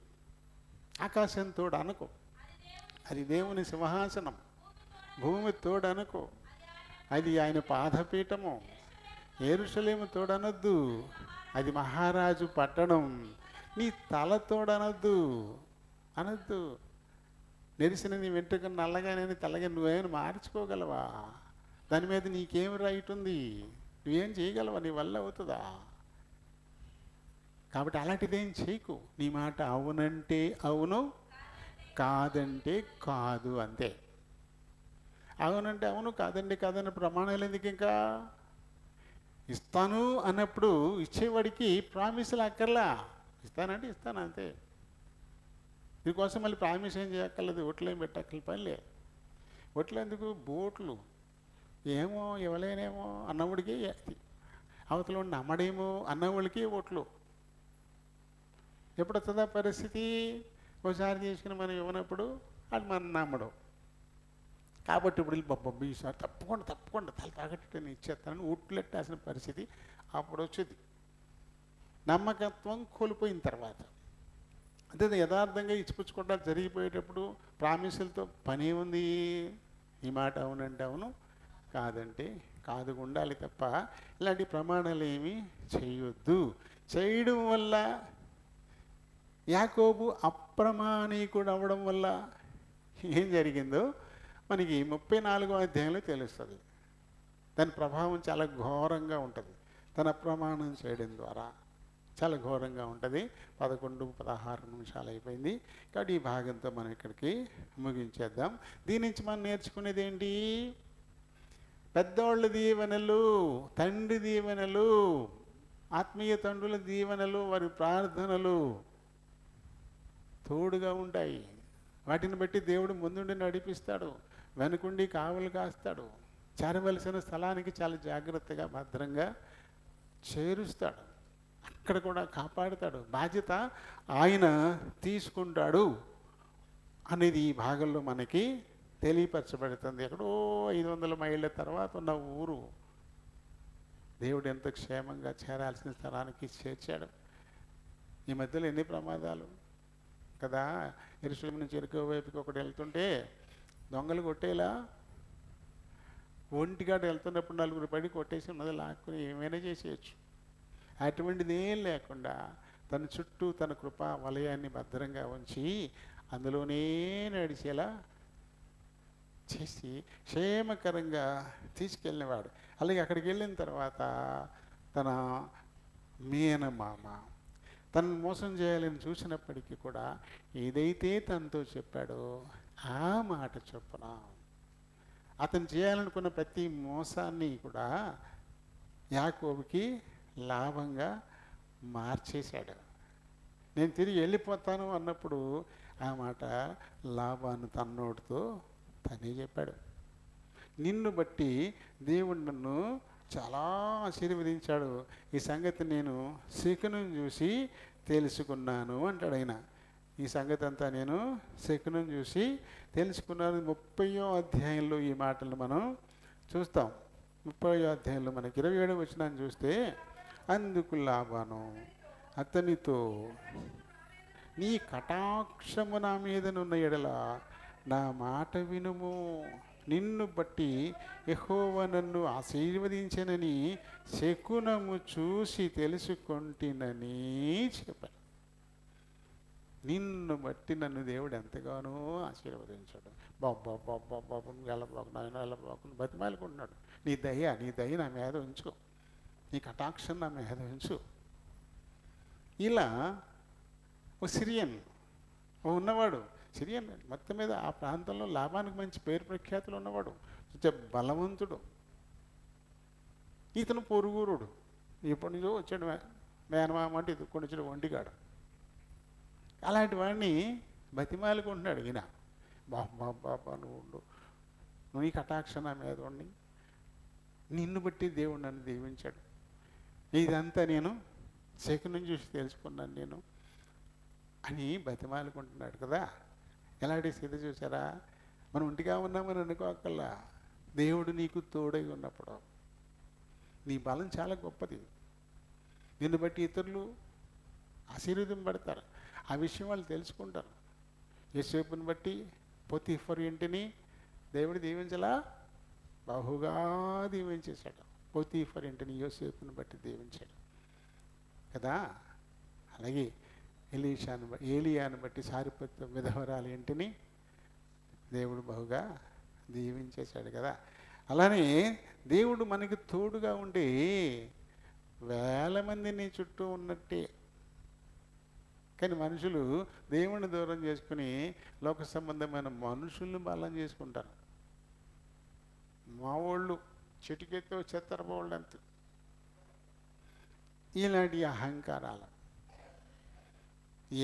Speaker 1: ఆకాశం తోడు అనుకో, అది దేవుని సింహాసనం. భూమి తోడు అనుకో, అది ఆయన పాదపీఠము. యెరూషలేము తోడనొద్దు, అది మహారాజు పట్టణం. నీ తల తోడనొద్దు అనొద్దు. నెరిసిన నీ వెంట్రుకను నల్లగానే తెల్లగా నువ్వేమైనా మార్చుకోగలవా? దాని మీద నీకేం రైట్ ఉంది? నువ్వేం చేయగలవా? నీ వల్ల అవుతుందా? కాబట్టి అలాంటిదేం చేయకు. నీ మాట అవునంటే అవును, కాదంటే కాదు, అంతే. అవునంటే అవును, కాదంటే కాదన్న ప్రమాణాలు ఎందుకు? ఇంకా ఇస్తాను అన్నప్పుడు ఇచ్చేవాడికి ప్రామిసులు అక్కర్లా. ఇస్తానంటే ఇస్తాను అంతే. దీనికోసం మళ్ళీ ప్రామిస్ ఏం చేయక్కర్లేదు, ఓట్లు ఏం పెట్టక్కర్లేదు, పనిలే. ఓట్లు ఎందుకు? బోట్లు ఏమో ఇవ్వలేనేమో అన్నవాడికి, అవతల ఉండి అమ్మడేమో అన్నవాళ్ళకి ఓట్లు. ఎప్పుడు వస్తుందా పరిస్థితి? ఒకసారి తీసుకుని మనం ఇవ్వనప్పుడు అది మనం నమ్మడం. కాబట్టి ఇప్పుడు బొబ్బ ఈసారి తప్పకుండా తప్పకుండా తల తాగట్టు నేను ఇచ్చేస్తానని ఓట్లెట్టాల్సిన పరిస్థితి అప్పుడు వచ్చింది. నమ్మకత్వం కోల్పోయిన తర్వాత అంతే. యథార్థంగా ఇచ్చిపుచ్చుకుంటా జరిగిపోయేటప్పుడు ప్రామిసులతో పని ఉంది. ఈ మాట అవునంటే అవును, కాదంటే కాదు ఉండాలి తప్ప ఇలాంటి ప్రమాణాలు ఏమీ చేయొద్దు. చేయడం వల్ల యాకోబు అప్రమాణికుడు అవ్వడం వల్ల ఏం జరిగిందో మనకి 34వ అధ్యాయంలో తెలుస్తుంది. దాని ప్రభావం చాలా ఘోరంగా ఉంటుంది. తన ప్రమాణం చేయడం ద్వారా చాలా ఘోరంగా ఉంటుంది. 11-16 నిమిషాలు అయిపోయింది. కాబట్టి ఈ భాగంతో మనం ఇక్కడికి ముగించేద్దాం. దీని నుంచి మనం నేర్చుకునేది ఏంటి? పెద్దవాళ్ళ దీవెనలు, తండ్రి దీవెనలు, ఆత్మీయ తండ్రుల దీవెనలు, వారి ప్రార్థనలు తోడుగా ఉంటాయి. వాటిని బట్టి దేవుడు ముందుండి నడిపిస్తాడు, వెనుకుండి కావలు కాస్తాడు, చేరవలసిన స్థలానికి చాలా జాగ్రత్తగా భద్రంగా చేరుస్తాడు, అక్కడ కూడా కాపాడుతాడు. బాధ్యత ఆయన తీసుకుంటాడు అనేది ఈ భాగంలో మనకి తెలియపరచబడుతుంది. ఎక్కడో 500 మైళ్ళ తర్వాత ఉన్న ఊరు దేవుడు ఎంత క్షేమంగా చేరాల్సిన స్థలానికి చేర్చాడు. ఈ మధ్యలో ఎన్ని ప్రమాదాలు కదా! యెరూషలేము నుంచి ఎరుకో వైపుకి ఒకటి వెళ్తుంటే దొంగలు కొట్టేలా ఒంటిగాడు వెళ్తున్నప్పుడు 4 పడి కొట్టేసి ఉన్నది లాక్కుని ఏమైనా చేసేయచ్చు. అటువంటిది ఏం లేకుండా తన చుట్టూ తన కృపా వలయాన్ని భద్రంగా ఉంచి అందులోనే నడిచేలా చేసి క్షేమకరంగా తీసుకెళ్ళినవాడు. అలాగే అక్కడికి వెళ్ళిన తర్వాత తన మేనమామ తనను మోసం చేయాలని చూసినప్పటికీ కూడా ఏదైతే తనతో చెప్పాడో ఆ మాట చొప్పున అతను చేయాలనుకున్న ప్రతి మోసాన్ని కూడా యాకోబుకి లాభంగా మార్చేశాడు. నేను తిరిగి వెళ్ళిపోతాను అన్నప్పుడు ఆ మాట లాభాన్ని తన్నోటితో తనే చెప్పాడు. నిన్ను బట్టి దేవుడు నన్ను చాలా ఆశీర్వదించాడు, ఈ సంగతి నేను శకునం చూసి తెలుసుకున్నాను అంటాడు ఆయన. ఈ సంగతి అంతా నేను శకునం చూసి తెలుసుకున్నాను. 30వ అధ్యాయంలో ఈ మాటలు మనం చూస్తాం. 30వ అధ్యాయంలో మనకి 27వ వచనాన్ని చూస్తే, అందుకు లాబాను అతనితో, నీ కటాక్షము నా మీదనున్న ఎడల నా మాట వినుము, నిన్ను బట్టి యెహోవా నన్ను ఆశీర్వదించనని శకునము చూసి తెలుసుకొంటినని చెప్పాను. నిన్ను బట్టి నన్ను దేవుడు ఎంతగానో ఆశీర్వదించాడు. బాబు వెళ్ళబోకు నాయన వెళ్ళబోకు బతిమాలుకుంటున్నాడు. నీ దయ నా మీద ఉంచు, నీ కటాక్షం నా మీద ఉంచు. ఇలా ఓ సిరియన్ ఉన్నవాడు, సిరియన్ మొత్తం మీద ఆ ప్రాంతంలో లాభానికి మంచి పేరు ప్రఖ్యాతులు ఉన్నవాడు, బలవంతుడు. ఇతను పొరుగురుడు, ఎప్పటి నుంచో వచ్చాడు మేనమామ అంటే ఇది కొంచెం ఒంటిగాడు. అలాంటి వాడిని బతిమాలుకుంటున్నాడు ఈయన. బాబా నువ్వు నీ కటాక్షణ మీద ఉండి నిన్ను బట్టి దేవుడు నన్ను దీవించాడు, ఇదంతా నేను శకునం చూసి తెలుసుకున్నాను నేను అని బతిమాలుకుంటున్నాడు కదా. ఎలాంటి స్థితి చూసారా? మనం ఒంటిగా ఉన్నామని అనుకోకల్లా దేవుడు నీకు తోడై ఉన్నప్పుడు నీ బలం చాలా గొప్పది. నిన్ను బట్టి ఇతరులు ఆశీర్వదింపబడతారు. ఆ విషయం వాళ్ళు తెలుసుకుంటారు. యోసేపుని బట్టి పోతీఫరు ఇంటిని దేవుడు దీవించలా, బహుగా దీవించేశాడు. పోతీఫరు ఇంటిని యోసేపుని బట్టి దీవించాడు కదా. అలాగే ఏలియాను బట్టి సారిపత్ర విధవరాలి ఇంటిని దేవుడు బహుగా దీవించేశాడు కదా. అలానే దేవుడు మనకి తోడుగా ఉండి వేల మంది నీ చుట్టూ ఉన్నట్టే. కానీ మనుషులు దేవుణ్ణి దూరం చేసుకుని లోక సంబంధమైన మనుషుల్ని బలం చేసుకుంటారు. మా వాళ్ళు చిటికెత్తో చెత్తరపోళ్ళు అంత. ఇలాంటి అహంకారాలు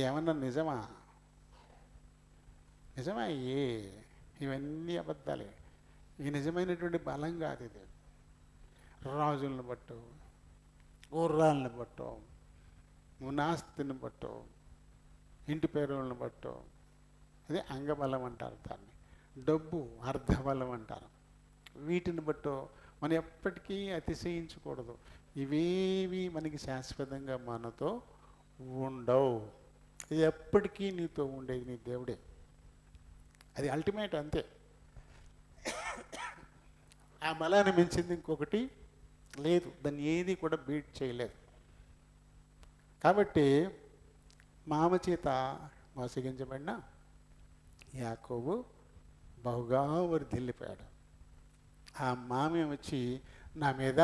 Speaker 1: ఏమన్నా నిజమా? నిజమా? ఇవన్నీ అబద్ధాలే. ఈ నిజమైనటువంటి బలం కాదు ఇది. రాజులను బట్టో, గుర్రాలను బట్టో, మునాస్తిని బట్టో, ఇంటి పేరులను బట్టో, అదే అంగబలం అంటారు దాన్ని. డబ్బు అర్ధబలం అంటారు. వీటిని బట్టో మనం ఎప్పటికీ అతిశయించకూడదు. ఇవేవి మనకి శాశ్వతంగా మనతో ఉండవు. ఇది ఎప్పటికీ నీతో ఉండేది నీ దేవుడే. అది అల్టిమేట్ అంతే. ఆ బలాన్ని మించింది ఇంకొకటి లేదు. దాన్ని ఏది కూడా బీట్ చేయలేదు. కాబట్టి మామ చేత మోసగించబడిన యాకోబు బహుగా వర్ధిల్లిపోయాడు. ఆ మామే వచ్చి నా మీద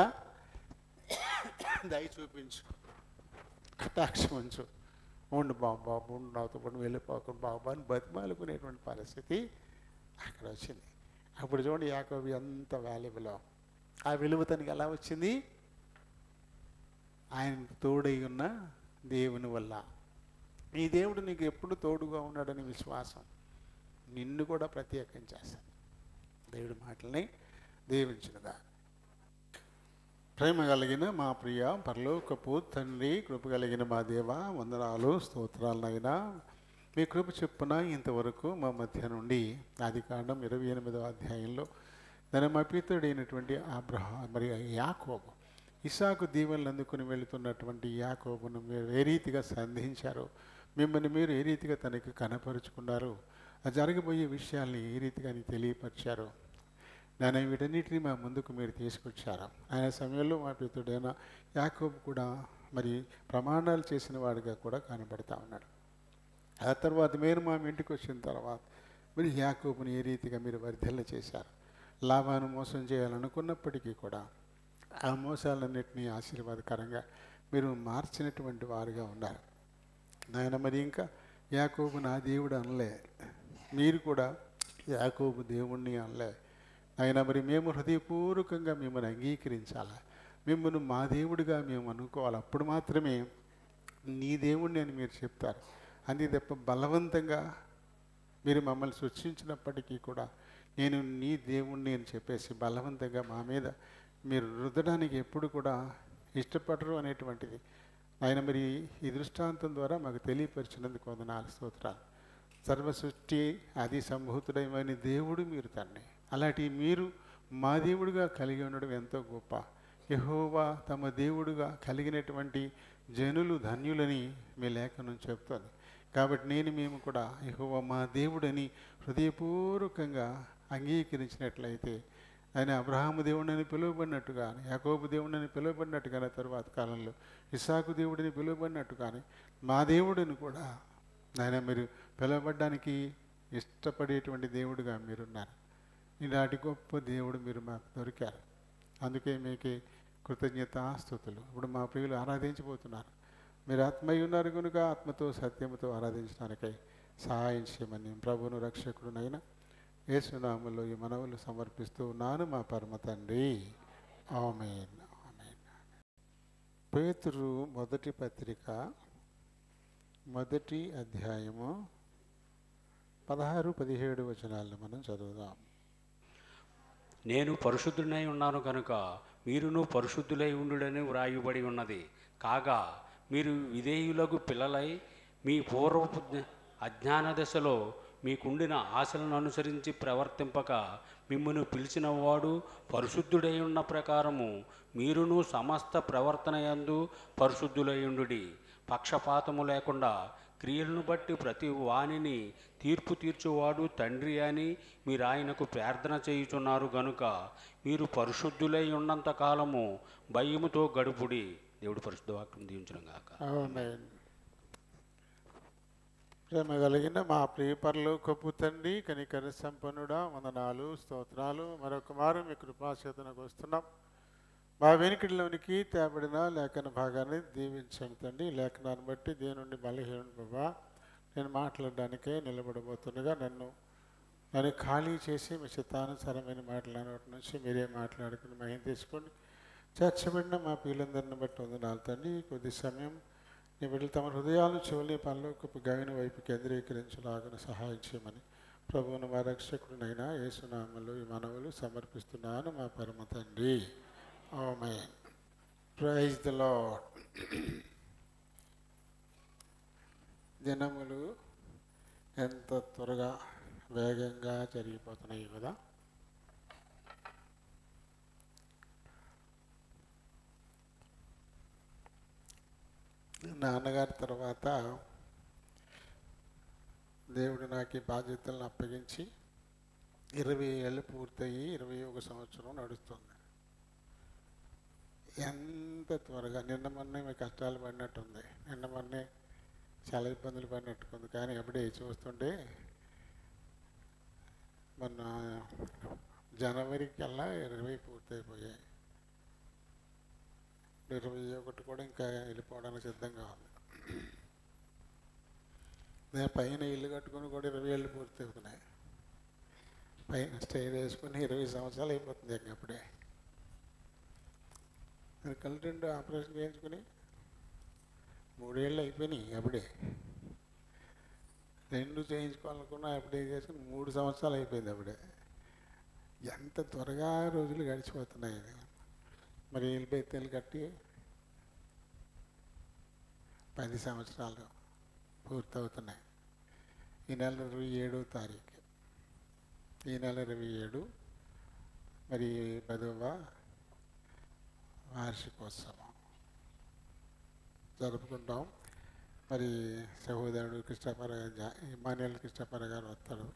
Speaker 1: దయ చూపించు, కటాక్షం ఉంచు, ఉండు బాబు, ఉండు నాతో పాటు వెళ్ళిపోకుండా బాబు అని బతిమాలుకునేటువంటి పరిస్థితి అక్కడ వచ్చింది. అప్పుడు చూడండి యాకోబు ఎంత వాల్యుబులో. ఆ విలువ తనకి ఎలా వచ్చింది? ఆయన తోడై ఉన్న దేవుని వల్ల. ఈ దేవుడు నీకు ఎప్పుడు తోడుగా ఉన్నాడని విశ్వాసం నిన్ను కూడా ప్రత్యేకం చేస్తాడు. దేవుడి మాటల్ని దీవించునుగా. ప్రేమ కలిగిన మా ప్రియ పరలోకపు తండ్రి, కృప కలిగిన మా దేవ, వందనాలు స్తోత్రాలనైనా. మీ కృప చెప్పున ఇంతవరకు మా మధ్య నుండి ఆదికాండం 28వ అధ్యాయంలో తన మపితుడైనటువంటి మరి యాకోబు, ఇస్సాకు దీవెనలు అందుకుని వెళుతున్నటువంటి యాకోబును మీరు ఏ రీతిగా సంధించారో, మిమ్మల్ని మీరు ఏ రీతిగా తనకి కనపరుచుకున్నారు, ఆ జరగబోయే విషయాల్ని ఏ రీతిగా తెలియపరిచారు నాయన, వీటన్నిటిని మా ముందుకు మీరు తీసుకొచ్చారు. ఆయన సమయంలో మా పితుడైన యాకోబు కూడా మరి ప్రమాణాలు చేసిన వాడిగా కూడా కనబడతా ఉన్నాడు. ఆ తర్వాత మీరు మా ఇంటికి వచ్చిన తర్వాత మీరు యాకోబుని ఏ రీతిగా మీరు వర్ధిల్ల చేశారు. లాభాన్ని మోసం చేయాలనుకున్నప్పటికీ కూడా ఆ మోసాలన్నింటినీ ఆశీర్వాదకరంగా మీరు మార్చినటువంటి వారుగా ఉన్నారు నాయన. మరి ఇంకా యాకోబు నా దేవుడు అనలే, మీరు కూడా యాకోబు దేవుణ్ణి అనలే ఆయన. మరి మేము హృదయపూర్వకంగా మిమ్మల్ని అంగీకరించాలా, మిమ్మల్ని మా దేవుడిగా మేము అనుకోవాలి. అప్పుడు మాత్రమే నీ దేవుణ్ణి అని మీరు చెప్తారు. అంతే తప్ప బలవంతంగా మీరు మమ్మల్ని సృష్టించినప్పటికీ కూడా నేను నీ దేవుణ్ణి అని చెప్పేసి బలవంతంగా మా మీద మీరు రుద్దడానికి ఎప్పుడు కూడా ఇష్టపడరు అనేటువంటిది ఆయన మరి ఈ దృష్టాంతం ద్వారా మాకు తెలియపరిచినందుకు వందనాలు స్తోత్రాలు. సర్వ సృష్టి ఆది సంభూతుడైన దేవుడు మీరు తండ్రి. అలాంటి మీరు మా దేవుడుగా కలిగి ఉండడం ఎంతో గొప్ప. యెహోవా తమ దేవుడుగా కలిగినటువంటి జనులు ధన్యులని మీ లేఖనం చెప్తుంది. కాబట్టి మేము కూడా యెహోవా మా దేవుడని హృదయపూర్వకంగా అంగీకరించినట్లయితే ఆయన అబ్రహాము దేవుడని పిలువబడినట్టుగానే, యాకోబు దేవుడని పిలువబడినట్టుగానే, తర్వాత కాలంలో ఇస్సాకు దేవుడిని పిలువబడినట్టుగానే మా దేవుడిని కూడా ఆయన మీరు పిలువబడ్డానికి ఇష్టపడేటువంటి దేవుడుగా మీరున్నారు. ఇలాంటి గొప్ప దేవుడు మీరు మాకు దొరికారు. అందుకే మీకే కృతజ్ఞతాస్తుతులు. ఇప్పుడు మా ప్రియులు ఆరాధించబోతున్నారు. మీరు ఆత్మయ్య ఉన్నారు కనుక ఆత్మతో సత్యముతో ఆరాధించడానికై సహాయం చేయమని ప్రభువును రక్షకుడునైనా యేసునామములో ఈ మనవులు సమర్పిస్తూ ఉన్నాను మా పరమ తండ్రి. ఆమేన్. ఆమేన్. పేతురు మొదటి పత్రిక 1వ అధ్యాయము 16-17 వచనాలను మనం చదువుదాం.
Speaker 2: నేను పరిశుద్ధుడై ఉన్నాను కనుక మీరును పరిశుద్ధులై ఉండుడని వ్రాయబడి ఉన్నది. కాగా మీరు విధేయులకు పిల్లలై మీ పూర్వపు అజ్ఞాన దశలో మీకుండిన ఆశలను అనుసరించి ప్రవర్తింపక మిమ్మును పిలిచిన వాడు పరిశుద్ధుడై ఉన్న ప్రకారము మీరును సమస్త ప్రవర్తన యందు పరిశుద్ధులై ఉండుడి. పక్షపాతము లేకుండా క్రియలను బట్టి ప్రతి వానిని తీర్పు తీర్చువాడు తండ్రి అని మీరు ఆయనకు ప్రార్థన చేయుచున్నారు గనుక మీరు పరిశుద్ధులై ఉన్నంత కాలము భయముతో గడుపుడి. దేవుడు పరిశుద్ధ వాక్యం దీవించును గాక.
Speaker 1: ఆమేన్. ప్రేమ కలిగిన మా ప్రియ పరలోకపు తండ్రి, కనికర సంపన్నుడా, వందనాలు, స్తోత్రాలు. మరొక మారు మీ కృపాచేతనకు వస్తున్నాం. మా వెనుకడిలోనికి తేబడిన లేఖన భాగాన్ని దీవించండి తండ్రి. లేఖనాన్ని బట్టి దేవుని బలహీనుడు బాబా, నేను మాట్లాడడానికే నిలబడబోతుండగా నన్ను ఖాళీ చేసి మీ చిత్తానుసారమైన మాటలన్నటి నుంచి మీరే మాట్లాడుకుని మహిమ తీసుకోండి. చేర్చబడిన మా పిల్లలందరిని బట్టి వందనాలు తండ్రి. కొద్ది సమయం నీ బిడ్డలు తమ హృదయాలు చెవులి పరలోకపు గగన వైపు కేంద్రీకరించలాగా సహాయం చేయమని ప్రభువును మా రక్షకుడినైనా యేసునామములో ఈ మనవులు సమర్పిస్తున్నాను మా పరమ తండ్రి. ఆమేన్. Praise the lord. దినములు ఎంత త్వరగా వేగంగా జరిగిపోతున్నాయి కదా. నాన్నగారి తర్వాత దేవుడు నాకు ఈ బాధ్యతలను అప్పగించి 20 ఏళ్ళు పూర్తయి 21వ సంవత్సరం నడుస్తుంది. ఎంత త్వరగా నిన్న మొన్నే మీ కష్టాలు పడినట్టుంది, నిన్న మొన్నే చాలా ఇబ్బందులు పడినట్టుకుంది. కానీ అప్పుడే చూస్తుంటే మొన్న జనవరికి కల్లా 20 పూర్తయిపోయాయి. 21 కూడా ఇంకా వెళ్ళిపోవడానికి సిద్ధంగా ఉంది. నేను పైన ఇల్లు కట్టుకుని కూడా 20 ఏళ్ళు పూర్తి అవుతున్నాయి. పైన స్టే వేసుకుని 20 సంవత్సరాలు అయిపోతుంది. ఇంకా అప్పుడే నేను కళ్ళు ఆపరేషన్ చేయించుకుని 3 ఏళ్ళు అయిపోయినాయి. అప్పుడే 2 చేయించుకోవాలనుకున్నా అప్పుడే చేసుకుని 3 సంవత్సరాలు అయిపోయింది. అప్పుడే ఎంత త్వరగా రోజులు గడిచిపోతున్నాయి. మరి ఇల్లు కట్టి 10 సంవత్సరాలు పూర్తవుతున్నాయి. ఈ నెల 27వ తారీఖు, ఈ నెల 27 మరి 10వ వార్షికోత్సవం జరుపుకుంటాం. మరి సహోదరుడు ఇమాన్యుయల్ కృష్ణపర గారు వస్తారు.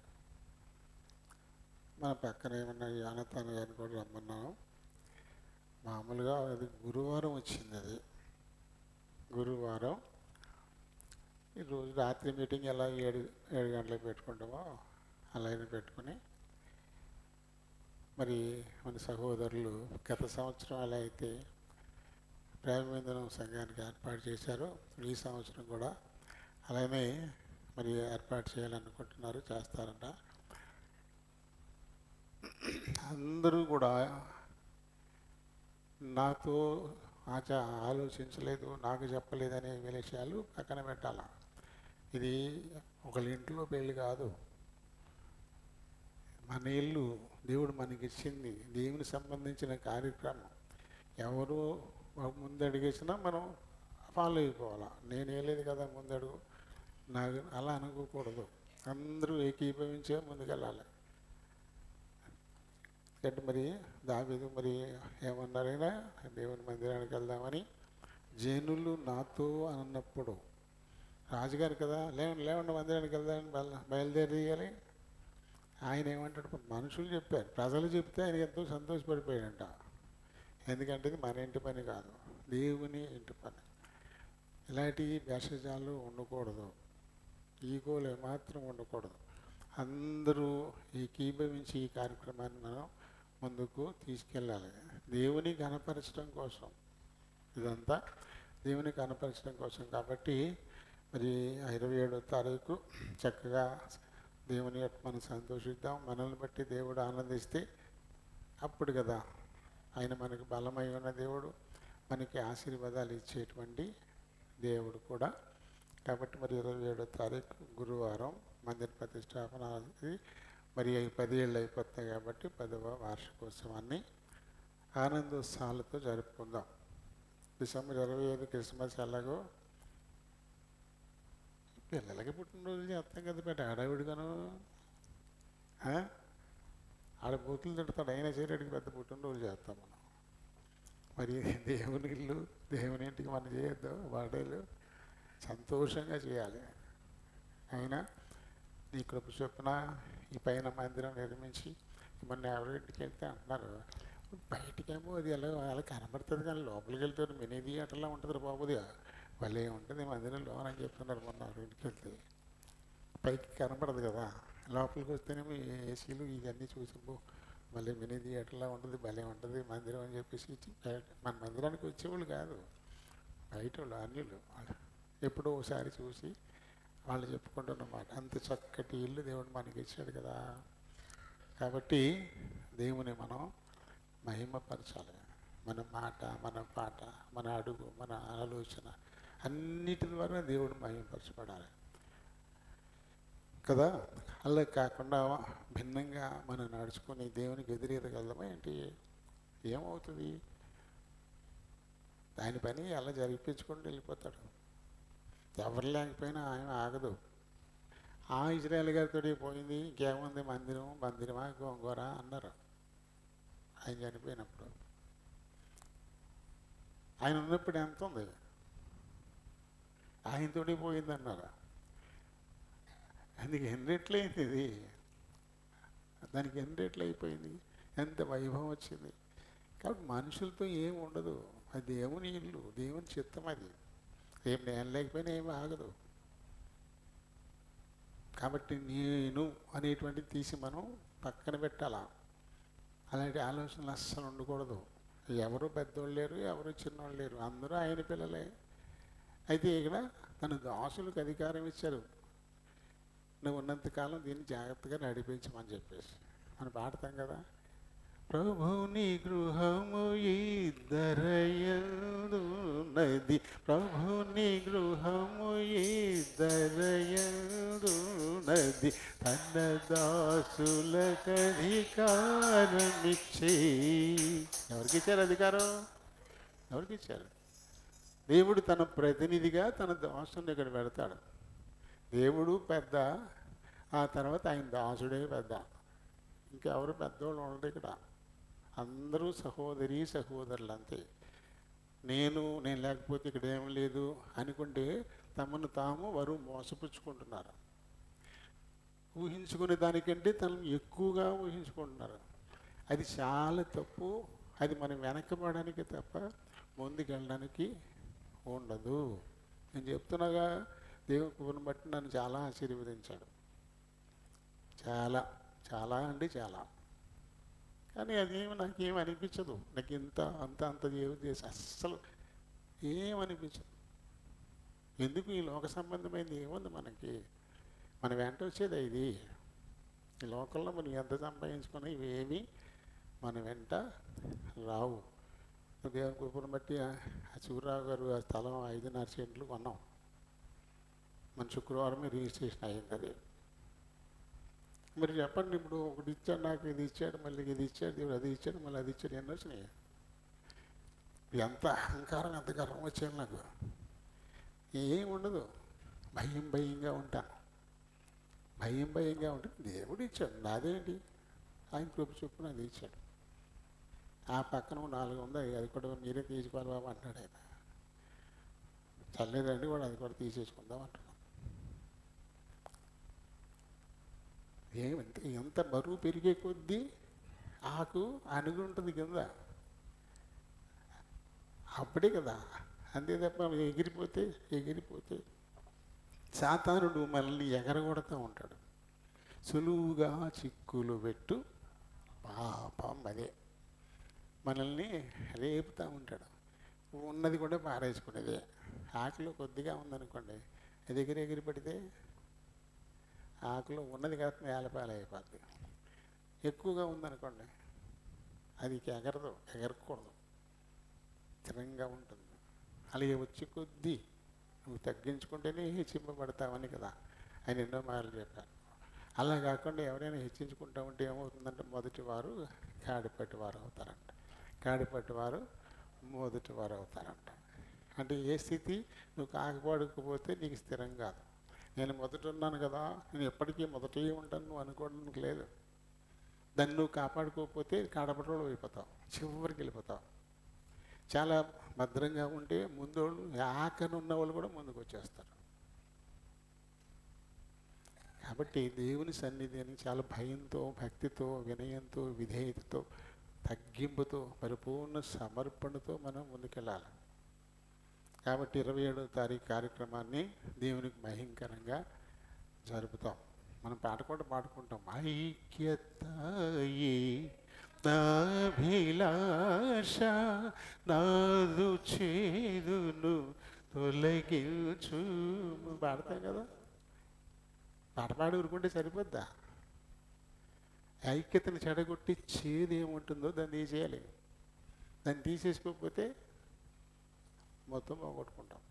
Speaker 1: మన పక్కన ఏమన్నా యానతాన్ గారిని కూడా రమ్మన్నాం. మామూలుగా అది గురువారం వచ్చింది. అది గురువారం. ఈరోజు రాత్రి మీటింగ్ ఎలా 7 గంటలకు పెట్టుకుంటామో అలాగే పెట్టుకుని మరి మన సహోదరులు గత సంవత్సరం ఎలా అయితే ప్రేమవిందనం సంఘానికి ఏర్పాటు చేశారో ఈ సంవత్సరం కూడా అలానే మరి ఏర్పాటు చేయాలనుకుంటున్నారు, చేస్తారంట. అందరూ కూడా నాతో ఆలోచించలేదు, నాకు చెప్పలేదనే విషయాలు పక్కన పెట్టాల. ఇది ఒకళ్ళ ఇంట్లో పెళ్ళి కాదు, మన ఇల్లు, దేవుడు మనకిచ్చింది, దేవుని సంబంధించిన కార్యక్రమం. ఎవరు ముందడుగేసినా మనం ఫాలో అయిపోవాలా. నేను వేయలేదు కదా ముందడుగు, నాకు అలా అనుకోకూడదు. అందరూ ఏకీభవించే ముందుకెళ్ళాలి. ఎందుకంటే మరి దావీదు మరి ఏమన్నారైనా దేవుని మందిరానికి వెళ్దామని జనులు నాతో అన్నప్పుడు, రాజుగారు కదా లేవండి మందిరానికి వెళ్దామని బయలుదేరియాలి. ఆయన ఏమంటాడు, మనుషులు చెప్పారు, ప్రజలు చెప్తే ఆయన ఎంతో సంతోషపడిపోయాడంట. ఎందుకంటే ఇది మన ఇంటి పని కాదు, దేవుని ఇంటి పని. ఇలాంటి భేషజాలు ఉండకూడదు, ఈగోలు ఏమాత్రం ఉండకూడదు. అందరూ ఏకీభవించి ఈ కార్యక్రమాన్ని మనం ముందుకు తీసుకెళ్ళాలి. దేవుని కనపరచడం కోసం, ఇదంతా దేవుని కనపరచడం కోసం. కాబట్టి మరి 27వ తారీఖు చక్కగా దేవుని యొక్క మనం సంతోషిద్దాం. మనల్ని బట్టి దేవుడు ఆనందిస్తే అప్పుడు కదా ఆయన మనకు బలమై ఉన్న దేవుడు, మనకి ఆశీర్వాదాలు ఇచ్చేటువంటి దేవుడు కూడా. కాబట్టి మరి 27వ తారీఖు గురువారం మందిర ప్రతిష్టాపన. మరి 10 ఏళ్ళు అయిపోతాయి కాబట్టి 10వ వార్షికోత్సవాన్ని ఆనందోత్సాహాలతో జరుపుకుందాం. డిసెంబర్ 25 క్రిస్మస్ ఎలాగో పిల్లలకి పుట్టినరోజు చేస్తాం కదా బయట ఆడవిడిగాను. ఆడ బూతులు తిడతాడు, అయినా చేయడానికి పెద్ద పుట్టినరోజు చేస్తాం మనం. మరి దేవుని ఇల్లు, దేవుని ఇంటికి మనం చేయొద్దు, బర్త్డేలు సంతోషంగా చేయాలి. ఆయన నీ కృప చొప్పున ఈ పైన మందిరం నిర్మించి మొన్న ఎవరింటికి వెళ్తే అంటున్నారు, బయటికేమో అది అలా కనబడుతుంది కానీ లోపలికి వెళ్తే మినీ థియేటర్లా ఉంటుంది బాబుది, భలే ఉంటుంది మందిరంలో అని చెప్తున్నారు. మొన్న ఎవరింటికి వెళ్తే పైకి కనపడదు కదా, లోపలికి వస్తేనేమో ఏసీలు ఇవన్నీ చూసిపో మళ్ళీ మినీ థియేటర్లా ఉంటుంది, భలే ఉంటుంది మందిరం అని చెప్పేసి మన మందిరానికి వచ్చేవాళ్ళు కాదు, బయట వాళ్ళు అన్యులు ఎప్పుడో ఒకసారి చూసి వాళ్ళు చెప్పుకుంటున్నమాట. అంత చక్కటి ఇల్లు దేవుడు మనకి ఇచ్చాడు కదా. కాబట్టి దేవుని మనం మహిమపరచాలి. మన మాట, మన పాట, మన అడుగు, మన ఆలోచన అన్నిటి ద్వారా దేవుడు మహిమపరచబడాలి కదా. అలా కాకుండా భిన్నంగా మనం నడుచుకొని దేవునికి ఎదురెదగలమా ఏంటి? ఏమవుతుంది? దాని పని అలా జరిపించుకొని వెళ్ళిపోతాడు. ఎవరు లేకపోయినా ఆయన ఆగదు. ఆ ఇజ్రాయేల్ గారితో పోయింది, ఇంకేముంది మందిరమా గోంగూర అన్నారు ఆయన చనిపోయినప్పుడు. ఆయన ఉన్నప్పుడు ఎంత ఉంది? ఆయనతోటి పోయింది అన్నారు. అందుకే ఎన్ని రెట్లయింది ఇది, దానికి ఎన్ని రెట్లు అయిపోయింది, ఎంత వైభవం వచ్చింది. కాబట్టి మనుషులతో ఏమి ఉండదు, అది దేవుని ఇల్లు, దేవుని చిత్తం. అది ఏం నేను లేకపోయినా ఏమి ఆగదు. కాబట్టి నేను అనేటువంటిది తీసి మనం పక్కన పెట్టాలా. అలాంటి ఆలోచనలు అస్సలు ఉండకూడదు. ఎవరు పెద్దోళ్ళు లేరు, ఎవరు చిన్నోళ్ళు లేరు, అందరూ ఆయన పిల్లలే. అయితే ఇక్కడ తన దాసులకు అధికారం ఇచ్చారు, నువ్వు ఉన్నంతకాలం దీన్ని జాగ్రత్తగా నడిపించమని చెప్పేసి మనం పాడతాం కదా. ప్రభుని గృహము ఇద్దరయందున్నది, ప్రభుని గృహము ఇద్దరయందున్నది, తన దాసులకు అధికారం ఇచ్చి. ఎవరికి ఇచ్చారు అధికారం? ఎవరికి ఇచ్చారు? దేవుడు తన ప్రతినిధిగా తన దాసుని ఇక్కడ పెడతాడు. దేవుడు పెద్ద, ఆ తర్వాత ఆయన దాసుడే పెద్ద. ఇంకెవరు పెద్దవాళ్ళు ఉండరు ఇక్కడ. అందరూ సహోదరి సహోదరులు అంతే. నేను లేకపోతే ఇక్కడ ఏం లేదు అనుకుంటే తమను తాము వారు మోసపుచ్చుకుంటున్నారు. ఊహించుకునే దానికంటే తను ఎక్కువగా ఊహించుకుంటున్నారు. అది చాలా తప్పు. అది మనం వెనకబడడానికి తప్ప ముందుకెళ్ళడానికి ఉండదు. నేను చెప్తున్నాగా, దేవుని కృపను బట్టి నన్ను చాలా ఆశీర్వదించాడు. చాలా చాలా అంటే చాలా. కానీ అదేమి నాకేం అనిపించదు. నాకు అంత దేవుడు చేసి అస్సలు ఏమనిపించదు. ఎందుకు? ఈ లోక సంబంధమైనది ఏముంది మనకి? మన వెంట వచ్చేది ఇది. ఈ లోకంలో మనం ఎంత సంపాదించుకున్నా ఇవేమీ మన వెంట రావు. దేవుని కృపను బట్టి ఆ సూర్యరావు గారు ఆ స్థలం 5.5 సెంట్లు కొన్నాం. మన శుక్రవారమే రిజిస్ట్రేషన్ అయ్యింది అది. మరి చెప్పండి, ఇప్పుడు ఒకటి ఇచ్చాడు, నాకు ఇది ఇచ్చాడు, మళ్ళీ ఇది ఇచ్చాడు, దేవుడు అది ఇచ్చాడు, మళ్ళీ అది ఇచ్చాడు, ఎన్ని వచ్చినాయి? ఎంత అహంకారం, ఎంత గర్వం వచ్చాడు నాకు. ఏం ఉండదు. భయంగా ఉంటాను. భయంగా ఉంటుంది. దేవుడు ఇచ్చాడు, నాదేంటి? ఆయన కృప చొప్పున అది ఇచ్చాడు. ఆ పక్కన 4 ఉంది, అది కూడా మీరే తీసుకోవాలి బాబు అంటాడు ఆయన. చల్లేదండి కూడా అది కూడా తీసేసుకుందాం అంటున్నాం. ఎంత బరువు పెరిగే కొద్దీ ఆకు అణుగుంటుంది కింద, అప్పుడే కదా. అంతే తప్ప ఎగిరిపోతే సాతానుడు మనల్ని ఎగరగొడుతూ ఉంటాడు. సులువుగా చిక్కులు పెట్టు పాపం అదే మనల్ని రేపుతూ ఉంటాడు. ఉన్నది కూడా పారేసుకునేదే. ఆకులో కొద్దిగా ఉందనుకోండి, ఎగిరి పడితే ఆకులో ఉన్నది కాస్త నేలపాలు అయిపోద్ది. ఎక్కువగా ఉందనుకోండి, అది ఎగరకూడదు, స్థిరంగా ఉంటుంది. అలాగే వచ్చి కొద్దీ నువ్వు తగ్గించుకుంటేనే హెచ్చింపబడతావని కదా ఆయన ఎన్నో మార్లు చెప్పారు. అలా కాకుండా ఎవరైనా హెచ్చించుకుంటా ఉంటే ఏమవుతుందంటే మొదటి వారు కాడిపట్టివారు అవుతారంట, కాడిపట్టివారు మొదటివారు అవుతారంట. అంటే ఏ స్థితి? నువ్వు కాకపోతే నీకు స్థిరం కాదు. నేను మొదట ఉన్నాను కదా, నేను ఎప్పటికీ మొదటే ఉంటాను నువ్వు అనుకోవడానికి లేదు. దాన్ని నువ్వు కాపాడుకోకపోతే కాడపటోళ్ళు అయిపోతావు, చివరికి వెళ్ళిపోతావు. చాలా భద్రంగా ఉంటే ముందు ఆకని ఉన్న వాళ్ళు కూడా ముందుకు వచ్చేస్తారు. కాబట్టి దేవుని సన్నిధి అని చాలా భయంతో, భక్తితో, వినయంతో, విధేయతతో, తగ్గింపుతో, పరిపూర్ణ సమర్పణతో మనం ముందుకెళ్ళాలి. కాబట్టి 27వ తారీఖు కార్యక్రమాన్ని దేవునికి మహింకరంగా జరుపుతాం. మనం పాట కూడా పాడుకుంటాం. ఐక్యతాయి నాభిలాష నాదు చేదును తొలగించు పాడతాం కదా. పాట పాడి ఊరుకుంటే సరిపోద్దా? ఐక్యతను చెడగొట్టి చేదు ఏముంటుందో దాన్ని తీసేయాలి. దాన్ని తీసేసుకోకపోతే మొత్తం పోగొట్టుకుంటాం.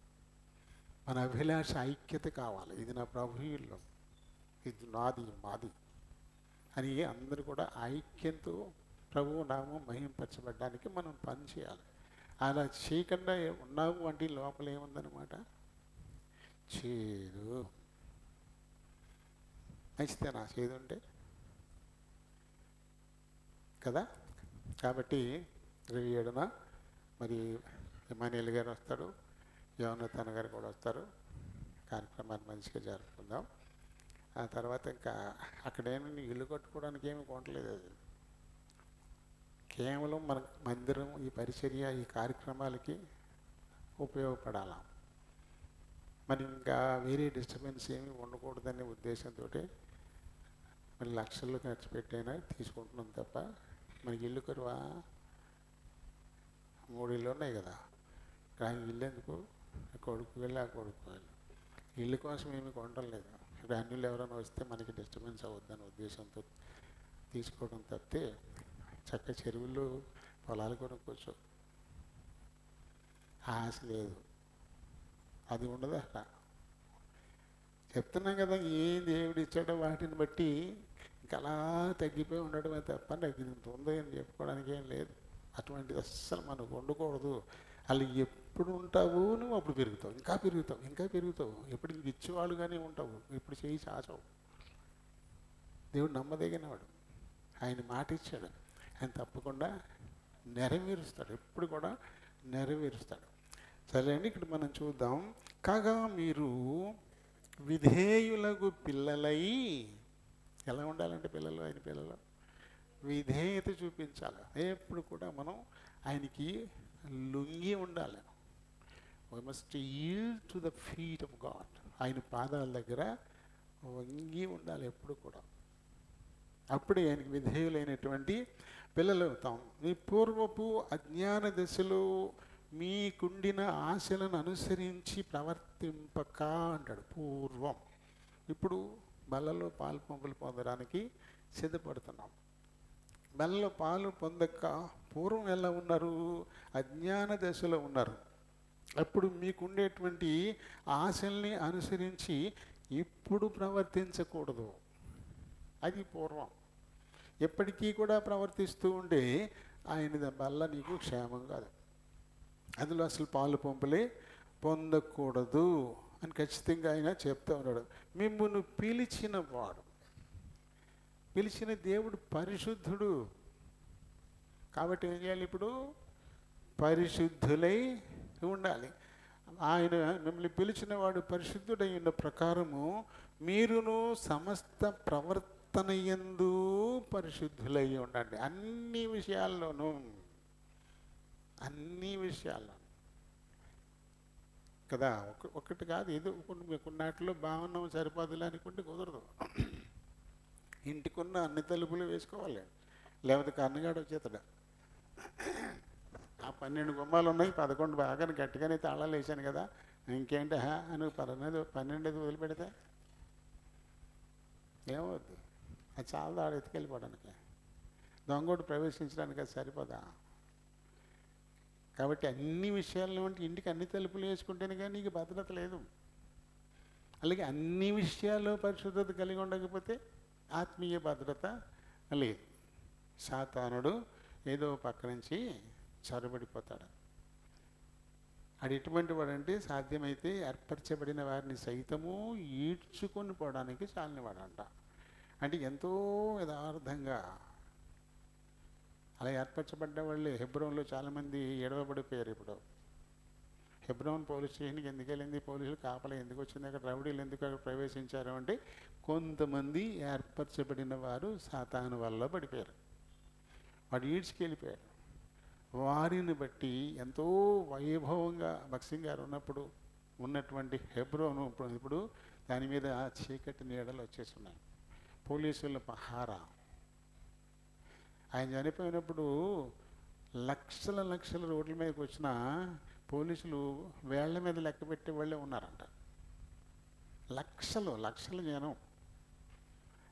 Speaker 1: మన అభిలాష ఐక్యత కావాలి. ఇది నా ప్రభువుల్లో, ఇది నాది, మాది అని అందరూ కూడా ఐక్యంతో ప్రభువు నామం మహింపరచబడడానికి మనం పని చేయాలి. అలా చేయకుండా ఉన్నాము అంటే లోపల ఏముందనమాట? చేదు. నచ్చితేనా చేదు ఉంటే కదా. కాబట్టి 27న మరి ఇమానియల్ గారు వస్తాడు, యోనతన్ గారు కూడా వస్తారు. కార్యక్రమాన్ని మంచిగా జరుపుకుందాం. ఆ తర్వాత ఇంకా అక్కడేమి ఇల్లు కట్టుకోవడానికి ఏమి కొనలేదు. అది కేవలం మన మందిరం, ఈ పరిచర్య, ఈ కార్యక్రమాలకి ఉపయోగపడాల. మరి ఇంకా వేరే డిస్టర్బెన్స్ ఏమి ఉండకూడదనే ఉద్దేశంతో మరి లక్షలు ఖర్చు పెట్టైనా తీసుకుంటున్నాం తప్ప మనకి ఇల్లు కరువా? 3 ఇళ్ళు ఉన్నాయి కదా. కానీ ఇల్లు ఎందుకు? కొడుకు వెళ్ళి ఆ కొడుకు వెళ్ళి ఇల్లు కోసం ఏమి కొనడం లేదు. ఇప్పుడు అన్నిళ్ళు ఎవరైనా వస్తే మనకి డిస్టర్బెన్స్ అవుద్దనే ఉద్దేశంతో తీసుకోవడం తప్పితే చక్క చెరువుల్లో పొలాలు కొనుక్కోవచ్చు. ఆశ లేదు, అది ఉండదు అక్కడ. చెప్తున్నాం కదా, ఏం దేవుడు ఇచ్చాడో వాటిని బట్టి ఇంకా అలా తగ్గిపోయి ఉండడమే తప్ప నాకు ఇంత ఉంది అని చెప్పుకోవడానికి ఏం లేదు. అటువంటిది అస్సలు మనకు ఉండకూడదు. అలా ఎప్పుడు ఉంటావు నువ్వు అప్పుడు పెరుగుతావు, ఇంకా పెరుగుతావు, ఇంకా పెరుగుతావు. ఎప్పుడు ఇంక ఇచ్చేవాళ్ళుగానే ఉంటావు, ఇప్పుడు చేయి చాచవు. దేవుడు నమ్మదగినవాడు. ఆయన మాట ఇచ్చాడు, ఆయన తప్పకుండా నెరవేరుస్తాడు. ఎప్పుడు కూడా నెరవేరుస్తాడు. సరే అండి, ఇక్కడ మనం చూద్దాం. కాగా మీరు విధేయులకు పిల్లలై, ఎలా ఉండాలంటే పిల్లలు, ఆయన పిల్లలు విధేయత చూపించాలి. ఎప్పుడు కూడా మనం ఆయనకి లొంగి ఉండాలి. We must yield to the feet of God. ఆయన పాదాల దగ్గర వంగి ఉండాలి ఎప్పుడు కూడా. అప్పుడే ఆయనకి విధేయులైనటువంటి పిల్లలు అవుతాం. మీ పూర్వపు అజ్ఞాన దశలో మీకుండిన ఆశలను అనుసరించి ప్రవర్తింపక అంటాడు. పూర్వం. ఇప్పుడు బల్లలో పాలు పంపులు పొందడానికి సిద్ధపడుతున్నాం. బల్లలో పాలు పొందక పూర్వం ఎలా ఉన్నారు? అజ్ఞాన దశలో ఉన్నారు. అప్పుడు మీకుండేటువంటి ఆశల్ని అనుసరించి ఇప్పుడు ప్రవర్తించకూడదు. అది పూర్వం. ఎప్పటికీ కూడా ప్రవర్తిస్తూ ఉంటే ఆయన వల్ల నీకు క్షేమం కాదు. అందులో అసలు పాలు పంపులే పొందకూడదు అని ఖచ్చితంగా ఆయన చెప్తూ ఉన్నాడు. మిమ్మల్ని పిలిచిన వాడు, పిలిచిన దేవుడు పరిశుద్ధుడు. కాబట్టి ఏం చేయాలి? ఇప్పుడు పరిశుద్ధులై ఉండాలి. ఆయన మిమ్మల్ని పిలిచిన వాడు పరిశుద్ధుడై ఉన్న ప్రకారము మీరును సమస్త ప్రవర్తన యందు పరిశుద్ధులై ఉండండి. అన్ని విషయాల్లోనూ, అన్ని విషయాల్లో కదా. ఒకటి కాదు, ఏదో కొన్నాటిలో బాగున్నాం సరిపోదులే అనుకుంటే కుదరదు. ఇంటికున్న అన్ని తలుపులు వేసుకోవాలి, లేకపోతే కన్నగాడు వచ్చేతాడు. ఆ 12 గుమ్మాలు ఉన్నాయి, 11 బాగా గట్టిగానే తాళాలు వేసాను కదా, ఇంకేంటి అని 12 వదిలిపెడితే ఏమవుద్ది? అది చాలా ఆడ ఎత్తుకెళ్ళిపోవడానికి, దొంగోడు ప్రవేశించడానికి అది సరిపోదా? కాబట్టి అన్ని విషయాల్లో అంటే ఇంటికి అన్ని తలుపులు వేసుకుంటేనే కానీ నీకు భద్రత లేదు. అలాగే అన్ని విషయాల్లో పరిశుద్ధత కలిగి ఉండకపోతే ఆత్మీయ భద్రత లేదు. సాతానుడు ఏదో పక్క నుంచి చొరబడిపోతాడు. అది ఎటువంటి వాడంటే సాధ్యమైతే ఏర్పరచబడిన వారిని సైతము ఈడ్చుకొని పోవడానికి చాలినవాడంట. అంటే ఎంతో యథార్థంగా అలా ఏర్పరచబడ్డ వాళ్ళే. హెబ్రోన్లో చాలామంది ఎడవబడిపోయారు. ఇప్పుడు హెబ్రోన్ పోలీస్ స్టేషన్కి ఎందుకు వెళ్ళింది, పోలీసులు కాపలా ఎందుకు వచ్చింది, అక్కడ రౌడీలు ఎందుకు అక్కడ ప్రవేశించారు అంటే కొంతమంది ఏర్పరచబడిన వారు సాతాను వల్ల పడిపోయారు, వాడు ఈడ్చుకెళ్ళిపోయారు. వారిని బట్టి ఎంతో వైభవంగా భక్సింగ్ గారు ఉన్నప్పుడు ఉన్నటువంటి హెబ్రోను ఇప్పుడు దాని మీద చీకటి నీడలు వచ్చేస్తున్నాయి, పోలీసుల పహారా. ఆయన చనిపోయినప్పుడు లక్షల లక్షల రోడ్ల మీదకి వచ్చిన పోలీసులు వేళ్ల మీద లెక్క పెట్టే వాళ్ళే ఉన్నారంట. లక్షలు లక్షల జనం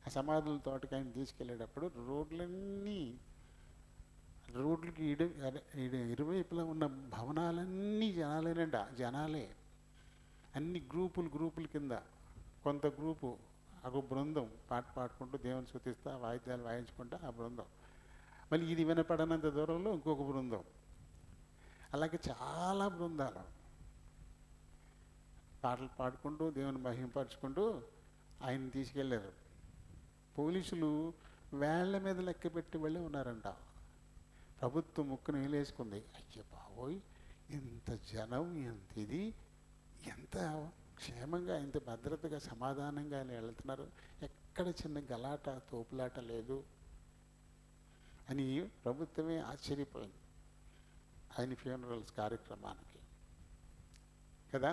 Speaker 1: ఆ సమాధుల తోటకి ఆయన తీసుకెళ్ళేటప్పుడు రోడ్లకి ఇరువైపులా ఉన్న భవనాలన్నీ జనాలేనంట, జనాలే. అన్ని గ్రూపుల కింద కొంత గ్రూపు ఒక బృందం పాట పాడుకుంటూ దేవుని స్తుతిస్తా వాయిద్యాలు వాయించుకుంటా ఆ బృందం, మళ్ళీ ఇది వినపడనంత దూరంలో ఇంకొక బృందం, అలాగే చాలా బృందాలు పాటలు పాడుకుంటూ దేవుని మహింపరుచుకుంటూ ఆయన తీసుకెళ్ళారు. పోలీసులు వేళ్ల మీద లెక్క పెట్టి వెళ్ళి ఉన్నారంట. ప్రభుత్వం ముక్కును వేలేసుకుంది, అయ్యో బాబోయ్ ఇంత జనం, ఎంత ఇది, ఎంత క్షేమంగా ఇంత భద్రతగా సమాధానంగా వెళ్తున్నారు, ఎక్కడ చిన్న గలాట తోపులాట లేదు అని ప్రభుత్వమే ఆశ్చర్యపోయింది ఆయన ఫ్యూనరల్స్ కార్యక్రమానికి కదా.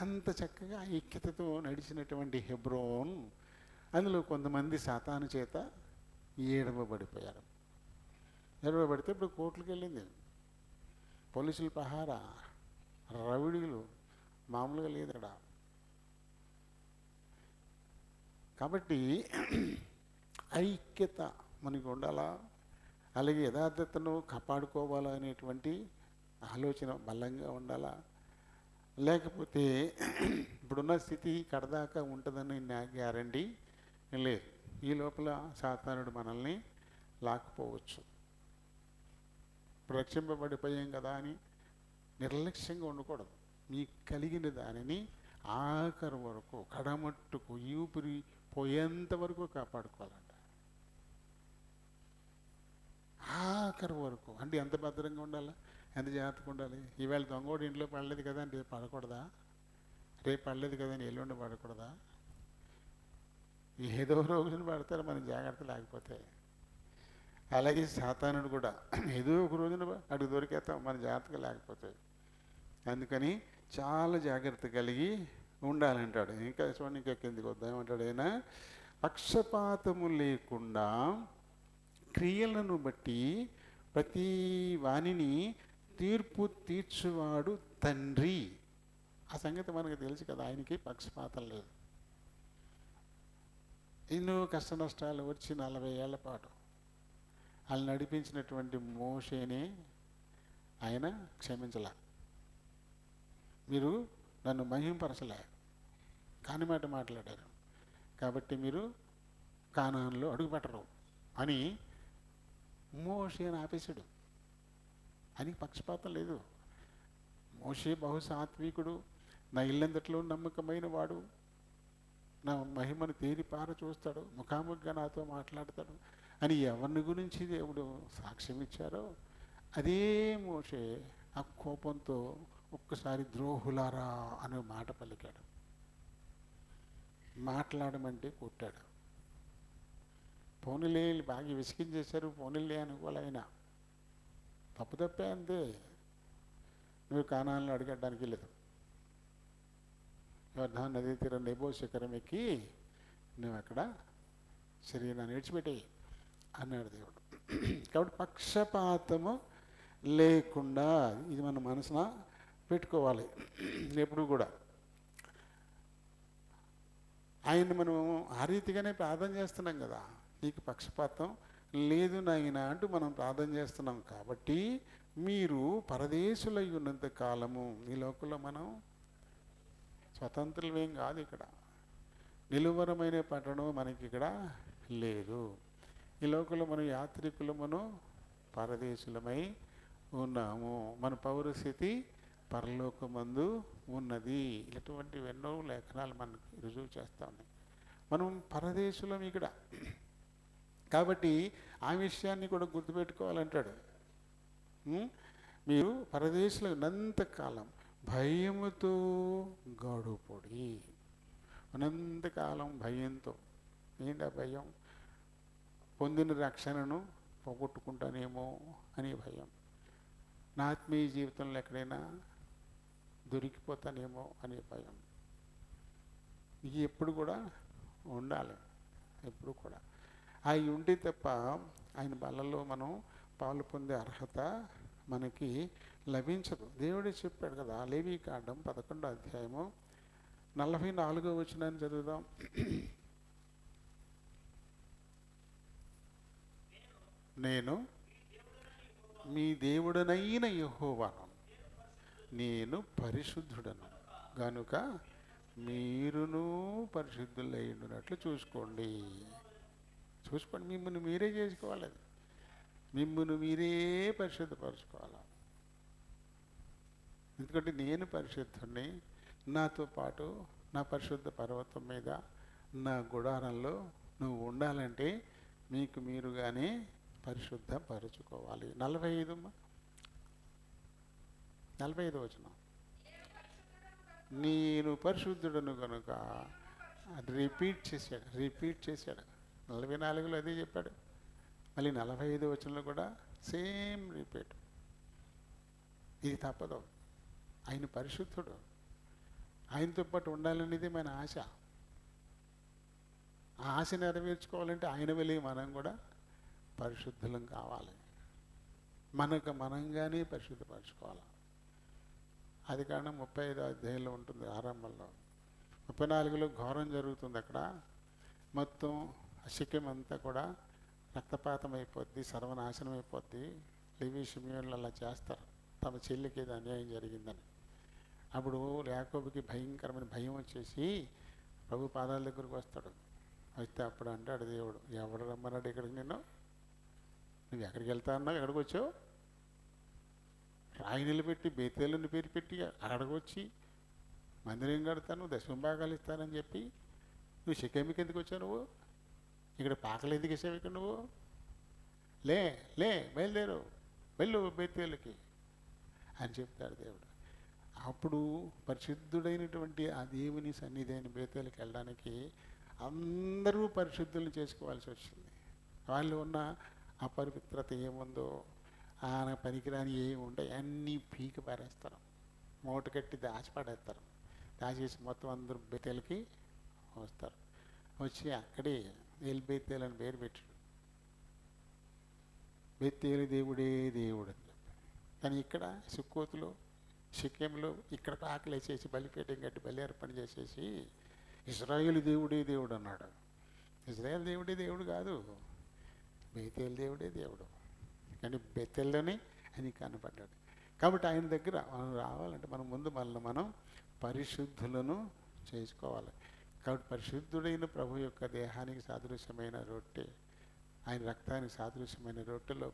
Speaker 1: అంత చక్కగా ఐక్యతతో నడిచినటువంటి హెబ్రోన్, అందులో కొంతమంది సాతాను చేత ఏడవబడిపోయారు. ఏడవబడితే ఇప్పుడు కోర్టులకు వెళ్ళింది, పోలీసుల పహారా, రౌడీలు మామూలుగా లేదు అక్కడ. కాబట్టి ఐక్యత మనకు ఉండాలా, అలాగే యథార్థతను కాపాడుకోవాలా అనేటువంటి ఆలోచన బలంగా ఉండాలా. లేకపోతే ఇప్పుడున్న స్థితి కడదాకా ఉంటుందని నా గ్యారంటీ లేదు. ఈ లోపల సాతానుడు మనల్ని లాక్కుపోవచ్చు. ఇప్పుడు రక్షింపబడిపోయాం కదా అని నిర్లక్ష్యంగా ఉండకూడదు. మీకు కలిగిన దానిని ఆఖరి వరకు, కడమట్టుకు, ఊపిరి పోయేంత వరకు కాపాడుకోవాలంట. ఆఖరి వరకు అంటే ఎంత భద్రంగా ఉండాలా, ఎంత జాగ్రత్తగా ఉండాలి. ఈవేళ దొంగోడు ఇంట్లో పడలేదు కదా అని రేపు పడకూడదా, రేపు పడలేదు కదా అని ఎల్లుండి పడకూడదా. ఏదో రోజున పడతారు మనం జాగ్రత్త లేకపోతే. అలాగే సాతానుడు కూడా ఏదో ఒక రోజున అడుగు దొరికేస్తాం మన జాగ్రత్తగా లేకపోతే. అందుకని చాలా జాగ్రత్త కలిగి ఉండాలంటాడు. ఇంకా చూడండి, ఇంకా కిందికి వద్దాం ఏమంటాడు ఆయన, పక్షపాతము లేకుండా క్రియలను బట్టి ప్రతి వానిని తీర్పు తీర్చువాడు తండ్రి. ఆ సంగతి మనకు తెలుసు కదా, ఆయనకి పక్షపాతం లేదు. ఎన్నో కష్ట నష్టాలు వచ్చి 40 ఏళ్ల పాటు వాళ్ళు నడిపించినటువంటి మోషేని ఆయన క్షమించలే. మీరు నన్ను మహింపరచలే, కాని మాట మాట్లాడారు కాబట్టి మీరు కానానులో అడుగుపెట్టరు అని మోషేని ఆపేశాడు. ఆయనకి పక్షపాతం లేదు. మోషే బహు సాత్వికుడు, నా ఇల్లంతట్లో నమ్మకమైన వాడు, నా మహిమను తేరిపార చూస్తాడు, ముఖాముఖిగా నాతో మాట్లాడతాడు అని ఎవరిని గురించి దేవుడు సాక్ష్యం ఇచ్చారో అదే మోషే ఆ కోపంతో ఒక్కసారి ద్రోహులారా అనే మాట పలికాడు. మాట్లాడమంటే కొట్టాడు. పోనీలే బాగా విసిగించేశారు, పోనీలే అనుకోవాలైనా తప్పే అంతే. నువ్వు కానాలను అడిగడానికి లేదు, యోర్దాను నదీ తీరం నెబో శిఖరం ఎక్కి నువ్వు అక్కడ శరీరాన్ని విడిచిపెట్టాయి అన్నాడు దేవుడు. కాబట్టి పక్షపాతము లేకుండా ఇది మన మనసున పెట్టుకోవాలి ఎప్పుడు కూడా. ఆయన్ని మనం ఆ రీతిగానే ప్రార్థన చేస్తున్నాం కదా, నీకు పక్షపాతం లేదు నాయన అంటూ మనం ప్రార్థన చేస్తున్నాం. కాబట్టి మీరు పరదేశులై ఉన్నంత కాలము ఈ లోకంలో మనం స్వతంత్రులమేం కాదు. ఇక్కడ నిలువరమైన పట్టణం మనకి ఇక్కడ లేదు. ఈ లోకంలో మనం యాత్రికులమును పరదేశులమై ఉన్నాము. మన పౌరస్థితి పరలోకమందు ఉన్నది. ఇటువంటి ఎన్నో లేఖనాలు మనకి రుజువు చేస్తూ ఉన్నాయి. మనం పరదేశులం ఇక్కడ. కాబట్టి ఆ విషయాన్ని కూడా గుర్తుపెట్టుకోవాలంటాడు. మీరు పరదేశులు ఉన్నంతకాలం భయముతో గడుపుడి. అనంతకాలం భయంతో. ఏంటి ఆ భయం? పొందిన రక్షణను పోగొట్టుకుంటానేమో అనే భయం, నా ఆత్మీయ జీవితంలో ఎక్కడైనా దొరికిపోతానేమో అనే భయం. ఇది ఎప్పుడు కూడా ఉండాలి, ఎప్పుడు కూడా. అవి ఉంటే తప్ప ఆయన బలలో మనం పాలు పొందే అర్హత మనకి లభించదు. దేవుడే చెప్పాడు కదా, లేవీకాండం 11వ అధ్యాయము 44వ వచనాన్ని చదువుదాం. నేను మీ దేవుడనైన యెహోవాను, నేను పరిశుద్ధుడను గనుక మీరును పరిశుద్ధులైనట్లు చూసుకోండి. చూసుకోండి, మిమ్మల్ని మీరే చేసుకోవాలి, మిమ్మల్ని మీరే పరిశుద్ధపరచుకోవాలి. ఎందుకంటే నేను పరిశుద్ధుడిని. నాతో పాటు నా పరిశుద్ధ పర్వతం మీద నా గుడారంలో నువ్వు ఉండాలంటే మీకు మీరుగానే పరిశుద్ధపరచుకోవాలి. 45 వచనం. నేను పరిశుద్ధుడను కనుక రిపీట్ చేశాడు. 44లో అదే చెప్పాడు. మళ్ళీ 45 వచనంలో కూడా సేమ్ రిపీట్. ఇది తప్పదు. ఆయన పరిశుద్ధుడు, ఆయనతో పాటు ఉండాలనేది మన ఆశ. ఆ ఆశ నెరవేర్చుకోవాలంటే ఆయన వెళ్ళి మనం కూడా పరిశుద్ధులం కావాలి. మనకు మనంగానే పరిశుద్ధపరచుకోవాలి. అది కారణం 35వ అధ్యాయంలో ఉంటుంది ఆరంభంలో. 34లో ఘోరం జరుగుతుంది. అక్కడ మొత్తం శిఖం అంతా కూడా రక్తపాతం అయిపోద్ది, సర్వనాశనం అయిపోద్ది. లేవి షిమియోన్లు అలా చేస్తారు, తమ చెల్లికి ఏదో అన్యాయం జరిగిందని. అప్పుడు యాకోబుకి భయంకరమైన భయం వచ్చేసి ప్రభు పాదాల దగ్గరకు వస్తాడు. వస్తే అప్పుడు అంటాడు దేవుడు, ఎవడు రమ్మన్నాడు ఇక్కడికి? నువ్వు ఎక్కడికి వెళ్తా అన్నావు? ఎక్కడికి వచ్చావు? రాయి నిలబెట్టి బేతేలుని పేరు పెట్టి అక్కడికి వచ్చి మందిరం కడతాను, దశంభాగాలు ఇస్తానని చెప్పి నువ్వు షికేమికి ఎందుకు వచ్చావు? నువ్వు ఇక్కడ పాకలు ఎందుకు వేసావు? ఇక్కడ నువ్వు లే బయలుదేరు, వెళ్ళు బేతేలుకి అని చెప్తాడు దేవుడు. అప్పుడు పరిశుద్ధుడైనటువంటి ఆ దేవుని సన్నిధి అయిన బేతేలుకి వెళ్ళడానికి అందరూ పరిశుద్ధులను చేసుకోవాల్సి వచ్చింది. వాళ్ళు ఉన్న అపవిత్రత ఏముందో, ఆయన పనికిరాని ఏమి ఉంటాయి అన్నీ పీకి పారేస్తారు, మూట కట్టి దాచిపడేస్తారు. దాచేసి మొత్తం అందరూ బేతేలకి వస్తారు. వచ్చి అక్కడే బేతేలు అని పేరు పెట్టాడు. బేతేలు దేవుడే దేవుడు అని చెప్పి. కానీ ఇక్కడ సుక్కోతులో షికేంలో ఇక్కడ పాకలు వేసేసి బలిపీఠం కట్టి బలి అర్పణ చేసేసి ఇశ్రాయేలు దేవుడే దేవుడు అన్నాడు. ఇశ్రాయేల్ దేవుడే దేవుడు కాదు, బేతేలు దేవుడే దేవుడు. కానీ బేతేల్లోనే ఆయన కనపడ్డాడు. కాబట్టి ఆయన దగ్గర మనం రావాలంటే మనం ముందు మనం పరిశుద్ధులను చేసుకోవాలి. కాబట్టి పరిశుద్ధుడైన ప్రభు యొక్క దేహానికి సాదృశ్యమైన రొట్టె, ఆయన రక్తానికి సాదృశ్యమైన రొట్టెలో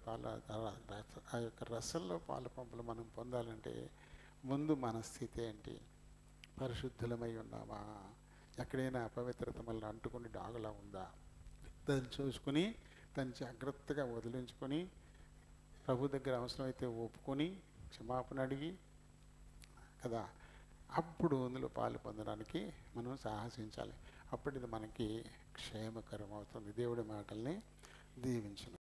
Speaker 1: ఆ యొక్క రసంలో పాల పంపులు మనం పొందాలంటే ముందు మన స్థితి ఏంటి? పరిశుద్ధులమై ఉన్నామా? ఎక్కడైనా అపవిత్రత మళ్ళీ అంటుకుని డాగులా ఉందా? దాన్ని చూసుకుని దాన్ని జాగ్రత్తగా వదిలించుకొని ప్రభు దగ్గర అవసరమైతే ఒప్పుకొని క్షమాపణ అడిగి కదా, అప్పుడు అందులో పాలు పొందడానికి మనం సాహసించాలి. అప్పుడు ఇది మనకి క్షేమకరం అవుతుంది. దేవుడి మాటల్ని దీవించును.